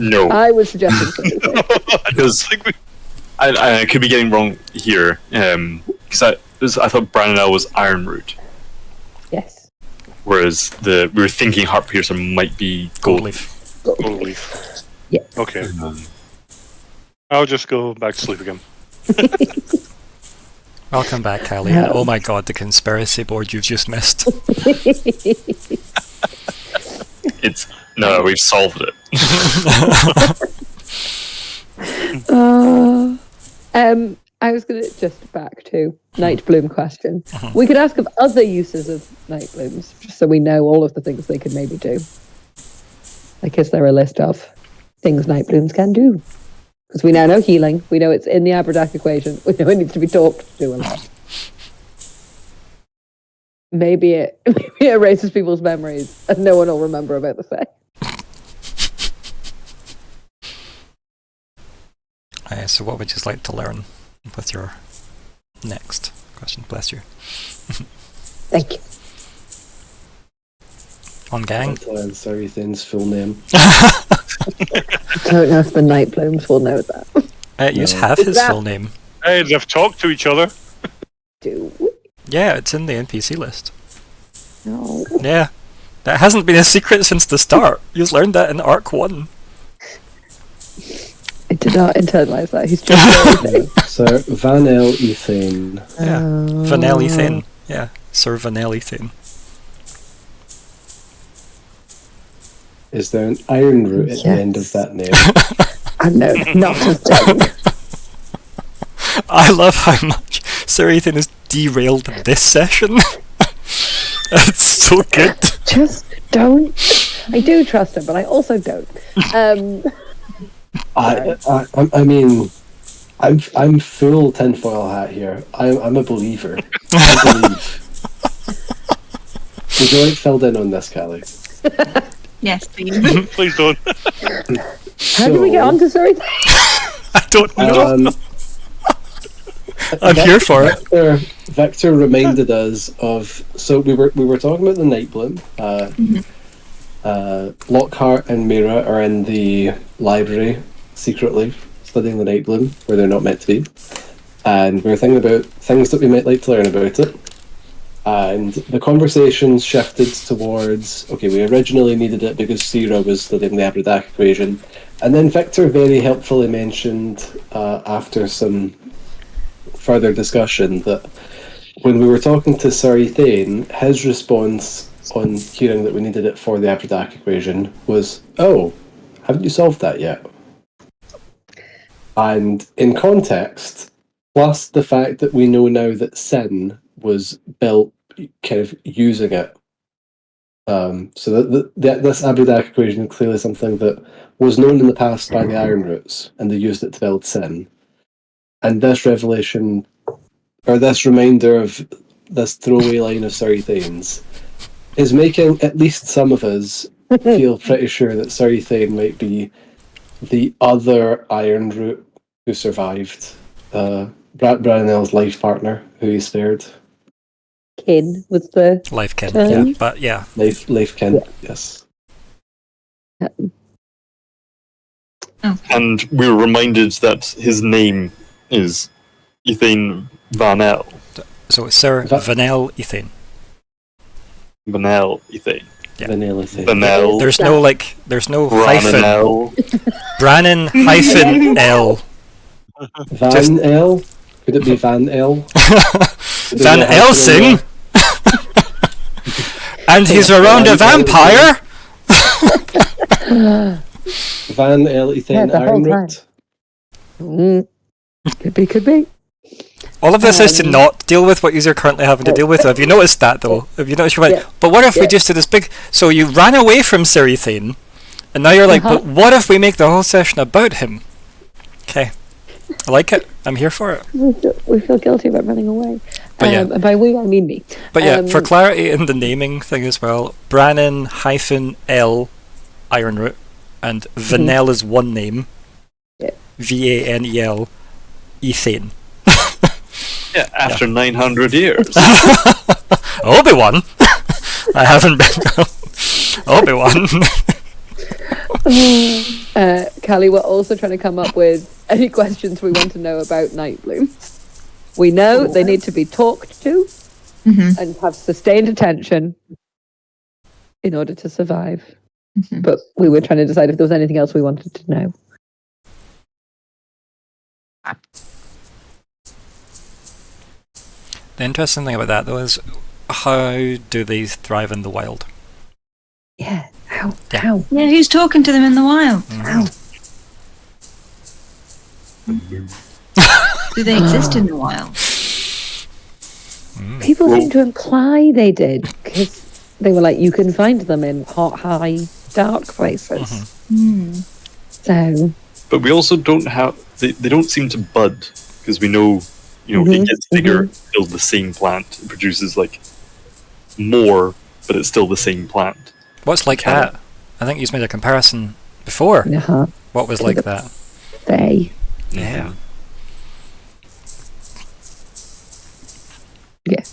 No. I was suggesting something. Because I could be getting wrong here. Because I thought Brannon L was Ironroot, Yes. whereas we were thinking Heart Piercer might be Goldleaf. Goldleaf. Yeah. Okay. I'll just go back to sleep again. Welcome back, Kalli. And oh my god, the conspiracy board you've just missed. No, we've solved it. I was going to just back to Nightbloom question. We could ask of other uses of Nightblooms, just so we know all of the things they could maybe do. Like, is there a list of things Nightblooms can do? Because we now know healing. We know it's in the Aberdac equation. We know it needs to be taught to do a lot. Maybe it erases people's memories and no one will remember about the fact. So what would you like to learn with your next question? Bless you. Thank you. On gang? Sorry, Ethan's full name. I don't know if the Nightblooms will know that. You have his full name. Hey, they've talked to each other. Do we? Yeah, it's in the NPC list. No. Yeah. That hasn't been a secret since the start. You've learned that in Arc 1. I did not internalize that. He's just Sir Vanel Ethane. Yeah. Vanel Ethane. Yeah. Sir Vanel Ethane. Is there an iron root at the end of that name? I know, not a thing. I love how much Sir Ethan has derailed this session. It's so good. Just don't. I do trust him, but I also don't. I mean, I'm full tinfoil hat here. I'm a believer. I believe. Would you like filled in on this, Kalli? Yes, please. Please don't. How did we get onto Surrey? I don't know. I'm here for it. Viktor reminded us of. So we were talking about the Nightbloom. Lockhart and Myr'ra are in the library secretly studying the Nightbloom, where they're not meant to be. And we were thinking about things that we might like to learn about it. And the conversation shifted towards, okay, we originally needed it because Sira was studying the Abradak equation. And then Viktor very helpfully mentioned, after some further discussion, that when we were talking to Surrey Thane, his response on hearing that we needed it for the Abradak equation was, oh, haven't you solved that yet? And in context, plus the fact that we know now that Sin was built kind of using it. So that this Abradak equation is clearly something that was known in the past by the Iron Roots, and they used it to build Sin. And this revelation, or this reminder of this throwaway line of Surrey Thane's, is making at least some of us feel pretty sure that Surrey Thane might be the other Iron Root who survived. Branel's life partner, who he spared. Kin was the Life kin, term. yeah, but yeah. Life kin, yes. And we were reminded that his name is Ethane Vanel. So it's Sir Vanel Ethane. Vanel Ethane. Yeah. Vanilla Thane. Vanel. There's no hyphen. Branel. Brannon hyphen L. Van L? Could it be Van L? Van Helsing? And he's around a vampire? Van L. Yeah, Ethane the whole Ironroot. Could be. All of this is to not deal with what you're currently having to deal with. Have you noticed that, though? Have you noticed? Yeah. But what if we Yeah. just did this big... So you ran away from Sirithane, and now you're like, but what if we make the whole session about him? Okay. I like it. I'm here for it. We feel guilty about running away. But yeah. And by we, I mean me. But yeah, for clarity in the naming thing as well, Brannon hyphen L Ironroot, and Vanel is one name. Yeah. Vanel Ethane. Yeah, after 900 years. Obi-Wan! I haven't been... Obi-Wan! Kalli, we're also trying to come up with any questions we want to know about Nightbloom. We know they need to be talked to and have sustained attention in order to survive. But we were trying to decide if there was anything else we wanted to know. The interesting thing about that, though, is how do they thrive in the wild? Yeah. How? Yeah. How? Yeah, who's talking to them in the wild? How? Do they exist in the wild? People seem to imply they did, because they were like, you can find them in hot, high, dark places. So... But we also don't have... They don't seem to bud, because we know, it gets bigger, still the same plant. It produces, more, but it's still the same plant. What's like that? I think you made a comparison before. What was like that? They. Yeah. Yeah.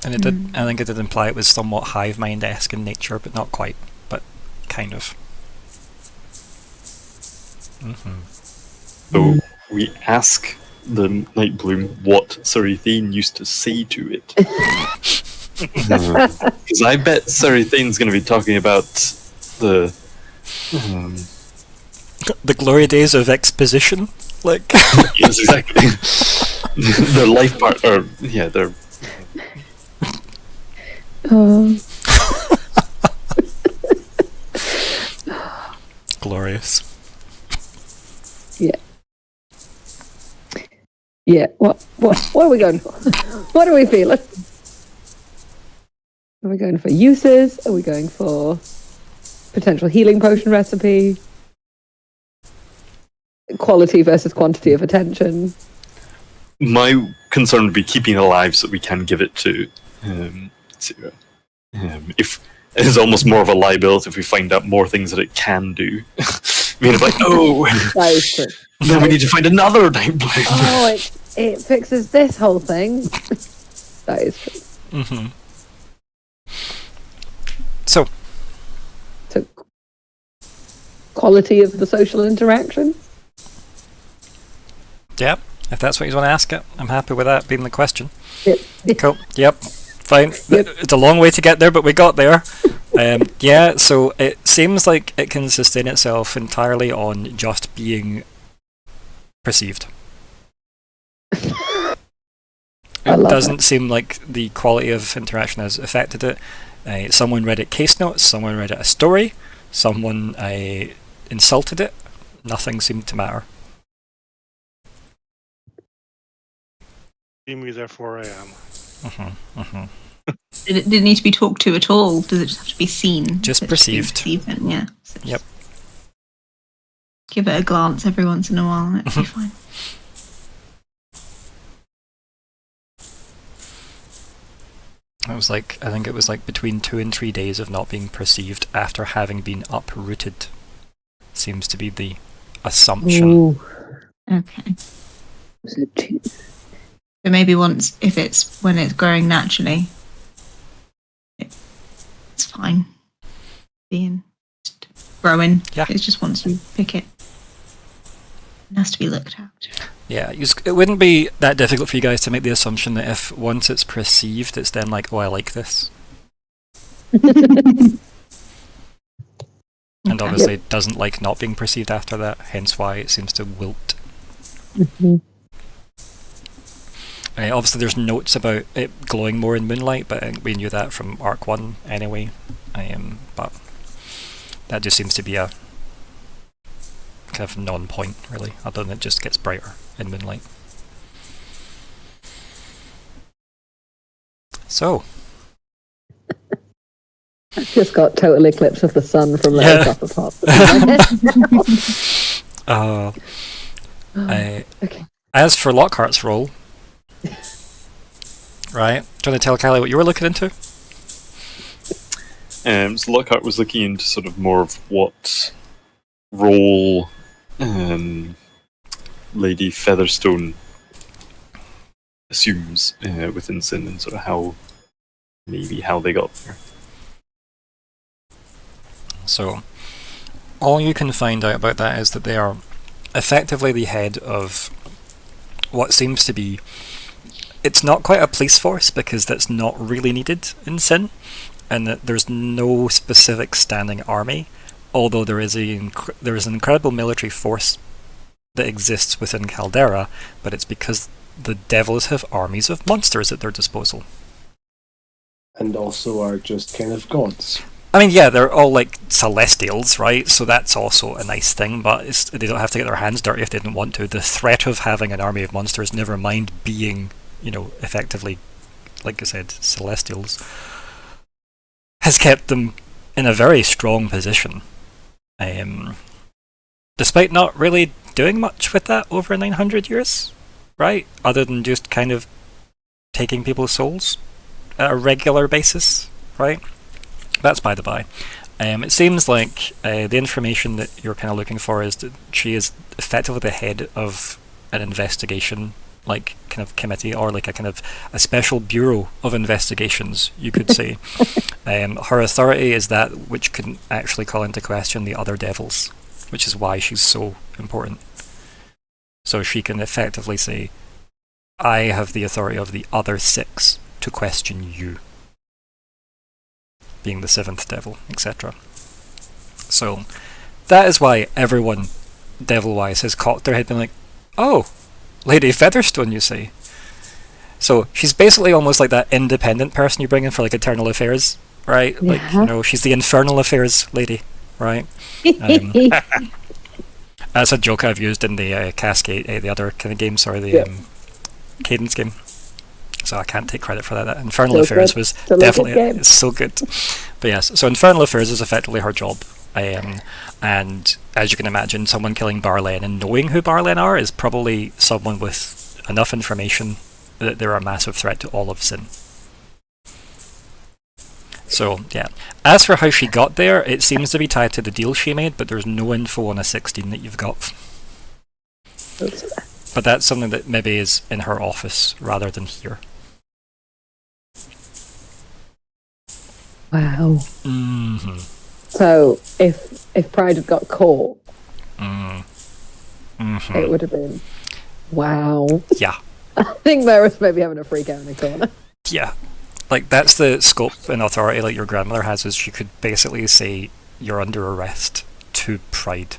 And it did. I think it did imply it was somewhat hive mind-esque in nature, but not quite. But kind of. So we ask the Nightbloom what Sirithane used to say to it. Because I bet Sirithane's going to be talking about the glory days of exposition, yes, exactly. Their life part, or yeah, their. Glorious. Yeah. Yeah. What are we going for? What are we feeling? Are we going for uses? Are we going for potential healing potion recipe? quality versus quantity of attention. My concern would be keeping it alive so that we can give it to Sarah. If it's almost more of a liability if we find out more things that it can do. I mean, it's like, oh, That is true. now we need to find another night blade. Oh, it fixes this whole thing. That is true. Mm-hmm. So, Quality of the social interaction. yeah, if that's what you want to ask it, I'm happy with that being the question. Yep. Cool. Yep. Fine. Yep. It's a long way to get there, but we got there. Yeah, so it seems like it can sustain itself entirely on just being perceived. I It love doesn't seem like the quality of interaction has affected it. Someone read it case notes, someone read it a story, someone insulted it. Nothing seemed to matter. See me, therefore I am. Did it need to be talked to at all? Does it just have to be seen? Just perceived. Perceived, yeah. So Yep. just give it a glance every once in a while and it'll be fine. I think it was like between 2 and 3 days of not being perceived after having been uprooted. Seems to be the assumption. Ooh. Okay. So But maybe once, if it's when it's growing naturally, it's fine. Being just growing. Yeah. It's just once you pick it, it has to be looked at. Yeah, it wouldn't be that difficult for you guys to make the assumption that if once it's perceived, it's then like, oh, I like this. And Okay. obviously it doesn't like not being perceived after that, hence why it seems to wilt. Obviously there's notes about it glowing more in moonlight, but I think we knew that from Arc 1 anyway. But that just seems to be a kind of non-point, really, other than it just gets brighter in moonlight. So, I've just got total eclipse of the sun from the Yeah. top of half. Okay. as for Lockhart's role, right, do you want to tell Kalli what you were looking into? So Lockhart was looking into sort of more of what role Lady Featherstone assumes within Sin and sort of how they got there. So, all you can find out about that is that they are effectively the head of what seems to be... It's not quite a police force because that's not really needed in Sin, and that there's no specific standing army, although there is an incredible military force that exists within Caldera, but it's because the devils have armies of monsters at their disposal. And also are just kind of gods. I mean, yeah, they're all like celestials, right? So that's also a nice thing, but they don't have to get their hands dirty if they don't want to. The threat of having an army of monsters, never mind being, effectively, like I said, celestials, has kept them in a very strong position. Despite not really doing much with that over 900 years, right? Other than just kind of taking people's souls at a regular basis, right? That's by the by. It seems like the information that you're kind of looking for is that she is effectively the head of an investigation, like kind of committee, or like a special bureau of investigations, you could say. Her authority is that which can actually call into question the other devils, which is why she's so important. So she can effectively say, I have the authority of the other 6 to question you, being the 7th devil, etc. So that is why everyone, devil-wise, has cocked their head, been like, oh, Lady Featherstone, you say? So she's basically almost like that independent person you bring in for like Eternal Affairs, right? Yeah. Like, she's the Infernal Affairs lady, right? That's a joke I've used in the Cascade, the other kind of game, Cadence game. So I can't take credit for that. Infernal So Affairs good. was So definitely good game. it's so good. But yes, so Infernal Affairs is effectively her job, And as you can imagine, someone killing Barlen and knowing who Barlen are is probably someone with enough information that they're a massive threat to all of Sin. So, yeah. As for how she got there, it seems to be tied to the deal she made, but there's no info on a 16 that you've got. But that's something that maybe is in her office rather than here. Wow. Mm-hmm. So if Pride had got caught, Mm-hmm. it would have been wow. Yeah. I think Myr'ra's maybe having a freak out in the corner. Yeah. Like, that's the scope and authority like your grandmother has, is she could basically say you're under arrest to Pride.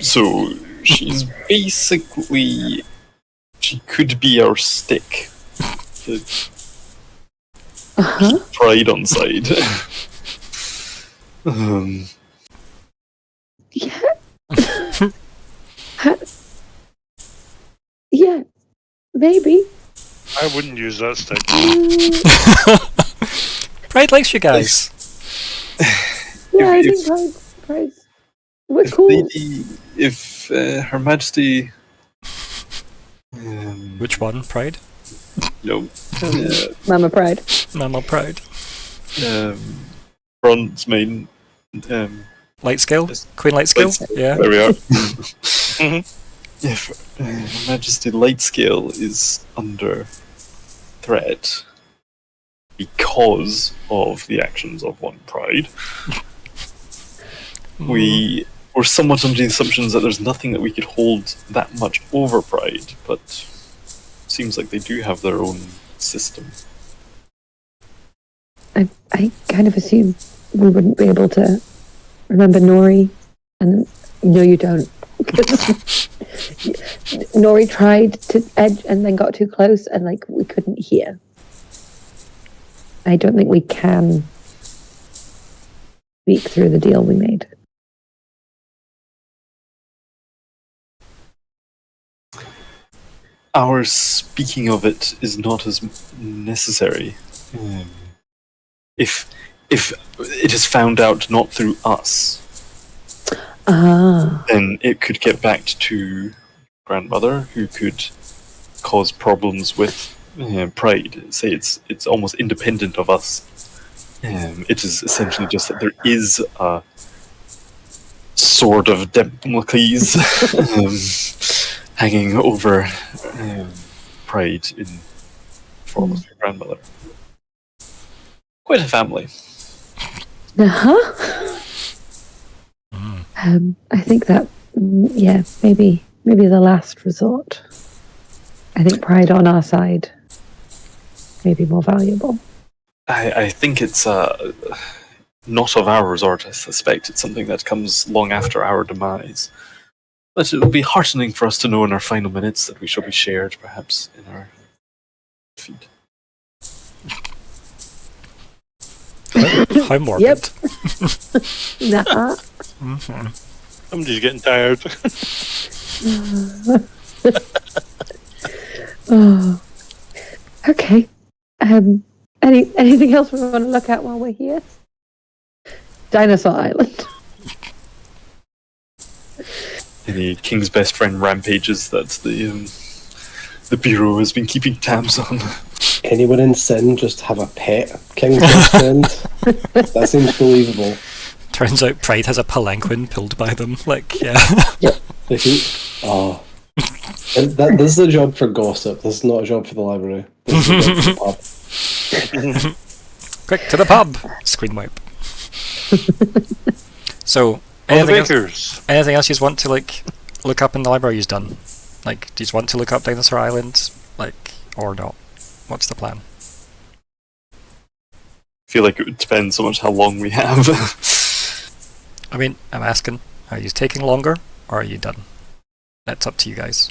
So she's basically, she could be our stick. To keep Pride on side. Yeah. Yeah. Maybe. I wouldn't use that stick. Pride likes you guys. Yeah, I If- think Pride's. We're cool. If Her Majesty, Which one? Pride? no, Mama Pride. Mama Pride. Bronze main, Light scale? Yes. Queen Light scale? Light Yeah. there we are. Mhm. If Her Majesty Light Scale is under threat because of the actions of one Pride, we were somewhat under the assumptions that there's nothing that we could hold that much over Pride, but seems like they do have their own system. I kind of assume we wouldn't be able to remember Nori, and no, you don't. Nori tried to edge and then got too close, and like we couldn't hear. I don't think we can speak through the deal we made. Our speaking of it is not as necessary. If it is found out not through us, then it could get back to grandmother, who could cause problems with Pride. Say it's almost independent of us. It is essentially just that there is a sword of Damocles hanging over Pride in form of your grandmother. Quite a family. I think that, yeah, maybe the last resort. I think Pride on our side may be more valuable. I think it's not of our resort. I suspect it's something that comes long after our demise. But it will be heartening for us to know in our final minutes that we shall be shared, perhaps, in our feet. How morbid. Yep. Nah. Mm-hmm. I'm just getting tired. Oh. Okay. Anything else we want to look at while we're here? Dinosaur Island. Any King's best friend rampages that the Bureau has been keeping tabs on. Anyone in Sin just have a pet King's best friend? That seems believable. Turns out Pride has a palanquin pulled by them. Like, yeah. This is a job for gossip. This is not a job for the library. This is a job for the pub. Quick, to the pub! Screen wipe. So, All the anything else bakers. you want to, like, look up in the library you've done? Like, do you want to look up Dinosaur Island? Like, or not? What's the plan? I feel like it would depend so much how long we have. I mean, I'm asking, are you taking longer, or are you done? That's up to you guys.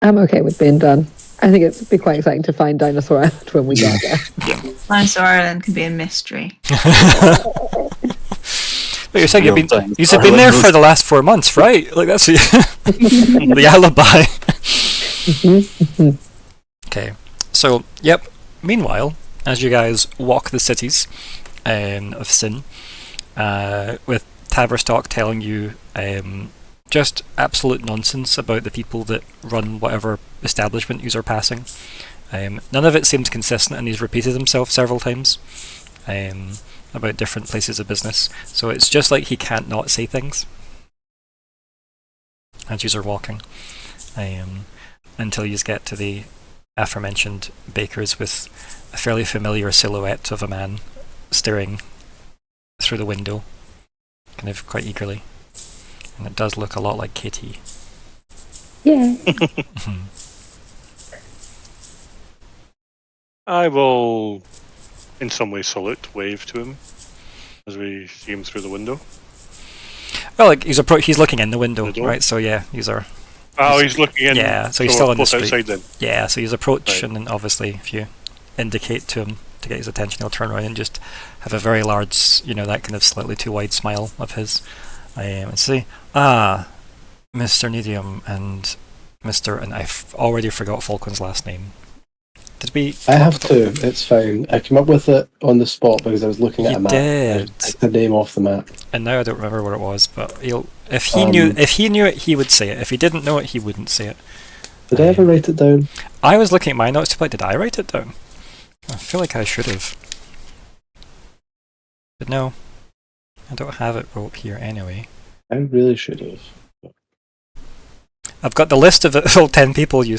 I'm okay with being done. I think it'd be quite exciting to find Dinosaur Island when we get there. Dinosaur Island can be a mystery. But you're saying Real you've Dinosaur been there Island. for the last 4 months, right? Like, that's the alibi. Okay, so, yep. Meanwhile, as you guys walk the cities of Sin, with Tavistock telling you just absolute nonsense about the people that run whatever establishment you are passing. None of it seems consistent, and he's repeated himself several times about different places of business. So it's just like he can't not say things as you are walking, until you get to the aforementioned bakers with a fairly familiar silhouette of a man staring through the window, kind of quite eagerly. And it does look a lot like Katie. Yeah. I will, in some way, salute, wave to him as we see him through the window. Well, like he's looking in the window, The door? right? So yeah, he's Looking in. yeah. So he's we're still in the both street. outside then. Yeah, so you approach, Right. and then obviously if you indicate to him to get his attention, he'll turn around and just have a very large, that kind of slightly too wide smile of his, and say, Mr. Nediam and Mr. and I've already forgot Falkwin's last name. Did we? I have to. It's fine. I came up with it on the spot because I was looking at You a map. did. I took the name off the map. And now I don't remember what it was, but if he knew it, he would say it. If he didn't know it, he wouldn't say it. Did I ever write it down? I was looking at my notes to play. Did I write it down? I feel like I should have. But no, I don't have it wrote here anyway. I really should have. I've got the list of the all 10 people you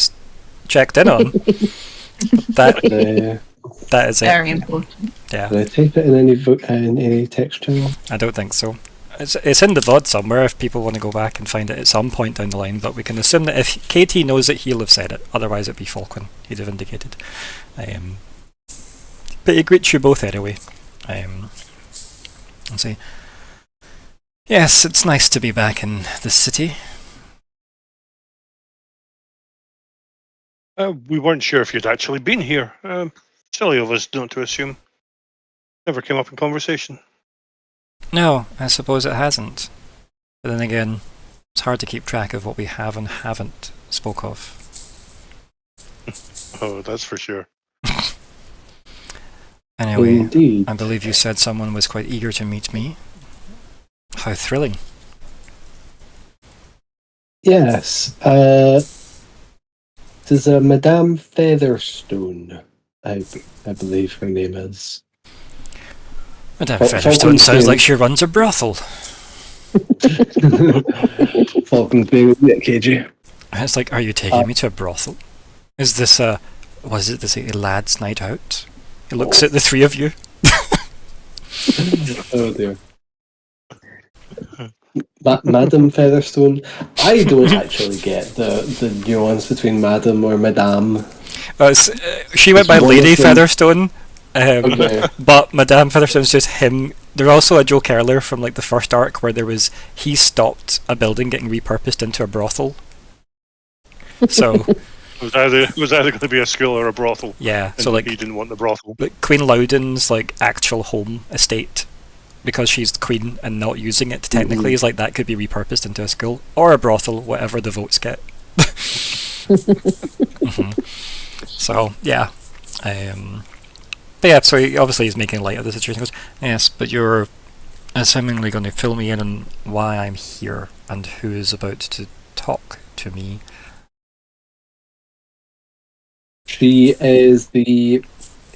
checked in on. that that is it. Very important. Yeah, Did I type it in any text channel? I don't think so. It's in the VOD somewhere if people want to go back and find it at some point down the line, but we can assume that if KT knows it, he'll have said it. Otherwise it'd be Falkwin. He'd have indicated. But he greets you both anyway. And say, yes, it's nice to be back in the city. We weren't sure if you'd actually been here. Silly of us not to assume. Never came up in conversation. No, I suppose it hasn't. But then again, it's hard to keep track of what we have and haven't spoke of. Oh, that's for sure. Anyway, Indeed. I believe you said someone was quite eager to meet me. How thrilling. Yes. There's a Madame Featherstone, I believe her name is. Madame Falkwin Featherstone sounds being- like she runs a brothel. Falcons being a bit cagey. It's like, are you taking me to a brothel? Is this a lad's night out? He looks at the three of you. Oh dear. Madame Featherstone. I don't actually get the nuance between Madame or Madame. She went It's by one Lady of them. Featherstone, Okay. but Madame Featherstone's just him. There's also a joke earlier from like the first arc where he stopped a building getting repurposed into a brothel. So It was either going to be a school or a brothel. yeah, And so like he didn't want the brothel. Queen Loudon's like actual home estate, because she's the queen and not using it technically, is like that could be repurposed into a school or a brothel, whatever the votes get. So yeah, but yeah. So obviously he's making light of the situation. He goes, yes, but you're assumingly going to fill me in on why I'm here and who is about to talk to me. She is the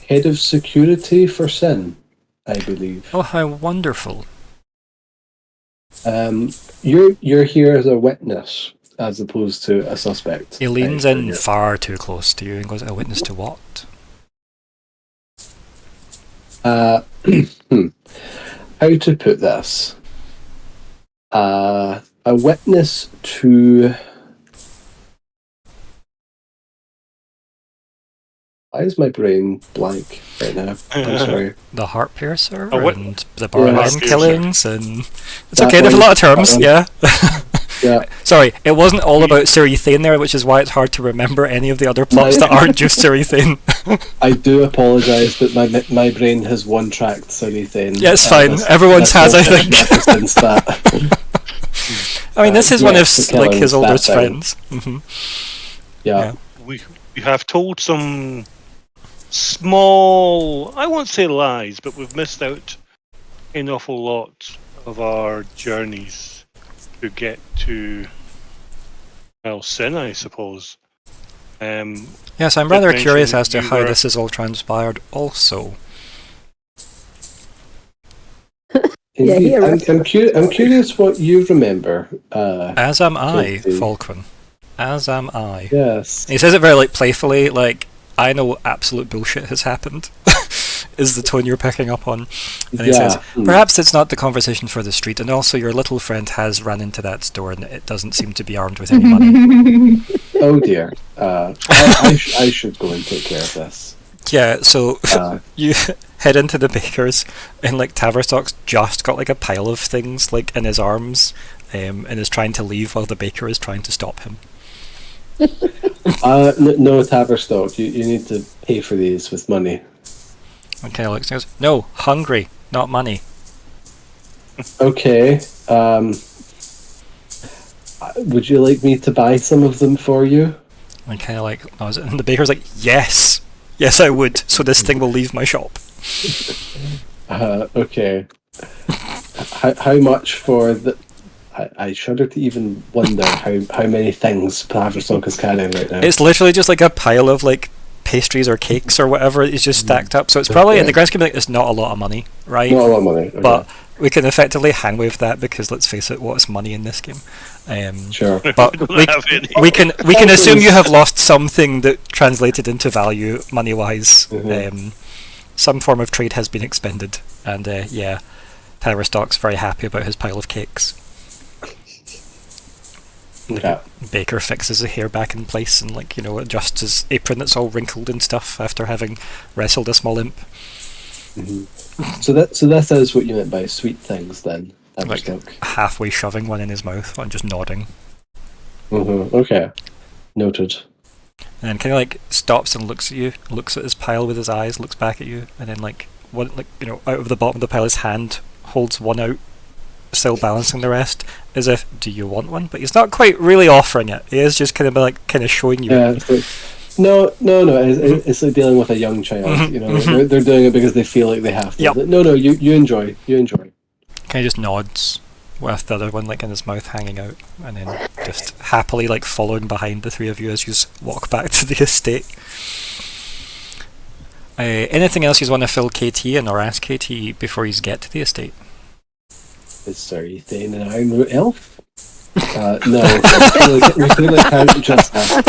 head of security for Sin, I believe. Oh, how wonderful! You're here as a witness as opposed to a suspect. He leans I in forget. far too close to you and goes, "A witness to what?" How to put this? A witness to. Why is my brain blank right now? I'm sorry. The heart piercer what- and the barman Heart piercer. killings, and it's That okay. There's a one, lot of terms. that one. Yeah. Yeah, Sorry, it wasn't all about Cerethane there, which is why it's hard to remember any of the other plots that aren't just Cerethane. I do apologise that my brain has one-tracked Cerethane. Yeah, it's fine. Everyone's has, I think. Since that. I mean, this is one of the like his killings, oldest that thing. friends. Yeah. We have told some small, I won't say lies, but we've missed out an awful lot of our journeys to get to Sin, I suppose. Yes, I'm Did rather mention curious as to you how were- this has all transpired also. Yeah, Indeed. he arrested I'm curious what you remember. As am I, Katie. Falkwin. As am I. Yes. He says it very playfully, like, I know absolute bullshit has happened, is the tone you're picking up on. And he says, perhaps it's not the conversation for the street, and also your little friend has run into that store and it doesn't seem to be armed with any money. Oh dear. I should go and take care of this. Yeah, so Uh, you head into the baker's, and like Tavistock's just got like a pile of things like in his arms, and is trying to leave while the baker is trying to stop him. no Tavistock. You need to pay for these with money. Okay, Alex goes, no, hungry, not money. Okay. Would you like me to buy some of them for you? And kind of like, no, and the baker's like, yes, I would. So this thing will leave my shop. Okay. How much for the? I shudder to even wonder how many things Tavistock is carrying right now. It's literally just like a pile of like pastries or cakes or whatever is just stacked up. So it's probably in the grand scheme of things, it's not a lot of money, right? Not a lot of money. Okay. But we can effectively hang with that because let's face it, what's money in this game? Sure. But we can assume you have lost something that translated into value money wise. Some form of trade has been expended, and yeah, Tavistock's very happy about his pile of cakes. Yeah. Baker fixes the hair back in place and, like, you know, adjusts his apron that's all wrinkled and stuff after having wrestled a small imp. So that is what you meant by sweet things then. Like halfway shoving one in his mouth and just nodding. Okay. Noted. And kind of like stops and looks at you, looks at his pile with his eyes, looks back at you, and then like one, like, you know, out of the bottom of the pile, his hand holds one out, still balancing the rest, as if, do you want one? But he's not quite really offering it. He is just kind of showing you. Yeah. It's like, no. It's like dealing with a young child. You know, they're doing it because they feel like they have to. Yep. No. You enjoy. Kind of just nods, with the other one like in his mouth hanging out, and then just happily like following behind the three of you as you walk back to the estate. Anything else you want to fill KT in or ask KT before you get to the estate? Is Sir Thane an Ironroot elf? No. We feel like how just asked.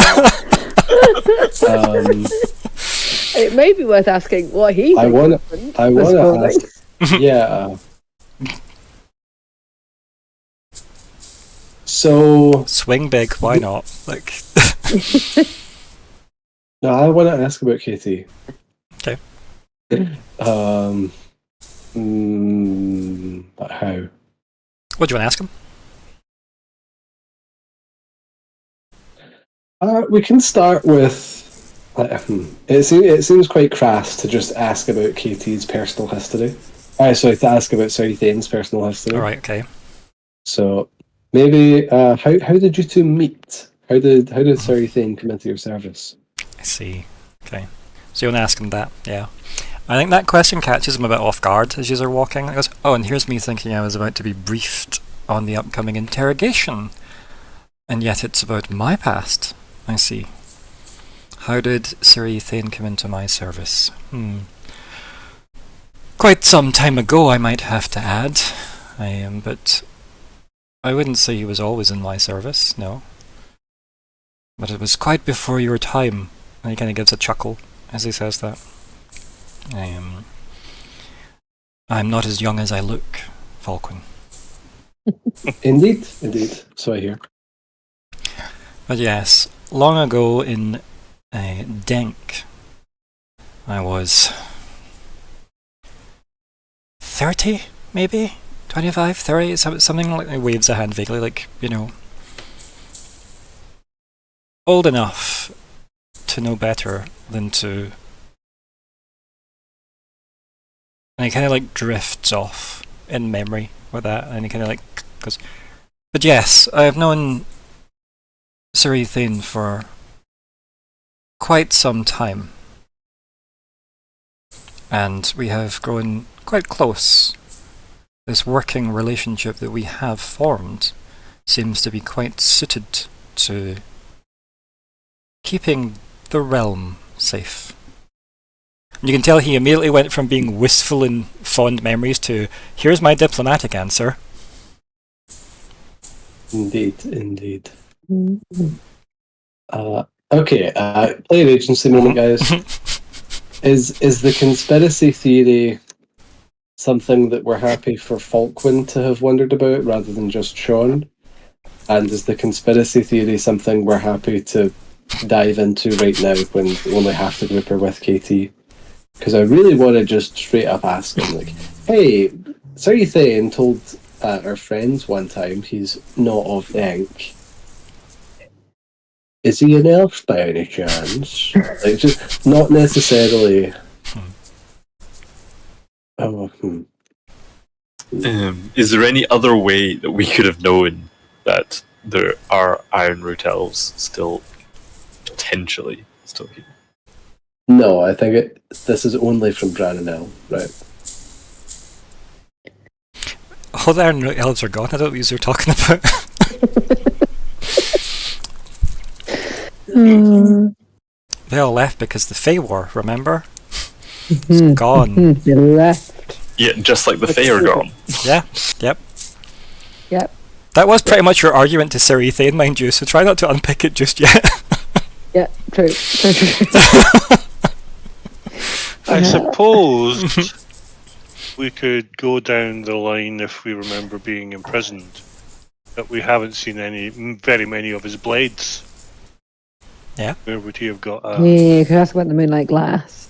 It may be worth asking what he. I want thinks to happened ask. Yeah. So Swing big, why not? Like, no, I want to ask about KT. Okay. But how? what do you want to ask him? We can start with. It seems quite crass to just ask about KT's personal history. Sorry, to ask about Thane's personal history. All right, okay. So maybe how did you two meet? How did Sir Thane come into your service? I see. Okay. So you want to ask him that? Yeah. I think that question catches him a bit off guard as you are walking. He goes, oh, and here's me thinking I was about to be briefed on the upcoming interrogation. And yet it's about my past. I see. How did Sir Thane come into my service? Quite some time ago, I might have to add. But I wouldn't say he was always in my service, no. But it was quite before your time. And he kind of gives a chuckle as he says that. I'm not as young as I look, Falkwin. Indeed. So I hear. But yes, long ago in Denk, I was 30, maybe? 25, 30, something like that. He waves a hand vaguely, like, you know, old enough to know better than to... And he kind of like drifts off in memory with that, and he kind of like goes, but yes, I have known Sir Thane for quite some time. and we have grown quite close. This working relationship that we have formed seems to be quite suited to keeping the realm safe. And you can tell he immediately went from being wistful in fond memories to, here's my diplomatic answer. Indeed. Okay, player agency moment, guys. Is the conspiracy theory something that we're happy for Falkwin to have wondered about rather than just Sean? And is the conspiracy theory something we're happy to dive into right now when we only half the group are with KT? Because I really want to just straight up ask him, like, hey, Sir Ethane told our friends one time he's not of Enk. Is he an elf by any chance? Like, just not necessarily. Is there any other way that we could have known that there are Iron Root Elves still potentially still here? No, I think this is only from Branonel, right? All the Iron Elves are gone, I don't know what you're talking about. They all left because the Fey War, remember? It's gone. They left. Yeah, just like the Fae are gone. Yeah, yep. Yep. That was pretty much your argument to Sir Ethane, mind you, so try not to unpick it just yet. Yeah, true. I suppose we could go down the line if we remember being imprisoned, that we haven't seen very many of his blades. Yeah. Where would he have got Yeah, you could ask about the moonlight glass.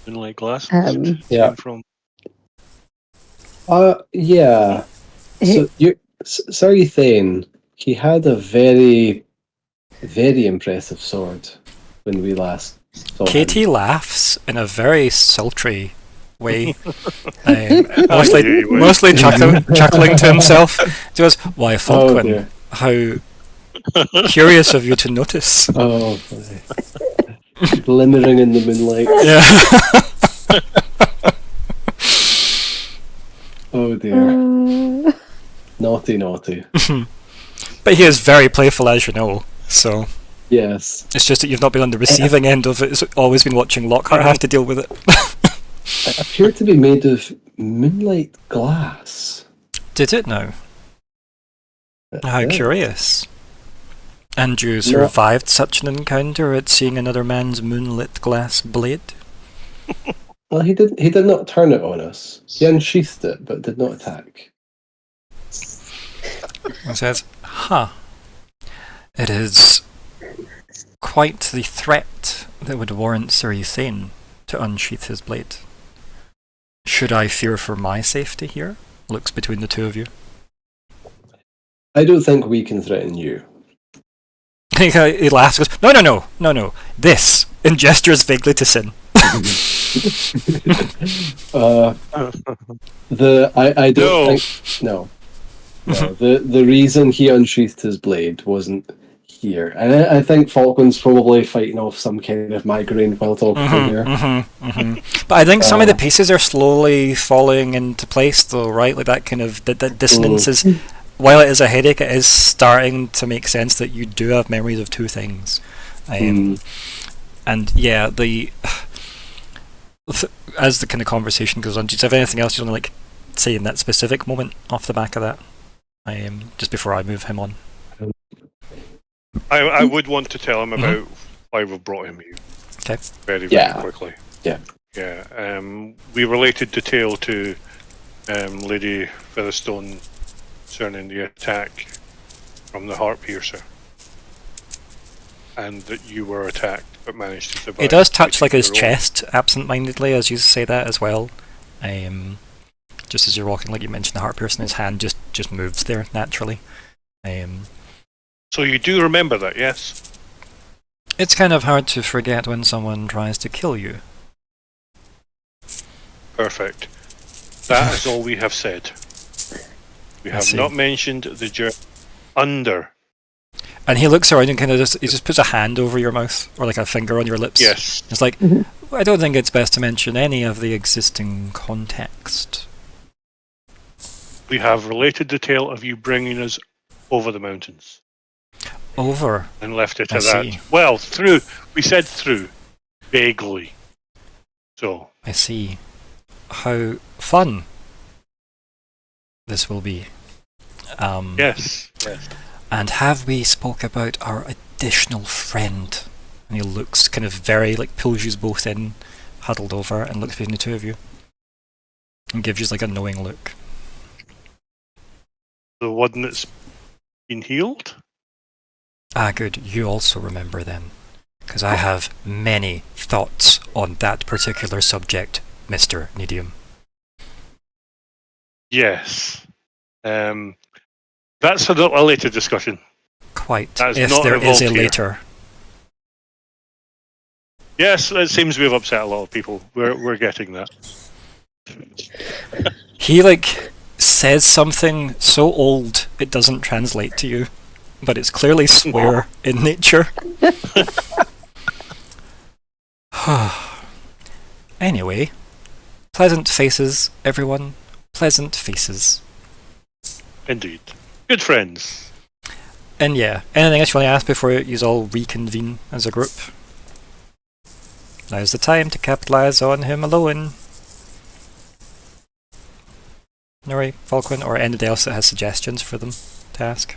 moonlight glass? Yeah. From? Yeah. So Sir Ethane, he had a very, very impressive sword when we last saw him. KT laughs in a very sultry way, mostly chuckling to himself. He goes, "Why, Falkwin? How curious of you to notice." Oh, glimmering in the moonlight. Yeah. Oh dear. Naughty. But he is very playful, as you know. So Yes. it's just that you've not been on the receiving end of it. It's always been watching Lockhart have to deal with it. It appeared to be made of moonlight glass. Did it now? How Yeah. curious. And you survived such an encounter at seeing another man's moonlit glass blade? Well, he did not turn it on us. He unsheathed it, but did not attack. He says, it is quite the threat that would warrant Sir Ethane to unsheath his blade. Should I fear for my safety here? Looks between the two of you. I don't think we can threaten you. He laughs and goes, No. This, and gestures vaguely to Sin. I don't think. No. The reason he unsheathed his blade wasn't here, and I think Falkwin's probably fighting off some kind of migraine while talking here. But I think some of the pieces are slowly falling into place, though, right? Like that kind of that dissonance is. While it is a headache, it is starting to make sense that you do have memories of two things. And yeah, as the kind of conversation goes on, do you have anything else you want to say in that specific moment off the back of that? Just before I move him on. I would want to tell him about why we've brought him here. Okay. Very quickly. Yeah. Yeah. We related detail to Lady Featherstone concerning the attack from the Heart Piercer, and that you were attacked but managed to survive. He does touch his chest absent-mindedly as you say that as well. Just as you're walking, like you mentioned, the Heart Piercer, his hand just moves there naturally. So you do remember that, yes? It's kind of hard to forget when someone tries to kill you. Perfect. That is all we have said. We have not mentioned the journey under. And he looks around and he just puts a hand over your mouth, or like a finger on your lips. Yes. It's like, I don't think it's best to mention any of the existing context. We have related the tale of you bringing us over the mountains Over. and left it I at that. see. Well, through. We said through. Vaguely. So, I see. How fun this will be. yes. And have we spoke about our additional friend? And he looks kind of very, like, pulls you both in, huddled over, and looks between the two of you. And gives you, like, a knowing look. The one that's been healed? Ah, good. You also remember then. Because I have many thoughts on that particular subject, Mr. Nediam. Yes. That's a later discussion. Quite. That is If not there is a involved here. later. Yes, it seems we've upset a lot of people. We're getting that. He, like, says something so old it doesn't translate to you. But it's clearly swear in nature. Anyway, pleasant faces, everyone. Pleasant faces. Indeed. Good friends. And yeah, anything else you want to ask before you all reconvene as a group? Now's the time to capitalize on him alone. Nori, Falkwin, or anybody else that has suggestions for them to ask.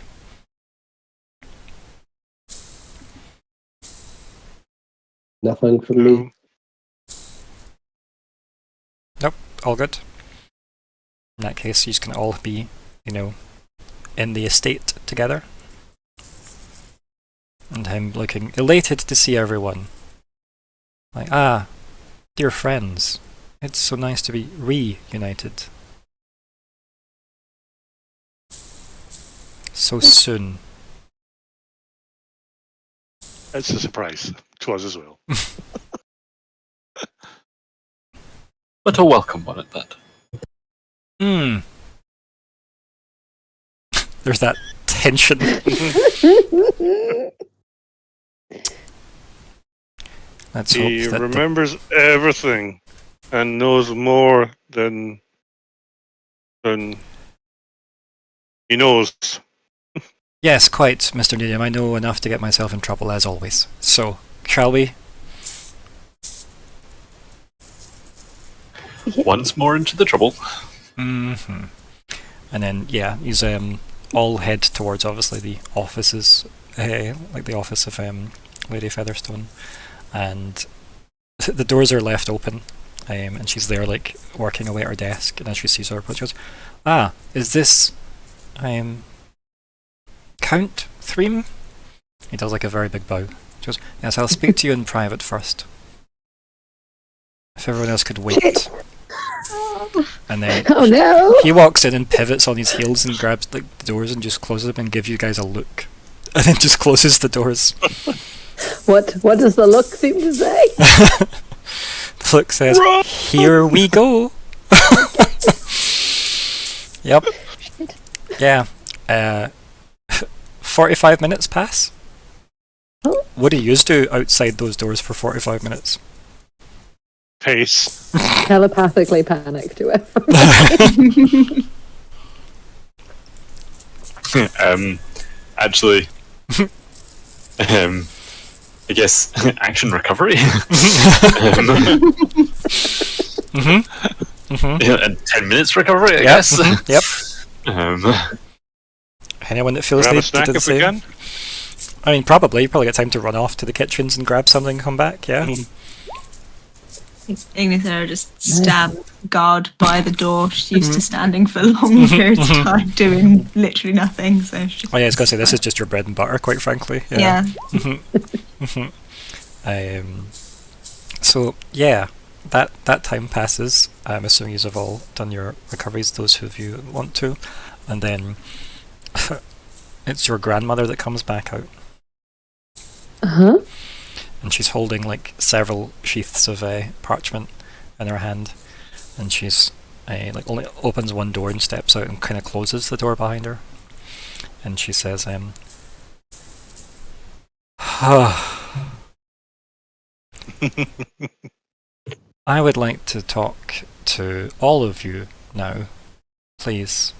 Nothing from me. Nope, all good. In that case, you can all be, in the estate together. And him looking elated to see everyone. Like, dear friends, it's so nice to be reunited. So soon. It's a surprise to us as well. But a welcome one at that. There's that tension. Let's hope He that remembers everything and knows more than he knows. Yes, quite, Mr. Nediam. I know enough to get myself in trouble, as always. So, shall we? Once more into the trouble. Mm-hmm. And then, yeah, he's all head towards, obviously, the offices, like the office of Lady Featherstone. And the doors are left open, and she's there, like, working away at her desk. And as she sees her approach, she goes, is this Count Threem? He does, like, a very big bow. She goes, yes, I'll speak to you in private first. If everyone else could wait. And then Oh no! he walks in and pivots on his heels and grabs, like, the doors and just closes them and gives you guys a look. And then just closes the doors. What does the look seem to say? The look says, here we go. Yep. Yeah. 45 minutes pass. Oh. What do you do outside those doors for 45 minutes? Pace. Telepathically panic to everyone. Actually, I guess action recovery. And 10 minutes recovery, I guess. Yep. Anyone that feels Grab they a snack did the if we same? can. I mean, probably. You probably get time to run off to the kitchens and grab something and come back, yeah? Ignysera just stabbed guard by the door. She's used to standing for long periods of time doing literally nothing. So she's just Oh yeah, I was going to say, this is just your bread and butter, quite frankly. yeah. So, yeah, that time passes. I'm assuming you've all done your recoveries, those of you want to. And then it's your grandmother that comes back out. Uh-huh. And she's holding, like, several sheaths of parchment in her hand. And she's, like, only opens one door and steps out and kind of closes the door behind her. And she says, I would like to talk to all of you now, please.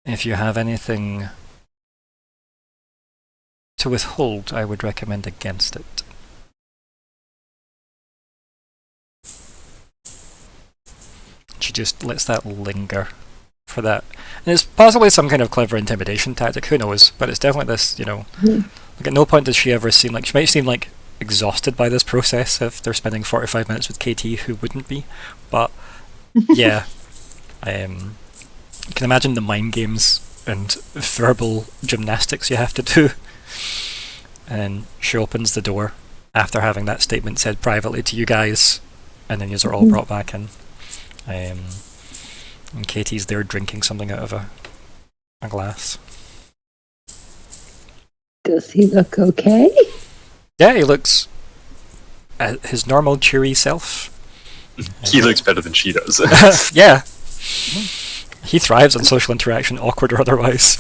If you have anything to withhold, I would recommend against it. She just lets that linger for that. And it's possibly some kind of clever intimidation tactic, who knows, but it's definitely this, like at no point does she ever seem like, she might seem like exhausted by this process if they're spending 45 minutes with KT, who wouldn't be, but yeah. You can imagine the mind games and verbal gymnastics you have to do. And she opens the door after having that statement said privately to you guys, and then you're all brought back in. And Katie's there drinking something out of a glass. Does he look okay? Yeah, he looks his normal cheery self. He looks better than she does. Yeah. He thrives on social interaction, awkward or otherwise.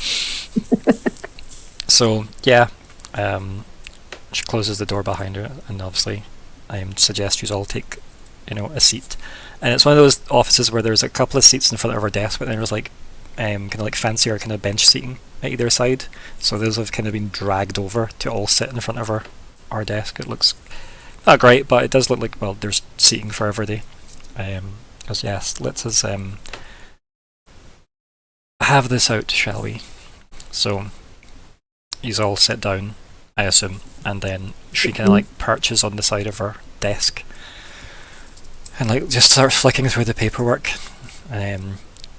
So, yeah. She closes the door behind her, and obviously I suggest you all take, a seat. And it's one of those offices where there's a couple of seats in front of her desk, but then there's like kind of like fancier kind of bench seating at either side. So those have kind of been dragged over to all sit in front of our desk. It looks not great, but it does look like, well, there's seating for everybody. Because yes, let's us have this out, shall we? So you all sit down, I assume, and then she kind of like perches on the side of her desk and like just starts flicking through the paperwork.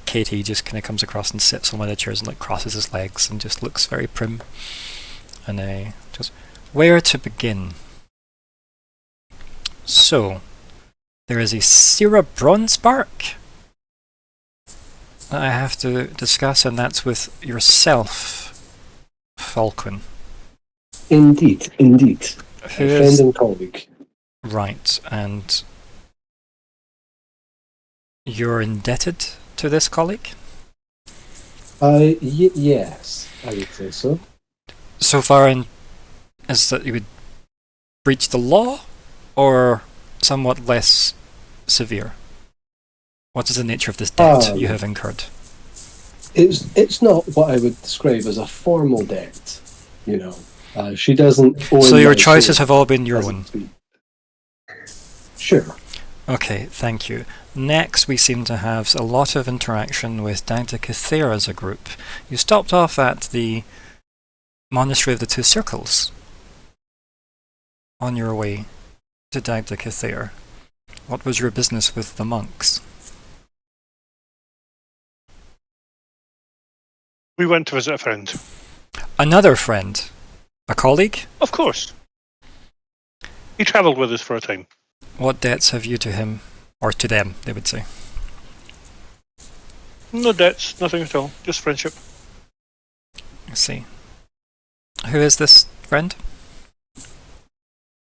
Katie just kind of comes across and sits on one of the chairs and like crosses his legs and just looks very prim. And just, where to begin? So, there is a Cerebron spark that I have to discuss, and that's with yourself, Falkwin. Indeed. A friend and colleague. Right, and you're indebted to this colleague? Yes, I would say so. So far as that you would breach the law, or somewhat less severe? What is the nature of this debt you have incurred? It's not what I would describe as a formal debt, She doesn't own. So your choices have all been your own? Sure. Okay, thank you. Next, we seem to have a lot of interaction with Ignysera as a group. You stopped off at the Monastery of the Two Circles on your way to Ignysera. What was your business with the monks? We went to visit a friend. Another friend? A colleague? Of course. He travelled with us for a time. What debts have you to him? Or to them, they would say. No debts, nothing at all. Just friendship. I see. Who is this friend?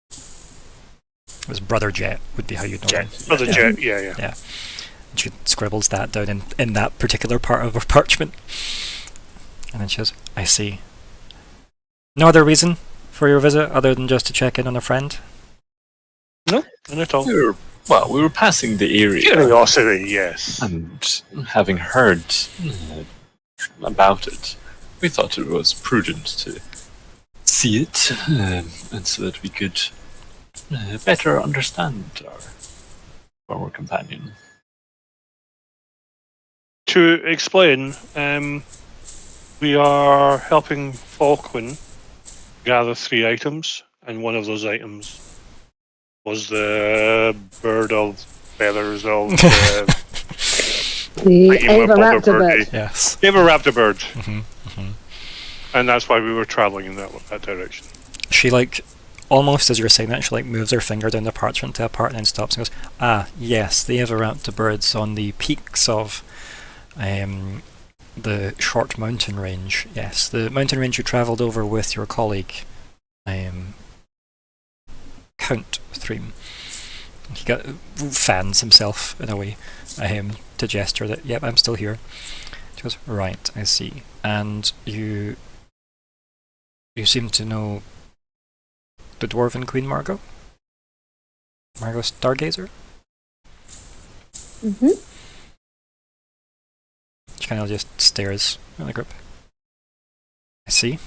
It was Brother Jet, would be how you'd know him. Brother Jet, yeah. Yeah. And she scribbles that down in that particular part of her parchment. And then she says, I see. No other reason for your visit other than just to check in on a friend? No, none at all. We were passing the area. Curiosity, yes. And having heard about it, we thought it was prudent to see it, and so that we could better understand our companion. To explain, we are helping Falkwin gather 3 items, and one of those items was the bird of feathers of the Ava-raptor bird. Yes. Ava-raptor bird. Mm-hmm. And that's why we were travelling in that direction. She almost as you're saying that, she moves her finger down the parchment to a part and then stops and goes, yes, the Ava-raptor birds on the peaks of the short mountain range. Yes, the mountain range you travelled over with your colleague, Count Thream. He fans himself in a way to gesture that, yep, I'm still here. She goes, right, I see. And you seem to know the Dwarven Queen Margot? Margot Stargazer? Mm-hmm. She kind of just stares at the group. I see.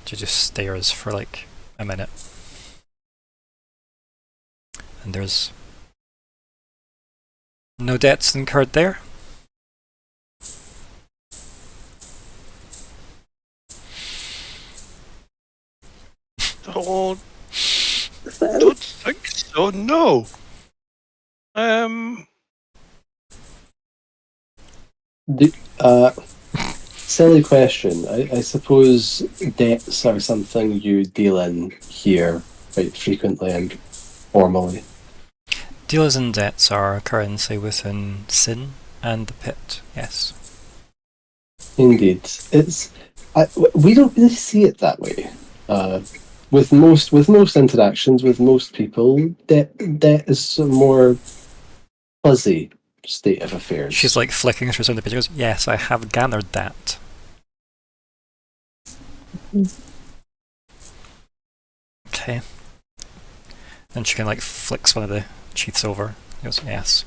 She just stares for like a minute. And there's no debts incurred there. Don't think so. No. Silly question. I suppose debts are something you deal in here quite frequently and formally. Deals and debts are a currency within sin and the pit, yes. Indeed, we don't really see it that way. With most interactions with most people, debt is a more fuzzy state of affairs. She's like flicking through some of the pages. Yes, I have gathered that. Okay. Then she kind of like flicks one of the sheaths over. He goes, yes.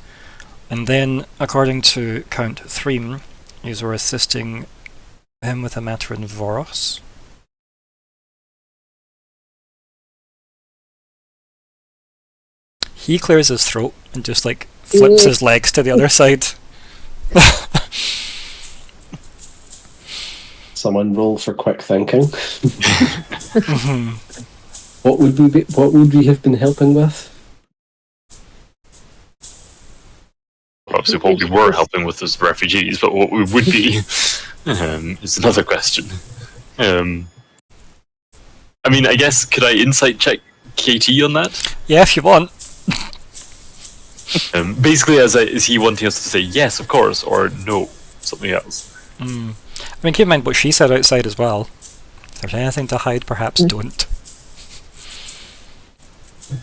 And then, according to Count Threem, you were assisting him with a matter in Voros. He clears his throat and just like flips his legs to the other side. Someone roll for quick thinking. What would we have been helping with? Obviously, what we were helping with was refugees, but what we would be is another question. I mean, I guess, could I insight check KT on that? Yeah, if you want. Basically, is he wanting us to say yes, of course, or no, something else? I mean, keep in mind what she said outside as well. If there's anything to hide, perhaps don't.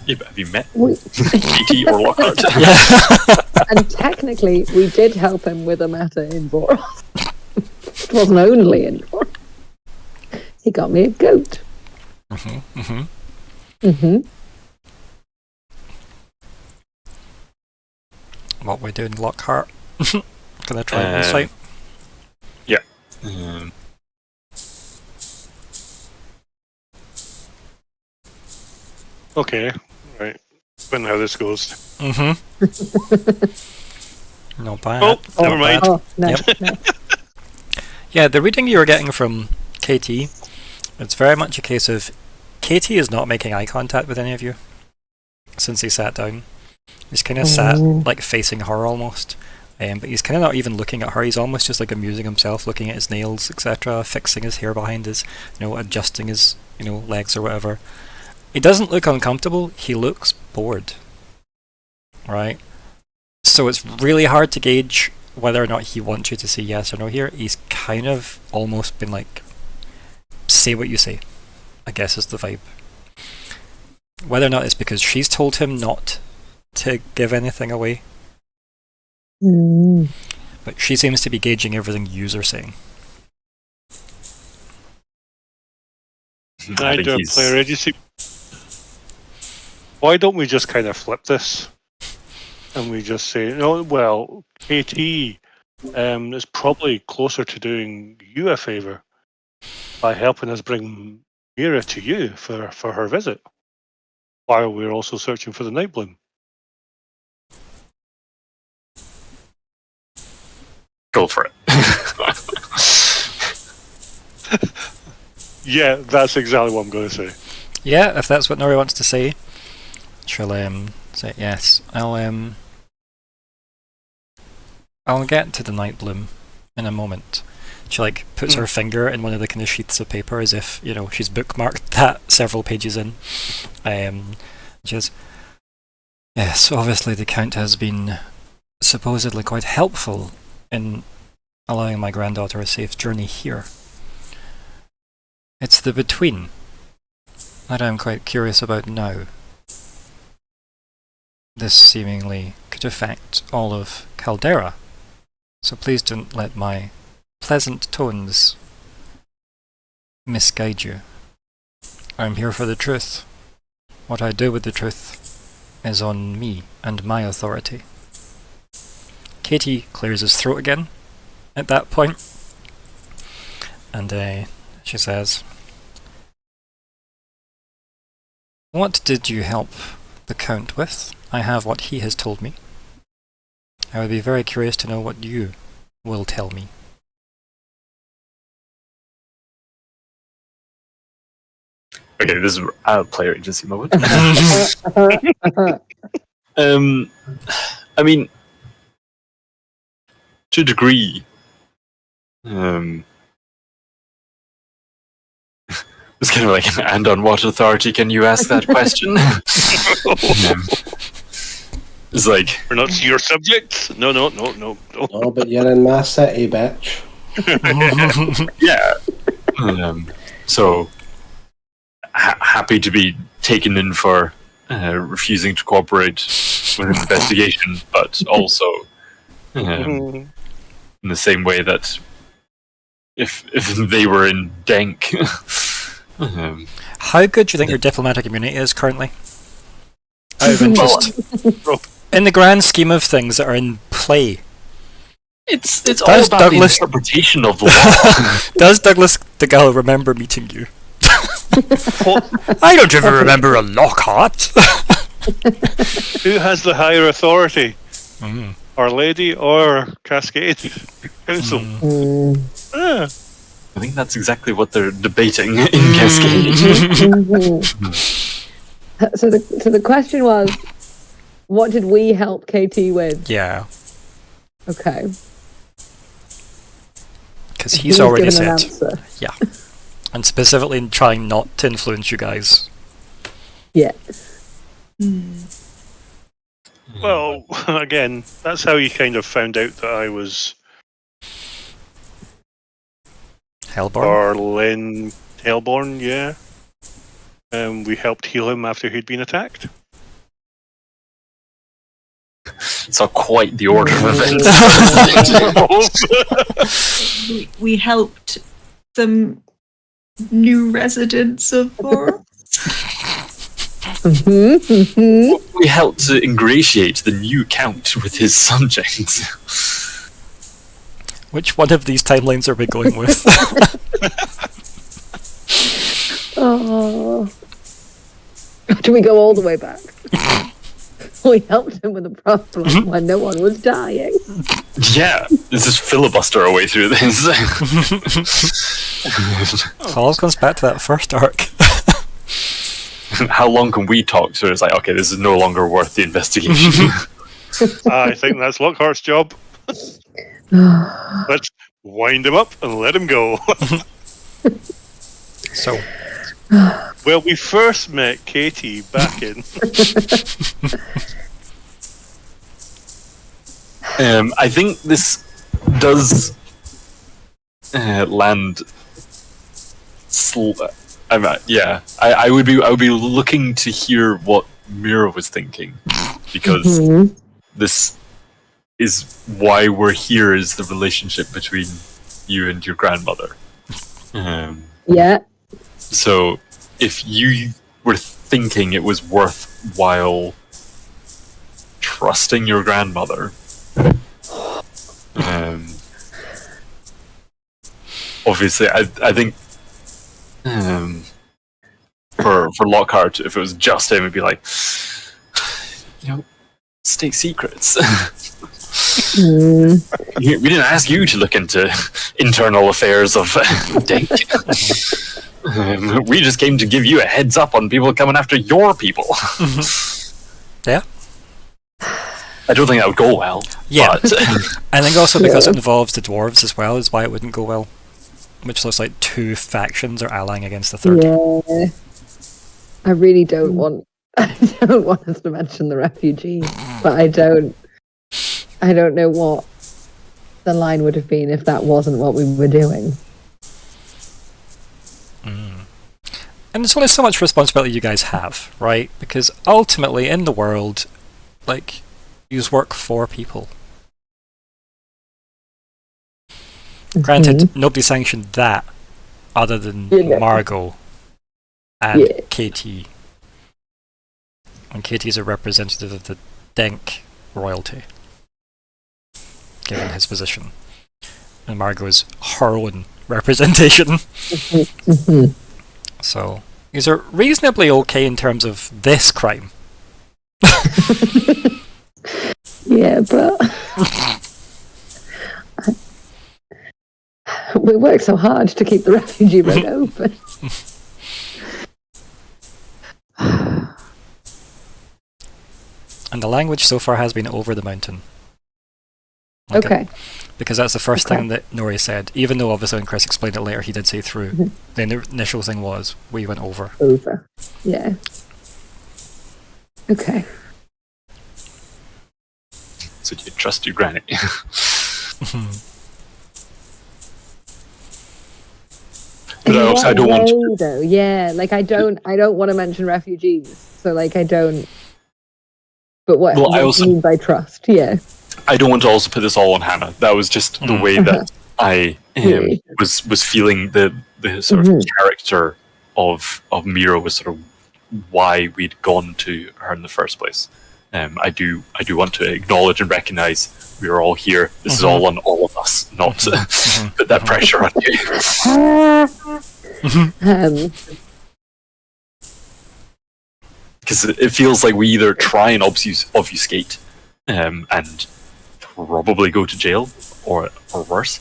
Yeah, but have you met KT or Lockheart? Yeah. And technically, we did help him with a matter in Voros. It wasn't only in Voros. He got me a goat. What we're doing, Lockheart. Gonna try and insight. Yeah. Okay, right. Depending how this goes. Not bad. Oh, never Not mind. bad. Oh, no, Yep. no. Yeah, the reading you were getting from KT, it's very much a case of KT is not making eye contact with any of you since he sat down. He's kind of sat like facing her almost, but he's kind of not even looking at her. He's almost just like amusing himself, looking at his nails, etc., fixing his hair behind his, adjusting his, legs or whatever. He doesn't look uncomfortable. He looks bored, right? So it's really hard to gauge whether or not he wants you to say yes or no here. He's kind of almost been like, say what you say, I guess is the vibe. Whether or not it's because she's told him not to give anything away. But she seems to be gauging everything yous are saying. I do a player agency. Why don't we just kind of flip this? And we just say, no, well, KT is probably closer to doing you a favour by helping us bring Myr'ra to you for her visit, while we're also searching for the Night Bloom. Go for it. Yeah, that's exactly what I'm going to say. Yeah, if that's what Nori wants to say, she'll say yes. I'll get to the Night Bloom in a moment. She puts her finger in one of the kind of sheets of paper as if she's bookmarked that several pages in. She says, yes, obviously the Count has been supposedly quite helpful in allowing my granddaughter a safe journey here. It's the between that I'm quite curious about now. This seemingly could affect all of Caldera, so please don't let my pleasant tones misguide you. I'm here for the truth. What I do with the truth is on me and my authority. Katie clears his throat again at that point, and she says, "What did you help the Count with? I have what he has told me. I would be very curious to know what you will tell me." Okay, this is a player agency moment. I mean, to a degree, it's kind of like, and on what authority can you ask that question? It's like, We're not your subjects. No. Oh, but you're in my city, bitch. yeah. So, happy to be taken in for refusing to cooperate with an investigation, but also in the same way that if they were in dank. How good do you think your diplomatic immunity is currently? Out of interest. In the grand scheme of things that are in play. It's Does all about Douglas- the interpretation of the law. Does Douglas DeGale remember meeting you? I don't even remember a Lockhart. Who has the higher authority? Mm. Our Lady or Cascade Council? Ah, I think that's exactly what they're debating in Cascade. So the question was, what did we help KT with? Yeah, Okay. because he's already given an said. answer. Yeah. And specifically in trying not to influence you guys. Yeah. well, again, that's how you kind of found out that I was Helborn? Helborn, yeah. We helped heal him after he'd been attacked. So quite the order of events. We helped some new residents of Dourf. We helped to ingratiate the new count with his subjects. Which one of these timelines are we going with? Oh. Do we go all the way back? We helped him with a problem when no one was dying. Yeah, let's just filibuster our way through this. It all comes back to that first arc. How long can we talk? So it's like, okay, this is no longer worth the investigation. I think that's Lockhart's job. Let's wind him up and let him go. So, Well, we first met Katie back in. I think this does land. I would be looking to hear what Myr'ra was thinking, because this is why we're here. Is the relationship between you and your grandmother? Yeah. So, if you were thinking it was worthwhile trusting your grandmother, obviously, I think for Lockhart, if it was just him, it'd be like, state secrets. We didn't ask you to look into internal affairs of Dink. We just came to give you a heads up on people coming after your people. yeah. I don't think that would go well. Yeah. But I think also because it involves the dwarves as well is why it wouldn't go well. Which looks like two factions are allying against the third. Yeah. I really don't want. I don't want us to mention the refugees, but I don't know what the line would have been if that wasn't what we were doing. And there's only so much responsibility you guys have, right? Because ultimately, in the world, like, you work for people. Granted, nobody sanctioned that other than Margot and KT. And Katie's a representative of the Denk royalty, given his position. And Margot's her own representation. Mhm. So these are reasonably okay in terms of this crime. Yeah, but we work so hard to keep the refugee road open. And the language so far has been over the mountain. Okay. Because that's the first Okay. thing that Nori said, even though obviously when Chris explained it later he did say through. Mhm. The initial thing was, we went over. Over. Yeah. Okay. So you trust your granny. But I don't want to. Though. Yeah, like I don't want to mention refugees. So like I don't. But what, Well, what I also- do you mean by trust? Yeah. I don't want to also put this all on Hannah. That was just the way that I Yeah. was feeling the sort of character of Myr'ra was sort of why we'd gone to her in the first place. I do want to acknowledge and recognise we are all here. This is all on all of us, not put that pressure on you. Because it feels like we either try and obfuscate and probably go to jail, or worse,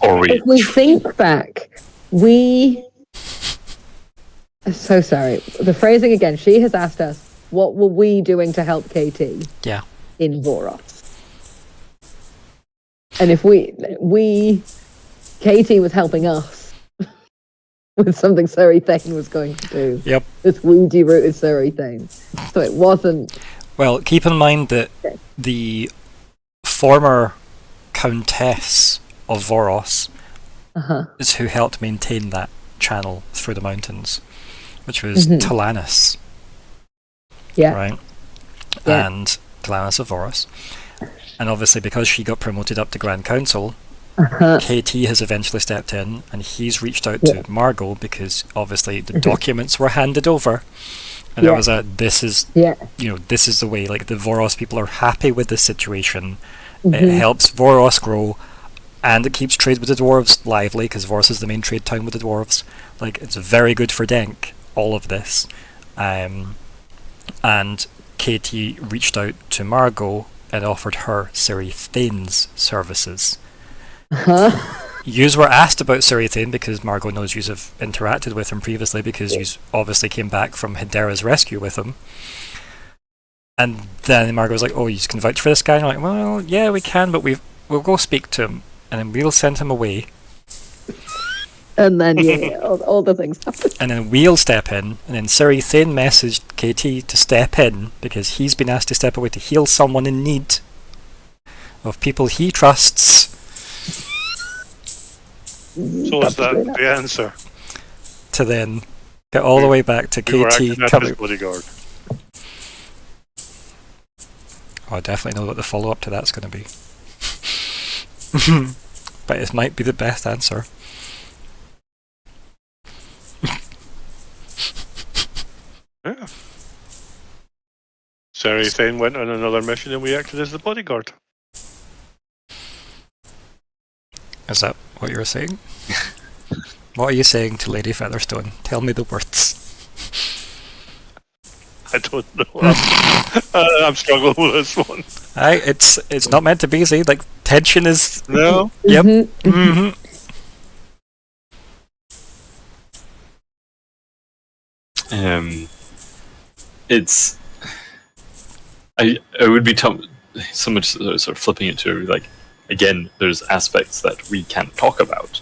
or we. If we think back, we. So sorry. The phrasing again. She has asked us, "What were we doing to help KT?" Yeah. In Voros. And if KT was helping us with something Surrey Thane was going to do. Yep. This weedy rooted Surrey Thane. So it wasn't. Well, keep in mind that the former Countess of Voros is who helped maintain that channel through the mountains, which was Talanis. Yeah. Right? Yeah. And Talanis of Voros. And obviously, because she got promoted up to Grand Council, KT has eventually stepped in, and he's reached out to Margot because obviously the documents were handed over, and it was this is this is the way. Like, the Voros people are happy with this situation. It helps Voros grow, and it keeps trade with the dwarves lively because Voros is the main trade town with the dwarves. Like, it's very good for Denk, all of this. And KT reached out to Margot and offered her Surrey Thane's services. Yous were asked about Surrey Thane because Margot knows yous have interacted with him previously, because yous obviously came back from Hedera's rescue with him. And then Margot was like, "Oh, yous can vouch for this guy?" And I'm like, "Well, yeah, we can, but we'll go speak to him, and then we'll send him away. And then all the things happen. And then we'll step in." And then Surrey Thane messaged KT to step in because he's been asked to step away to heal someone in need of people he trusts. So is that the answer? To then get all the way back to We were KT acting as his coming. bodyguard. Oh, I definitely know what the follow-up to that's going to be. But it might be the best answer. Yeah. Surrey Thane went on another mission and we acted as the bodyguard. Is that what you were saying? What are you saying to Lady Featherstone? Tell me the words. I don't know. I'm struggling with this one. It's not meant to be easy. Like, tension is... No? Yep. Mhm. It's. I would be so much sort of flipping it to, like, again, there's aspects that we can't talk about.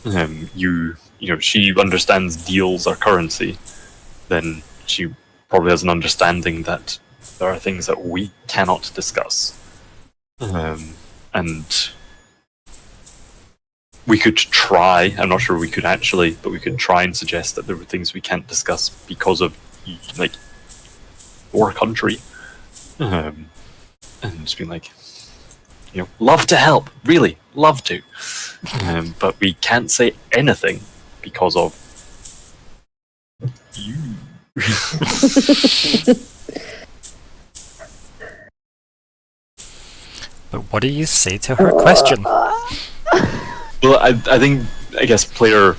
You know, she understands deals are currency, then she probably has an understanding that there are things that we cannot discuss. And we could try, I'm not sure we could actually, but we could try and suggest that there were things we can't discuss because of, like, our country. And just being like, you know, love to help, really, love to. But we can't say anything because of you. But what do you say to her question? Well, I guess player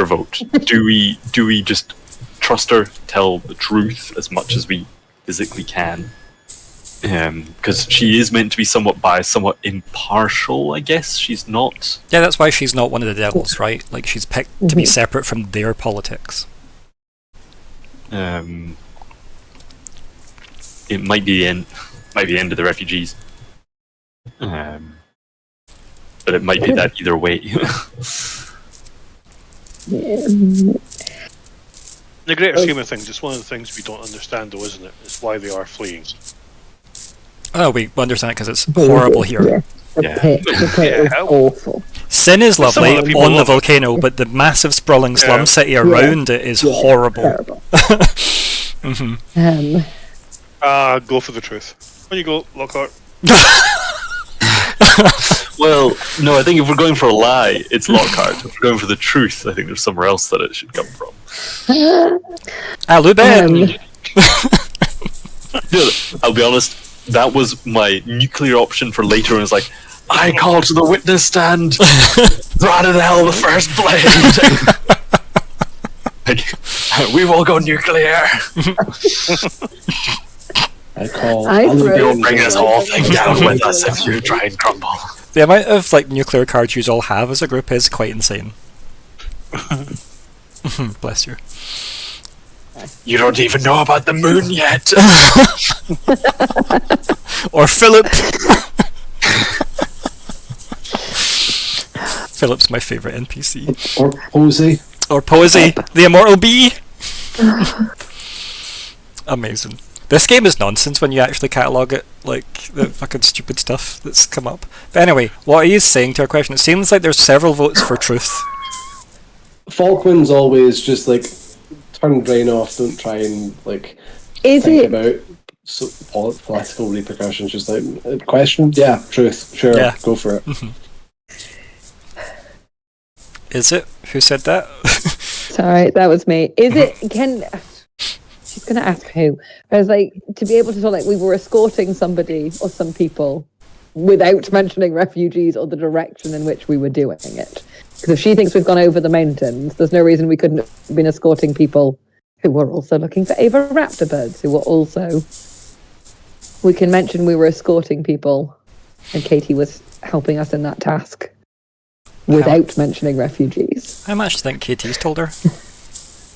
vote. Do we just trust her, tell the truth as much as we physically can? Because she is meant to be somewhat biased, somewhat impartial, I guess. She's not. Yeah, that's why she's not one of the devils, right? Like, she's picked to be separate from their politics. It might be the end of the refugees. But it might be that either way. In the greater scheme of things, it's one of the things we don't understand, though, isn't it? It's why they are fleeing. Oh, we understand it because it's horrible here. Yeah. The pit is awful. Sin is Some lovely other people on the love it. volcano, but the massive sprawling slum city around it is horrible. Terrible. Go for the truth. On you go, Lockhart. Well, no, I think if we're going for a lie, it's Lockhart. If we're going for the truth, I think there's somewhere else that it should come from. Aluben! Dude, I'll be honest, that was my nuclear option for later, and it's like, I call to the witness stand, rather than hell the first blade. Like, we will go nuclear. I call. You'll bring this whole thing down with us if you try and crumble. The amount of nuclear cards you all have as a group is quite insane. Bless you. You don't even know about the moon yet. Or Philip. Philip's my favourite NPC. Or Posey. Or Posey, the immortal bee. Amazing. This game is nonsense when you actually catalogue it, the fucking stupid stuff that's come up. But anyway, what he is saying to our question, it seems like there's several votes for truth. Falkwin's always just turn brain off, don't try and Is think it? about political repercussions. Just question, yeah, truth, sure, Yeah. go for it. Is it? Who said that? Sorry, that was me. Is it? She's gonna ask who. I was to be able to tell we were escorting somebody or some people without mentioning refugees or the direction in which we were doing it. Because if she thinks we've gone over the mountains, there's no reason we couldn't have been escorting people who were also looking for Ava raptor birds, who were also... We can mention we were escorting people, and Katie was helping us in that task without mentioning refugees. How much do you think KT's told her?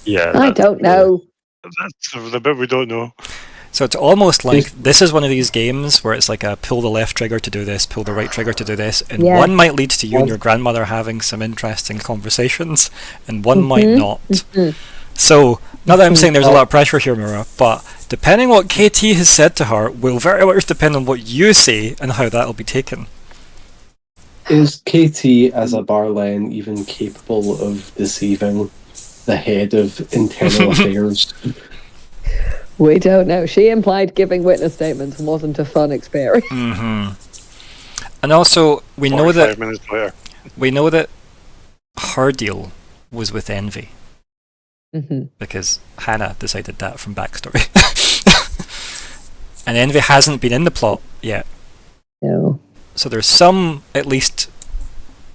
Yeah. I don't know. That's the bit we don't know. So it's almost like this is one of these games where it's a pull the left trigger to do this, pull the right trigger to do this, and one might lead to you and your grandmother having some interesting conversations, and one might not. So, not that I'm saying there's a lot of pressure here, Myr'ra, but depending what KT has said to her will very much depend on what you say and how that'll be taken. Is KT as a Barlen even capable of deceiving the head of internal affairs? We don't know. She implied giving witness statements wasn't a fun experience. And also, we know 45 minutes later. that her deal was with envy. Because Hannah decided that from backstory. And envy hasn't been in the plot yet. No. So there's some, at least,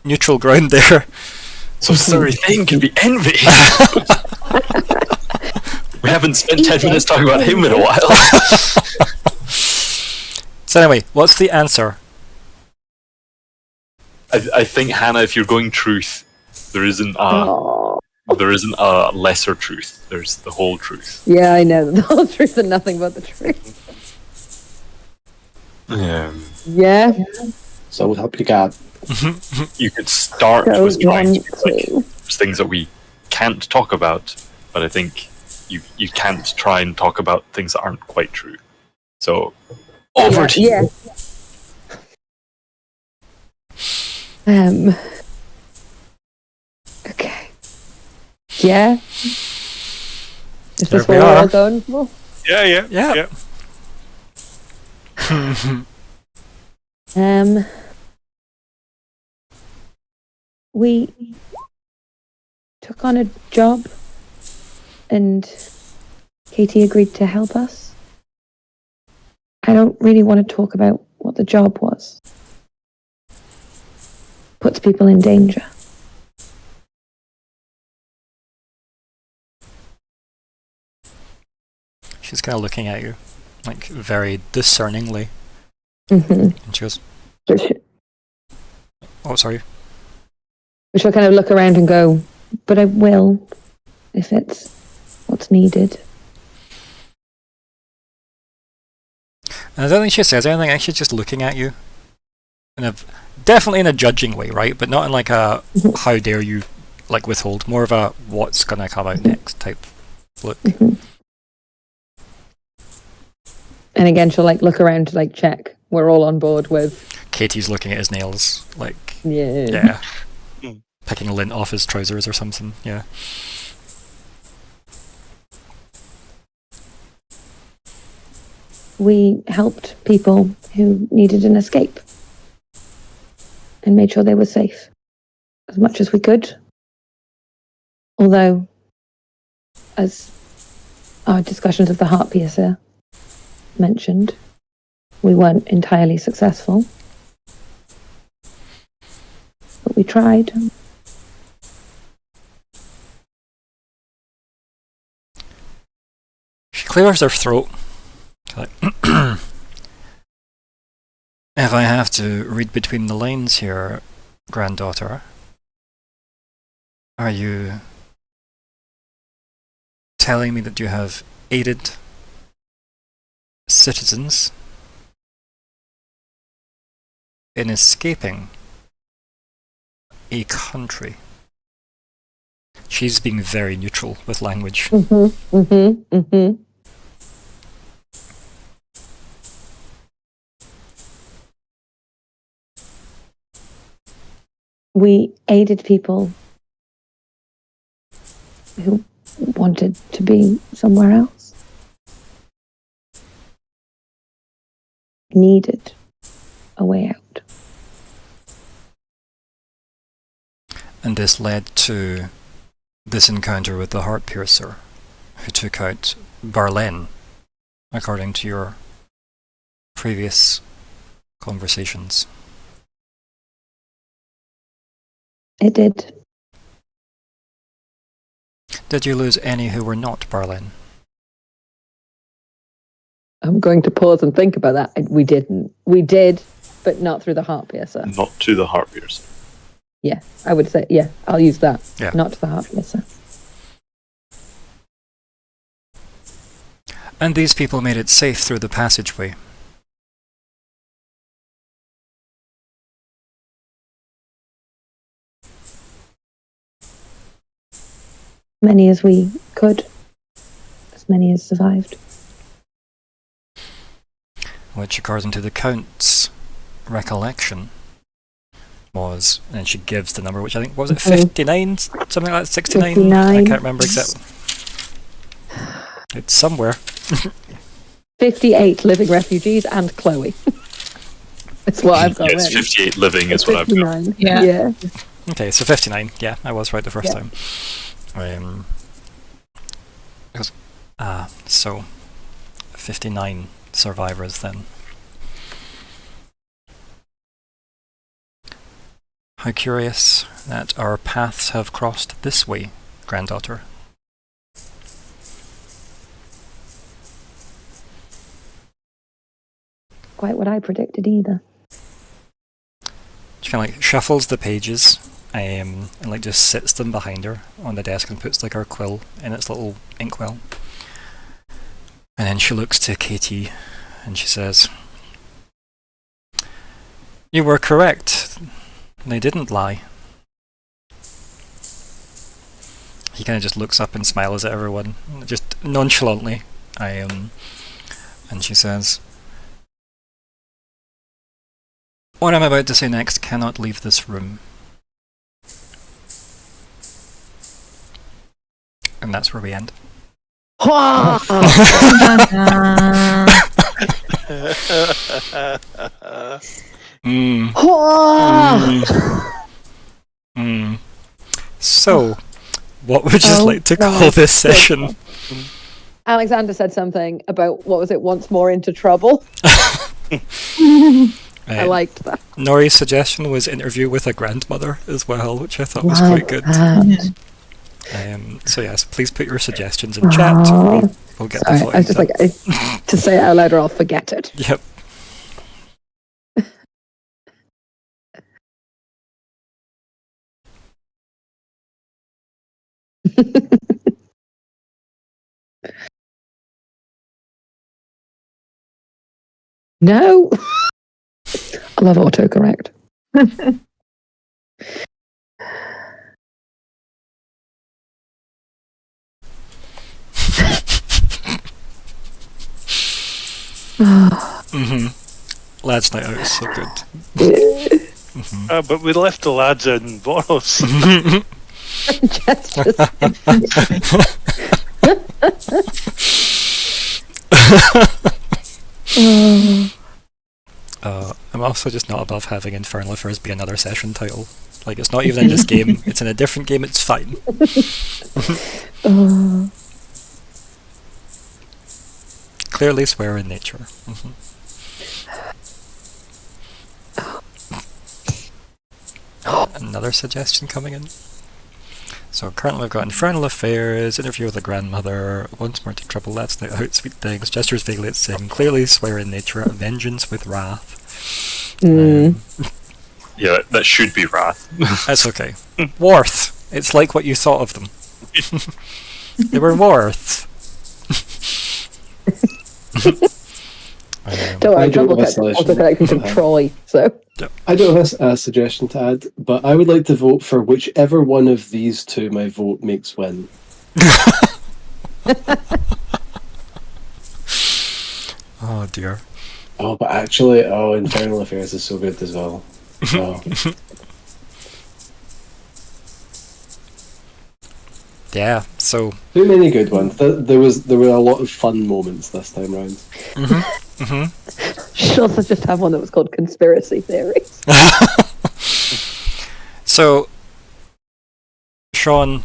neutral ground there. So sorry thing can be envy. We haven't spent 10 minutes talking about him in a while. So anyway, what's the answer? I think, Hannah, if you're going truth, there isn't a lesser truth. There's the whole truth. Yeah, I know. The whole truth and nothing but the truth. Yeah. So help you God. You could start with trying to there's things that we can't talk about, but I think you can't try and talk about things that aren't quite true. So over to you. Okay. Yeah. Is There this we what we're are. all going for? Yeah. We took on a job and Katie agreed to help us. I don't really want to talk about what the job was. Puts people in danger. She's kind of looking at you, like, very discerningly. Mm-hmm. And she goes, But oh, sorry. she'll kind of look around and go, but I will, if it's what's needed. And I don't think she says anything, I think she's just looking at you. Definitely in a judging way, right? But not in like a, how dare you, like, withhold. More of a, what's gonna come out next type look. Mm-hmm. And again, she'll like look around to like check we're all on board with. Katie's looking at his nails, like, Yeah. picking lint off his trousers or something, yeah. We helped people who needed an escape and made sure they were safe as much as we could. Although, as our discussions of the heart piercer mentioned, we weren't entirely successful. But we tried. She clears her throat. Like, if I have to read between the lines here, granddaughter, are you telling me that you have aided citizens in escaping a country? She's being very neutral with language. Mm-hmm. Mm-hmm. Mm-hmm. We aided people who wanted to be somewhere else. Needed a way out. And this led to this encounter with the heart piercer, who took out Barlen, according to your previous conversations. It did. Did you lose any who were not Barlen? I'm going to pause and think about that. We didn't. We did, but not through the heart piercer. Not to the heart piercer. Yeah, I would say, yeah, I'll use that. Yeah. Not to the heart piercer. And these people made it safe through the passageway. Many as we could. As many as survived. Which, according to the Count's recollection, was, and she gives the number, which I think, was it 59? Something like that, 69? 59. I can't remember exactly. It's somewhere. 58 living refugees and Chloe. That's what I've got Yes, ready. 58 living is what I've got. 59. Yeah. Okay, so 59. Yeah, I was right the first Yeah. time. So 59 survivors then. How curious that our paths have crossed this way, granddaughter. Quite what I predicted either. She kind of like shuffles the pages and like just sits them behind her on the desk and puts like her quill in its little inkwell. And then she looks to Katie and she says, "You were correct. They didn't lie." He kind of just looks up and smiles at everyone, just nonchalantly. And she says, "What I'm about to say next cannot leave this room." And that's where we end. So, what would you like to call this session? Alexander said something about, what was it, once more into trouble. I liked that. Nori's suggestion was interview with a grandmother as well, which I thought was quite good. So yes, please put your suggestions in chat. We'll get the Sorry, I was just like, to say it out loud or I'll forget it. Yep. No. I love autocorrect. Lads night out is so good. But we left the lads in Boros. I'm also just not above having Infernal Affairs be another session title. Like, it's not even in this game, it's in a different game, it's fine. Clearly swear in nature. Another suggestion coming in. So currently we've got Infernal Affairs, Interview with a Grandmother, Once More to Trouble, That's Night Out, Sweet Things, Gestures Vaguely at Sin, Clearly Swear in Nature, Vengeance with Wrath. Yeah, that should be Wrath. That's okay. Worth. It's like what you thought of them. They were worth. Don't worry, autocorrect from Troy, so... I don't have a suggestion to add, but I would like to vote for whichever one of these two my vote makes win. Oh dear. Oh, but actually, Infernal Affairs is so good as well. Oh. Yeah, so... Too many good ones. There were a lot of fun moments this time round. Should also just have one that was called Conspiracy Theories. So, Sean,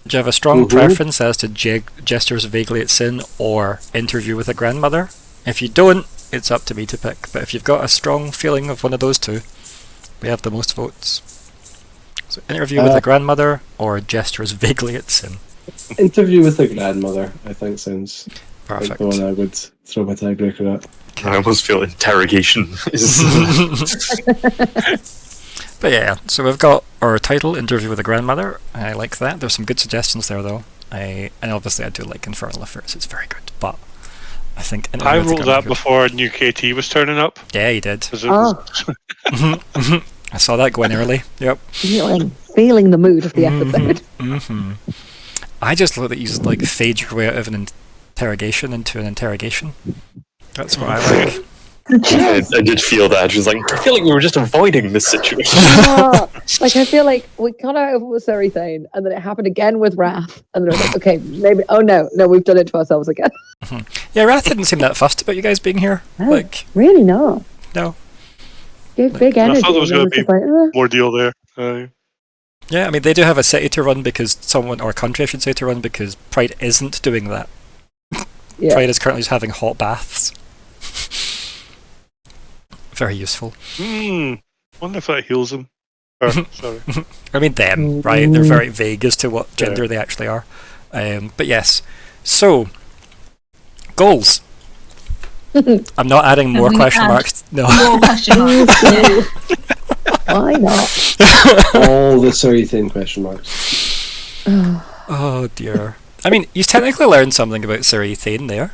do you have a strong preference as to Gestures Vaguely at Sin or Interview with a Grandmother? If you don't, it's up to me to pick, but if you've got a strong feeling of one of those two, we have the most votes. So, Interview with a Grandmother or Gestures Vaguely at Sin? Interview with a Grandmother, I think, sounds Perfect. like the one I would throw my tiebreaker at. I almost feel interrogation is... But yeah, so we've got our title, Interview with a Grandmother. I like that. There's some good suggestions there, though. And obviously I do like Infernal Affairs. It's very good, but I think I wrote that before new KT was turning up. Yeah, you did. Oh. I saw that going early. Yep. You're feeling the mood of the episode. I just love that you just like fade your way out of an interrogation into an interrogation. That's what I like. I did feel that. Just like, I feel like we were just avoiding this situation. Like, I feel like we got out of it with Serithane, and then it happened again with Wrath, and then it was like, okay, maybe, oh no, we've done it to ourselves again. Yeah, Wrath didn't seem that fussed about you guys being here. No, like, really not. No. Gave big energy. I thought there was going to be like, more deal there. Yeah, I mean, they do have a city to run because or a country, I should say, to run because Pride isn't doing that. Yeah. Pride is currently just having hot baths. Very useful. Wonder if that heals them. Sorry. I mean them, right? They're very vague as to what gender they actually are. But yes. So, goals. I'm not adding more question marks. No. More question marks. Why not? All the Serithane question marks. Oh dear. I mean, you technically learned something about Serithane there.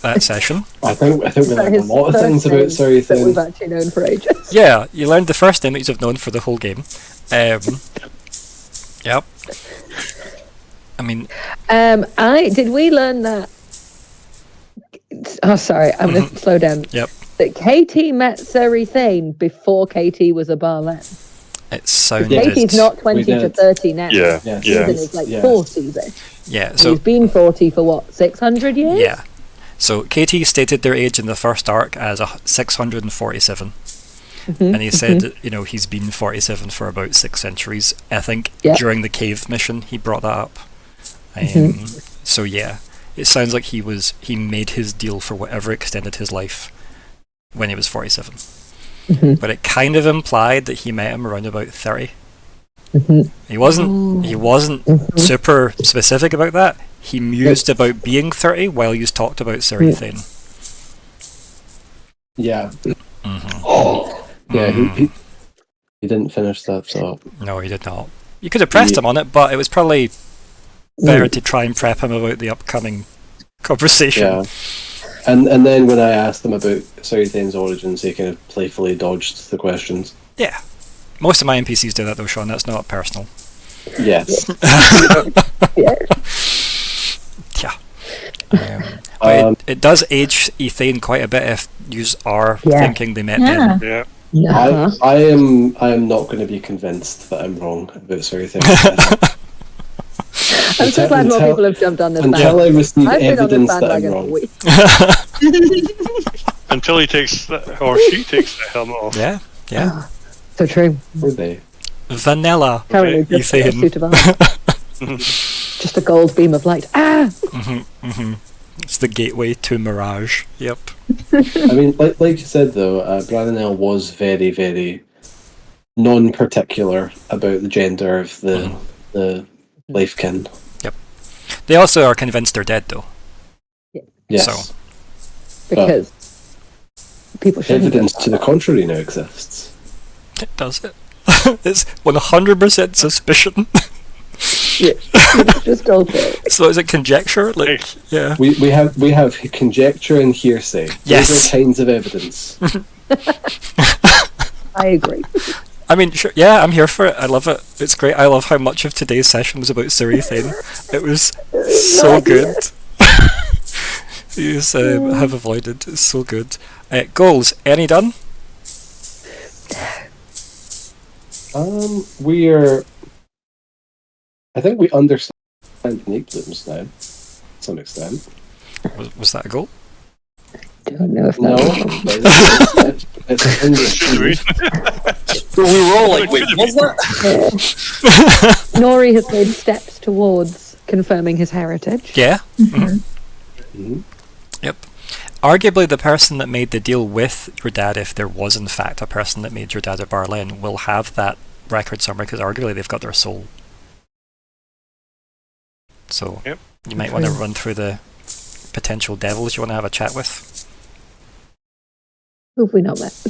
That session. I think we learned a lot of things about That Serithane. we've actually known for ages. Yeah, you learned the first thing that you've known for the whole game. Yep. I mean... did we learn that... Oh, sorry, I'm going to slow down. Yep. That KT met Serithane before KT was a Barlen. It sounded... KT's not 20 to 30 now. Yeah, Yes. yeah. He's like 40s-ish. Yeah, so... He's been 40 for what, 600 years? Yeah. So KT stated their age in the first arc as 647. And he said, that, you know, he's been 47 for about 6 centuries. I think during the cave mission he brought that up. So yeah, it sounds like he made his deal for whatever extended his life when he was 47. But it kind of implied that he met him around about 30. He wasn't super specific about that. He mused about being 30 while you talked about Cirithane. Yeah. Yeah, he didn't finish that thought. No, he did not. You could have pressed him on it, but it was probably better to try and prep him about the upcoming conversation. Yeah. And then when I asked him about Cirithane's origins, he kind of playfully dodged the questions. Yeah. Most of my NPCs do that though, Sean. That's not personal. Yes. Yeah. But it does age Ethane quite a bit if you are thinking they met then. Yeah. I am not going to be convinced that I'm wrong about Cirithane. I'm so glad more people have jumped on this until I receive I've been on this evidence that I'm bandwagon wrong. for weeks. Until he takes or she takes the helmet off. Yeah. So true. Were they? Vanilla. Currently just a suit of armor. Just a gold beam of light. It's the gateway to Mirage. Yep. I mean, like you said though, Branonel was very, very non-particular about the gender of the lifekin. Yep. They also are convinced they're dead though. Yes. So. Because people shouldn't. Evidence to the contrary now exists. It does it. It's 100% suspicion. Yeah. Just all it. So is it conjecture? Like, yeah. We have conjecture and hearsay. Yes. Those are kinds of evidence. I agree. I mean, sure, yeah, I'm here for it. I love it. It's great. I love how much of today's session was about Cirithane. It was so good. You have avoided. It's so good. Goals. Any done? I think we understand unique blooms now, to some extent. Was that a goal? Don't know if No, that it's English. We were all like, wait, what's that? Nori has made steps towards confirming his heritage. Yeah. Mhm. Yep. Arguably, the person that made the deal with your dad, if there was in fact a person that made your dad a Barlen, will have that record somewhere because arguably they've got their soul. So you might want to run through the potential devils you want to have a chat with. Who have we not met?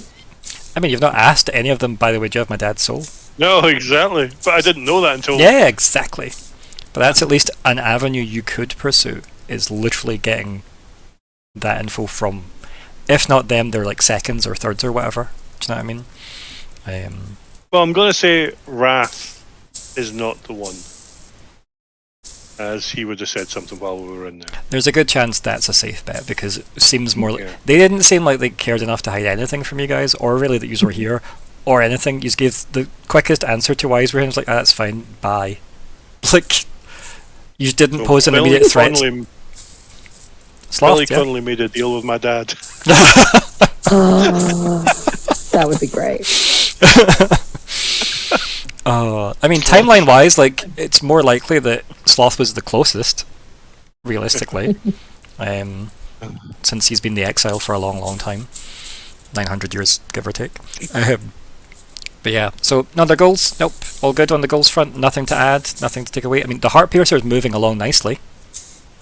I mean, you've not asked any of them, by the way, do you have my dad's soul? No, exactly. But I didn't know that until. Yeah, exactly. But that's at least an avenue you could pursue, is literally getting that info from, if not them, they're like seconds or thirds or whatever. Do you know what I mean? Well, I'm going to say Wrath is not the one. As he would have said something while we were in there. There's a good chance that's a safe bet because it seems more like they didn't seem like they cared enough to hide anything from you guys, or really that you were here, or anything. You just gave the quickest answer to why you were here. It's like, that's fine, bye. Like, you didn't pose an immediate threat. Sloth, Connolly made a deal with my dad. Oh, that would be great. I mean, timeline-wise, like, it's more likely that Sloth was the closest, realistically, since he's been the exile for a long, long time. 900 years, give or take. But yeah, so, no other goals? Nope. All good on the goals front, nothing to add, nothing to take away. I mean, the Heart Piercer is moving along nicely.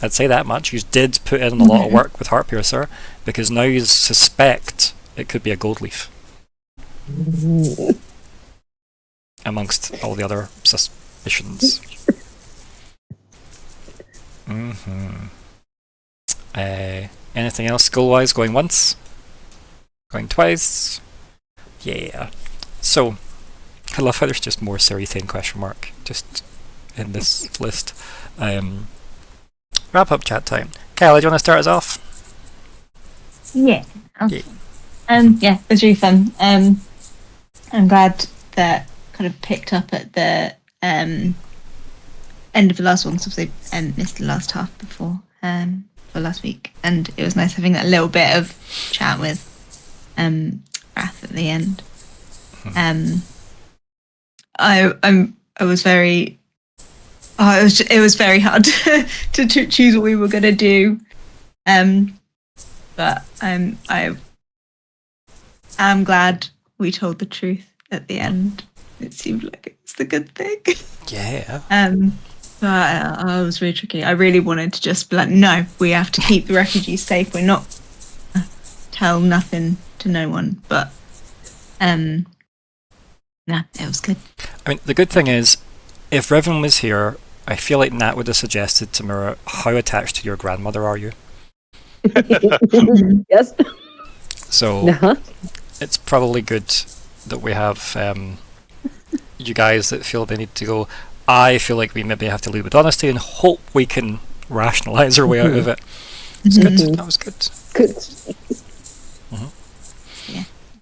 I'd say that much. You did put in a lot of work with Heart Piercer, because now you suspect it could be a gold leaf. Amongst all the other suspicions. Anything else goal-wise? Going once? Going twice? Yeah. So, I love how there's just more Cirithane question mark just in this list. Wrap up chat time. Kalli, do you want to start us off? Yeah. Yeah. Yeah, it was really fun. I'm glad that kind of picked up at the end of the last one, because obviously I missed the last half before for last week, and it was nice having that little bit of chat with Wrath at the end. I was very Oh, it was very hard to choose what we were gonna do. But I am glad we told the truth at the end. It seemed like it was the good thing. Yeah. But I was really tricky. I really wanted to just be like, no, we have to keep the refugees safe. We're not tell nothing to no one. But no, it was good. I mean, the good thing is, if Riven was here, I feel like Nat would have suggested to Myr'ra, how attached to your grandmother are you? Yes. So Uh-huh. it's probably good that we have you guys that feel they need to go. I feel like we maybe have to lead with honesty and hope we can rationalise our way out of it. It's good. That was good. Good.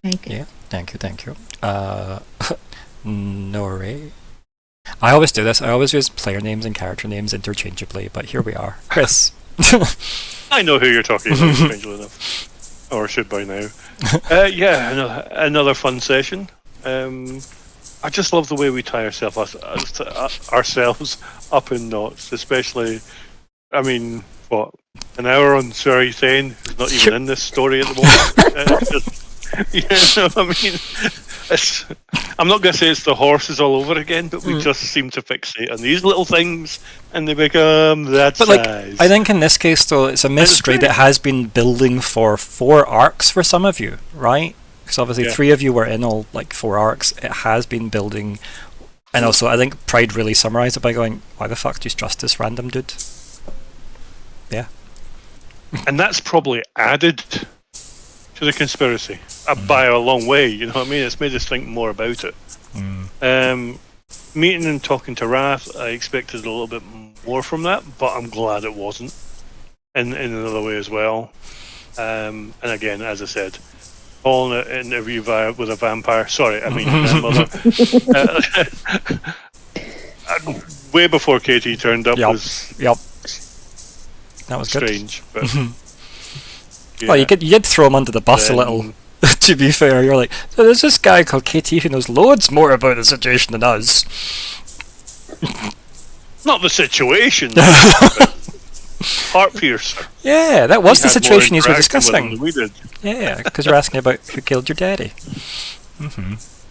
Very good. Yeah, thank you. Nori. I always do this. I always use player names and character names interchangeably, but here we are. Chris. I know who you're talking about, strangely enough. Or should by now. Yeah, another fun session. I just love the way we tie ourselves up in knots, especially, I mean, what, an hour on Suri Thane, who's not even in this story at the moment. You know what I mean? I'm not going to say it's the horses all over again, but we just seem to fixate on these little things, and they become that But size. I think in this case, though, it's a mystery that has been building for 4 arcs for some of you, right? Because obviously 3 of you were in all 4 arcs. It has been building, and also I think Pride really summarised it by going, "Why the fuck do you trust this random dude?" Yeah. And that's probably added to the conspiracy by a long way. You know what I mean? It's made us think more about it. Meeting and talking to Wrath, I expected a little bit more from that, but I'm glad it wasn't. In another way as well. And again, as I said, calling an interview with a vampire. Sorry, I mean grandmother. Way before Katie turned up was That was strange, but. Well, you did throw him under the bus a little. To be fair, you're like, so there's this guy called KT who knows loads more about the situation than us. Not the situation. Heart piercer. Yeah, that was He the had more situation you were interaction with him discussing. than we did. Yeah, because you're asking about who killed your daddy.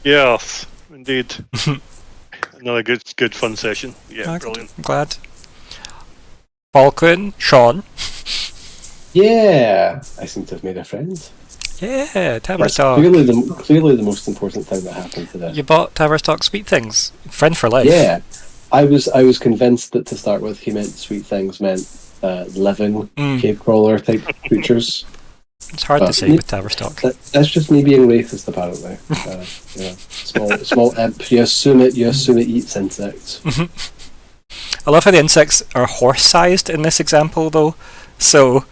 Yes, indeed. Another good fun session. Yeah, brilliant. I'm glad. Falkwin, Sean. Yeah, I seem to have made a friend. Yeah, That's Tavistock. clearly the most important thing that happened today. You bought Tavistock Sweet Things. Friend for life. Yeah, I was convinced that to start with he meant sweet things meant living cave crawler type creatures. It's hard to say with Tavistock. That's just me being racist, apparently. Small imp. You assume it eats insects. I love how the insects are horse-sized in this example, though. So.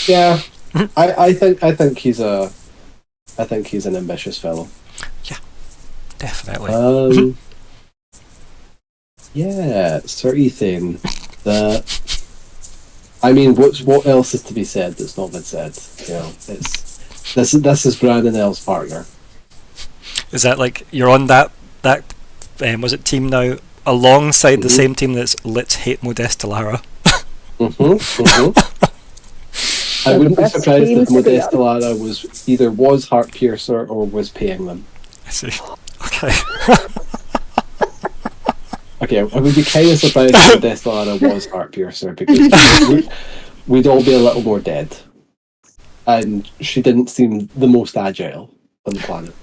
Yeah, I think he's an ambitious fellow. Yeah, definitely. Yeah, Sir Ethan. I mean, what else is to be said that's not been said? You know, this is Brandon L's partner. Is that like you're on that was it team now alongside the same team that's Let's Hate Modesta Lara? I wouldn't be surprised if Modesta Lara was Heart Piercer or was paying them. I see. Okay. Okay, I would be kind of surprised if Modesta Lara was Heart Piercer because we'd all be a little more dead. And she didn't seem the most agile on the planet.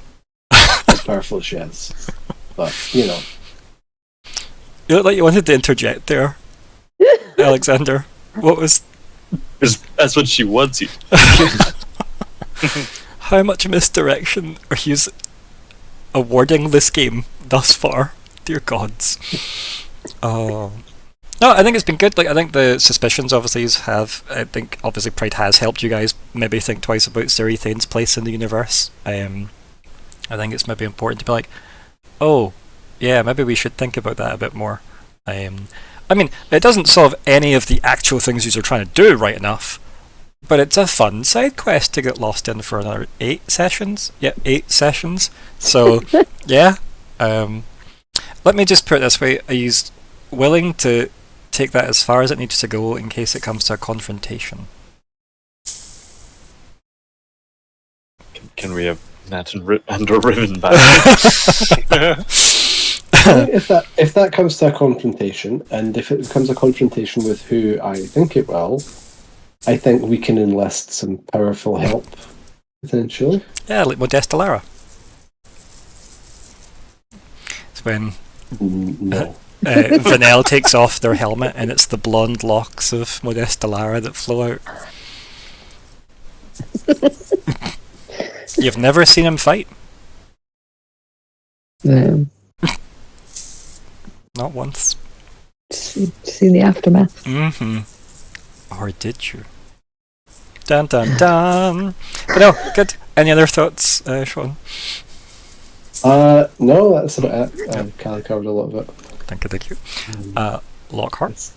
As powerful as she is. But, you know. You look like you wanted to interject there, Alexander. What was... That's what she wants you. How much misdirection are you awarding this game thus far? Dear gods. No, I think it's been good. Like, I think the suspicions obviously I think obviously Pride has helped you guys maybe think twice about Suri Thane's place in the universe. I think it's maybe important to be like, oh, yeah, maybe we should think about that a bit more. I mean, it doesn't solve any of the actual things you're trying to do right enough, but it's a fun side quest to get lost in for another 8 sessions. Yeah, 8 sessions. So, yeah. Let me just put it this way. I used willing to take that as far as it needs to go in case it comes to a confrontation. Can we have that and a ribbon back? If that comes to a confrontation, and if it becomes a confrontation with who I think it will, I think we can enlist some powerful help, potentially. Yeah, like Modesta Lara. It's when No. Vanel takes off their helmet and it's the blonde locks of Modesta Lara that flow out. You've never seen him fight? No. Not once. Seen the aftermath. Mm-hmm. Or did you? Dun dun dun! But no, good. Any other thoughts, Sean? No, that's about it. Kalli covered a lot of it. Thank you. Lockhart?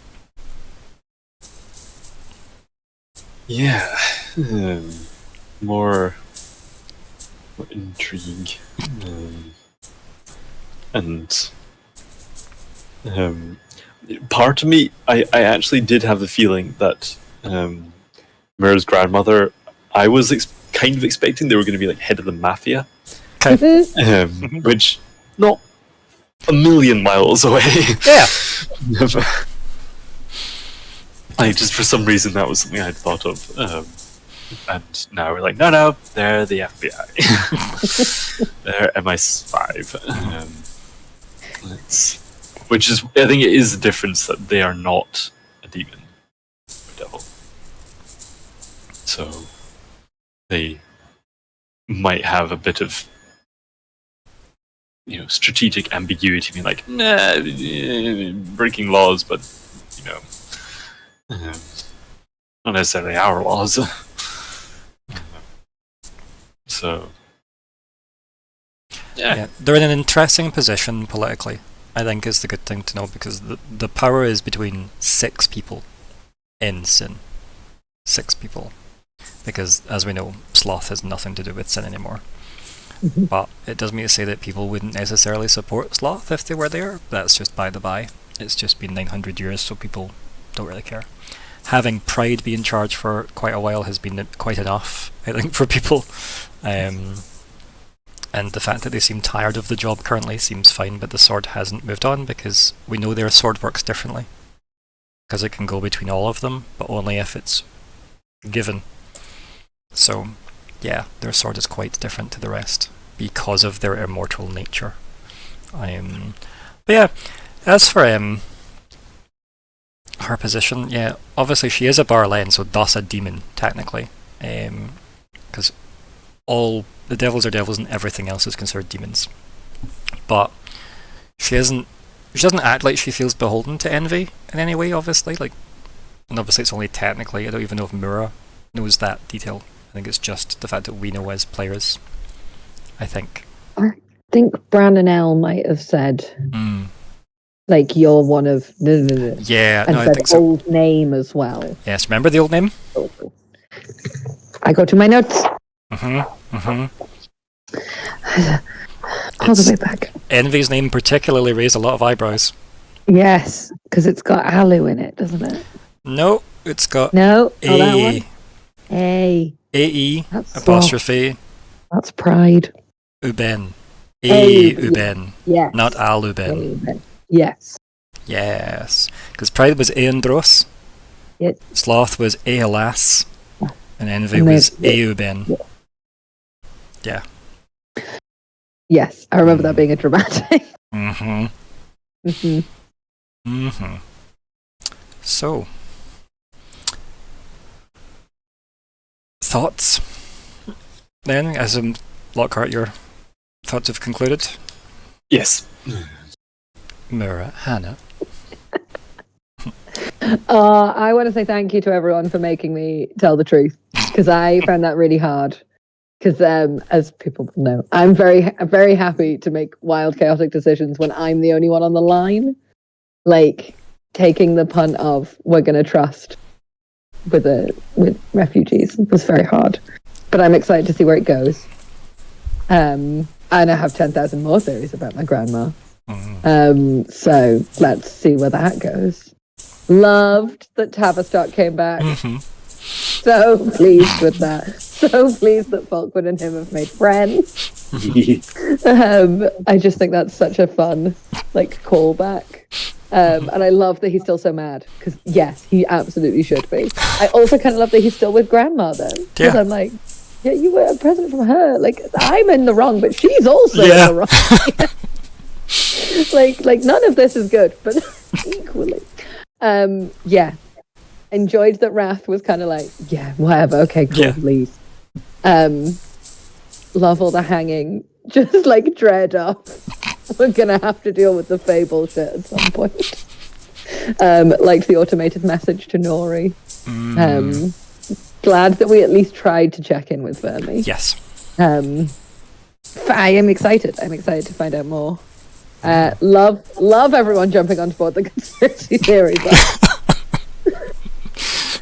Yeah. More intrigue. And part of me, I actually did have the feeling that Myr'ra's grandmother, I was kind of expecting they were going to be like head of the mafia. Okay. Which, not a million miles away. Yeah. I just, for some reason, that was something I'd thought of. And now we're like, no, they're the FBI. They're MI5. Which is, I think it is the difference that they are not a demon or devil. So they might have a bit of, strategic ambiguity, being like, nah, breaking laws, but, not necessarily our laws. So, Yeah, they're in an interesting position politically, I think is the good thing to know, because the power is between 6 people in Sin. 6 people. Because, as we know, Sloth has nothing to do with Sin anymore. But it does mean to say that people wouldn't necessarily support Sloth if they were there. That's just by the by. It's just been 900 years, so people don't really care. Having Pride be in charge for quite a while has been quite enough, I think, for people. And the fact that they seem tired of the job currently seems fine, but the sword hasn't moved on because we know their sword works differently. Because it can go between all of them, but only if it's given. So, yeah, their sword is quite different to the rest because of their immortal nature. But yeah, as for her position, yeah, obviously she is a Barlen, so thus a demon, technically. Because all the devils are devils and everything else is considered demons. But she doesn't act like she feels beholden to envy in any way, obviously. And obviously it's only technically, I don't even know if Myr'ra knows that detail. I think it's just the fact that we know as players, I think. I think Brandon L might have said, you're one of the... Yeah, and no, I said think so. old name as well. Yes, remember the old name? I go to my notes. Mm-hmm. All the way back. Envy's name particularly raised a lot of eyebrows. Yes, because it's got Alu in it, doesn't it? No, it's got No, A. that one. A. A-E, That's apostrophe, That's Pride. Uben. A. Uben. Yes. Not Al Uben. Uben. Yes. Yes. Because Pride was Eandros. Yes. Sloth was Ealas. And Envy And was then- Euben. Yeah. Yes, I remember that being a dramatic. Mm-hmm. So, thoughts? Then, as Lockhart, your thoughts have concluded? yes. Myr'ra, Hannah. I want to say thank you to everyone for making me tell the truth, because I found that really hard. Because as people know, I'm very happy to make wild, chaotic decisions when I'm the only one on the line. Like taking the punt of we're going to trust with refugees was very hard. But I'm excited to see where it goes. And I have 10,000 more theories about my grandma. So let's see where that goes. Loved that Tavistock came back. So pleased with that. So pleased that Falkwin and him have made friends. I just think that's such a fun callback. And I love that he's still so mad, because yes, he absolutely should be. I also kind of love that he's still with Grandma then, because I'm like, yeah, you were a present from her. I'm in the wrong, but she's also in the wrong. None of this is good, but equally. Enjoyed that Wrath was kind of whatever, okay, cool, please. Love all the hanging, just dread up. We're gonna have to deal with the Fable shit at some point. Liked the automated message to Nori. Glad that we at least tried to check in with Vermi. Yes. I am excited. I'm excited to find out more. Love everyone jumping on board the conspiracy theory.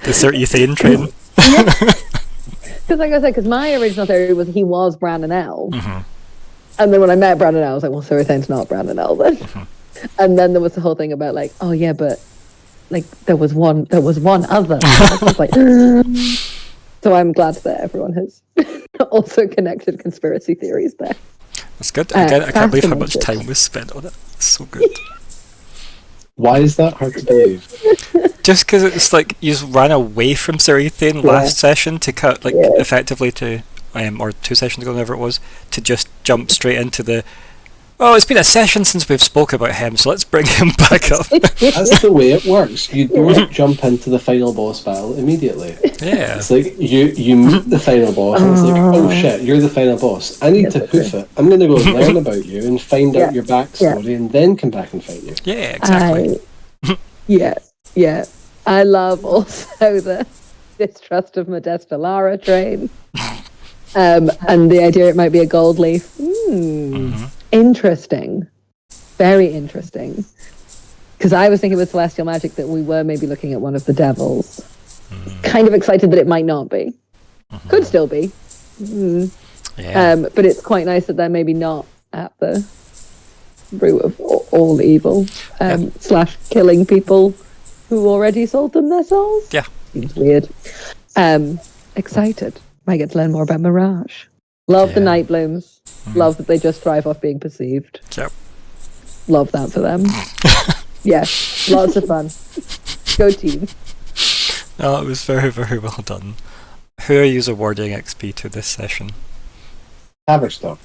The Sir Ethane train. Because like I said, because my original theory was he was Bran and Elle. And then when I met Bran and Elle, I was like, well, Sir Ethane's not Bran and Elle then. And then there was the whole thing about oh yeah, but there was one other. So I'm glad that everyone has also connected conspiracy theories there. That's good. Again, I can't believe how much time was spent on it. It's so good. Why is that hard to believe? Just because it's you ran away from Sir Ethane last session to cut effectively to or 2 sessions ago, whatever it was, to just jump straight into the it's been a session since we've spoke about him, so let's bring him back up. That's the way it works. You don't jump into the final boss battle immediately. Yeah. It's you meet the final boss and it's oh shit, you're the final boss. I need to hoof it. I'm gonna go learn about you and find out your backstory and then come back and fight you. Yeah, exactly. Yeah. I love also the distrust of Modesta Lara train. And the idea it might be a gold leaf. Interesting. Very interesting. Because I was thinking with Celestial Magic that we were maybe looking at one of the devils. Kind of excited that it might not be. Could still be. But it's quite nice that they're maybe not at the root of all evil. / killing people who already sold them their souls. Yeah. Seems weird. Excited. Might get to learn more about Mirage. Love the Night Blooms. Love that they just thrive off being perceived. Yep. Love that for them. Yes, lots of fun. Go team. Oh, it was very, very well done. Who are you awarding XP to this session? Tavistock.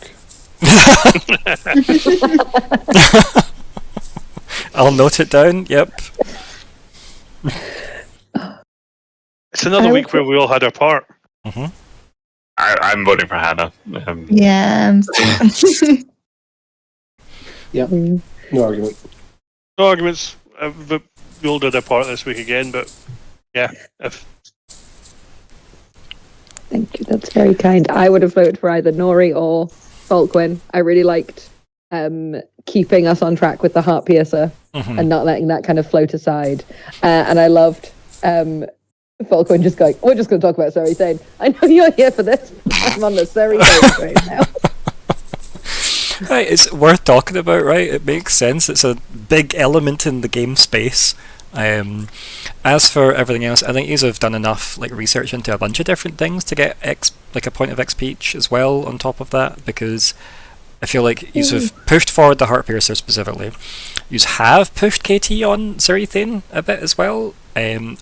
I'll note it down. Yep. It's another week where we all had our part. I'm voting for Hannah. Yeah. Yep. No argument. No arguments. But we all did our part this week again, but yeah. Thank you, that's very kind. I would have voted for either Nori or Falkwin. I really liked keeping us on track with the Heart Piercer and not letting that kind of float aside. And I loved Falkwin just going, we're just going to talk about Sir Ethane. I know you're here for this. I'm on the Sir Ethane train now. Right, it's worth talking about, right? It makes sense. It's a big element in the game space. As for everything else, I think you've done enough research into a bunch of different things to get a point of XP each as well on top of that, because I feel like you've pushed forward the Heart Piercer specifically. You have pushed KT on Sir Ethane a bit as well, and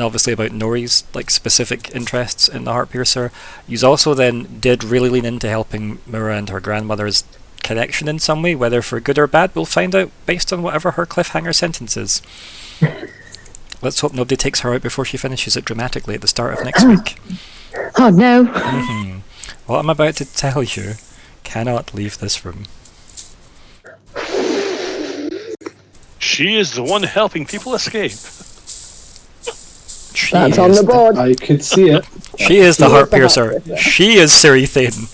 obviously about Nori's specific interests in the Heart Piercer. You also then did really lean into helping Myr'ra and her grandmother's connection in some way, whether for good or bad, we'll find out based on whatever her cliffhanger sentence is. Let's hope nobody takes her out before she finishes it dramatically at the start of next week. Oh no. What I'm about to tell you cannot leave this room. She is the one helping people escape. That's on the board. I could see it. She is the Heart Piercer. She is Sir Ethane.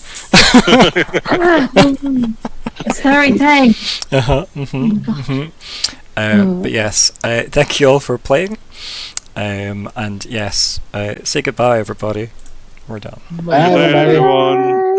Sorry, thanks. But yes, thank you all for playing. And yes, say goodbye, everybody. We're done. Bye, everybody. Everyone.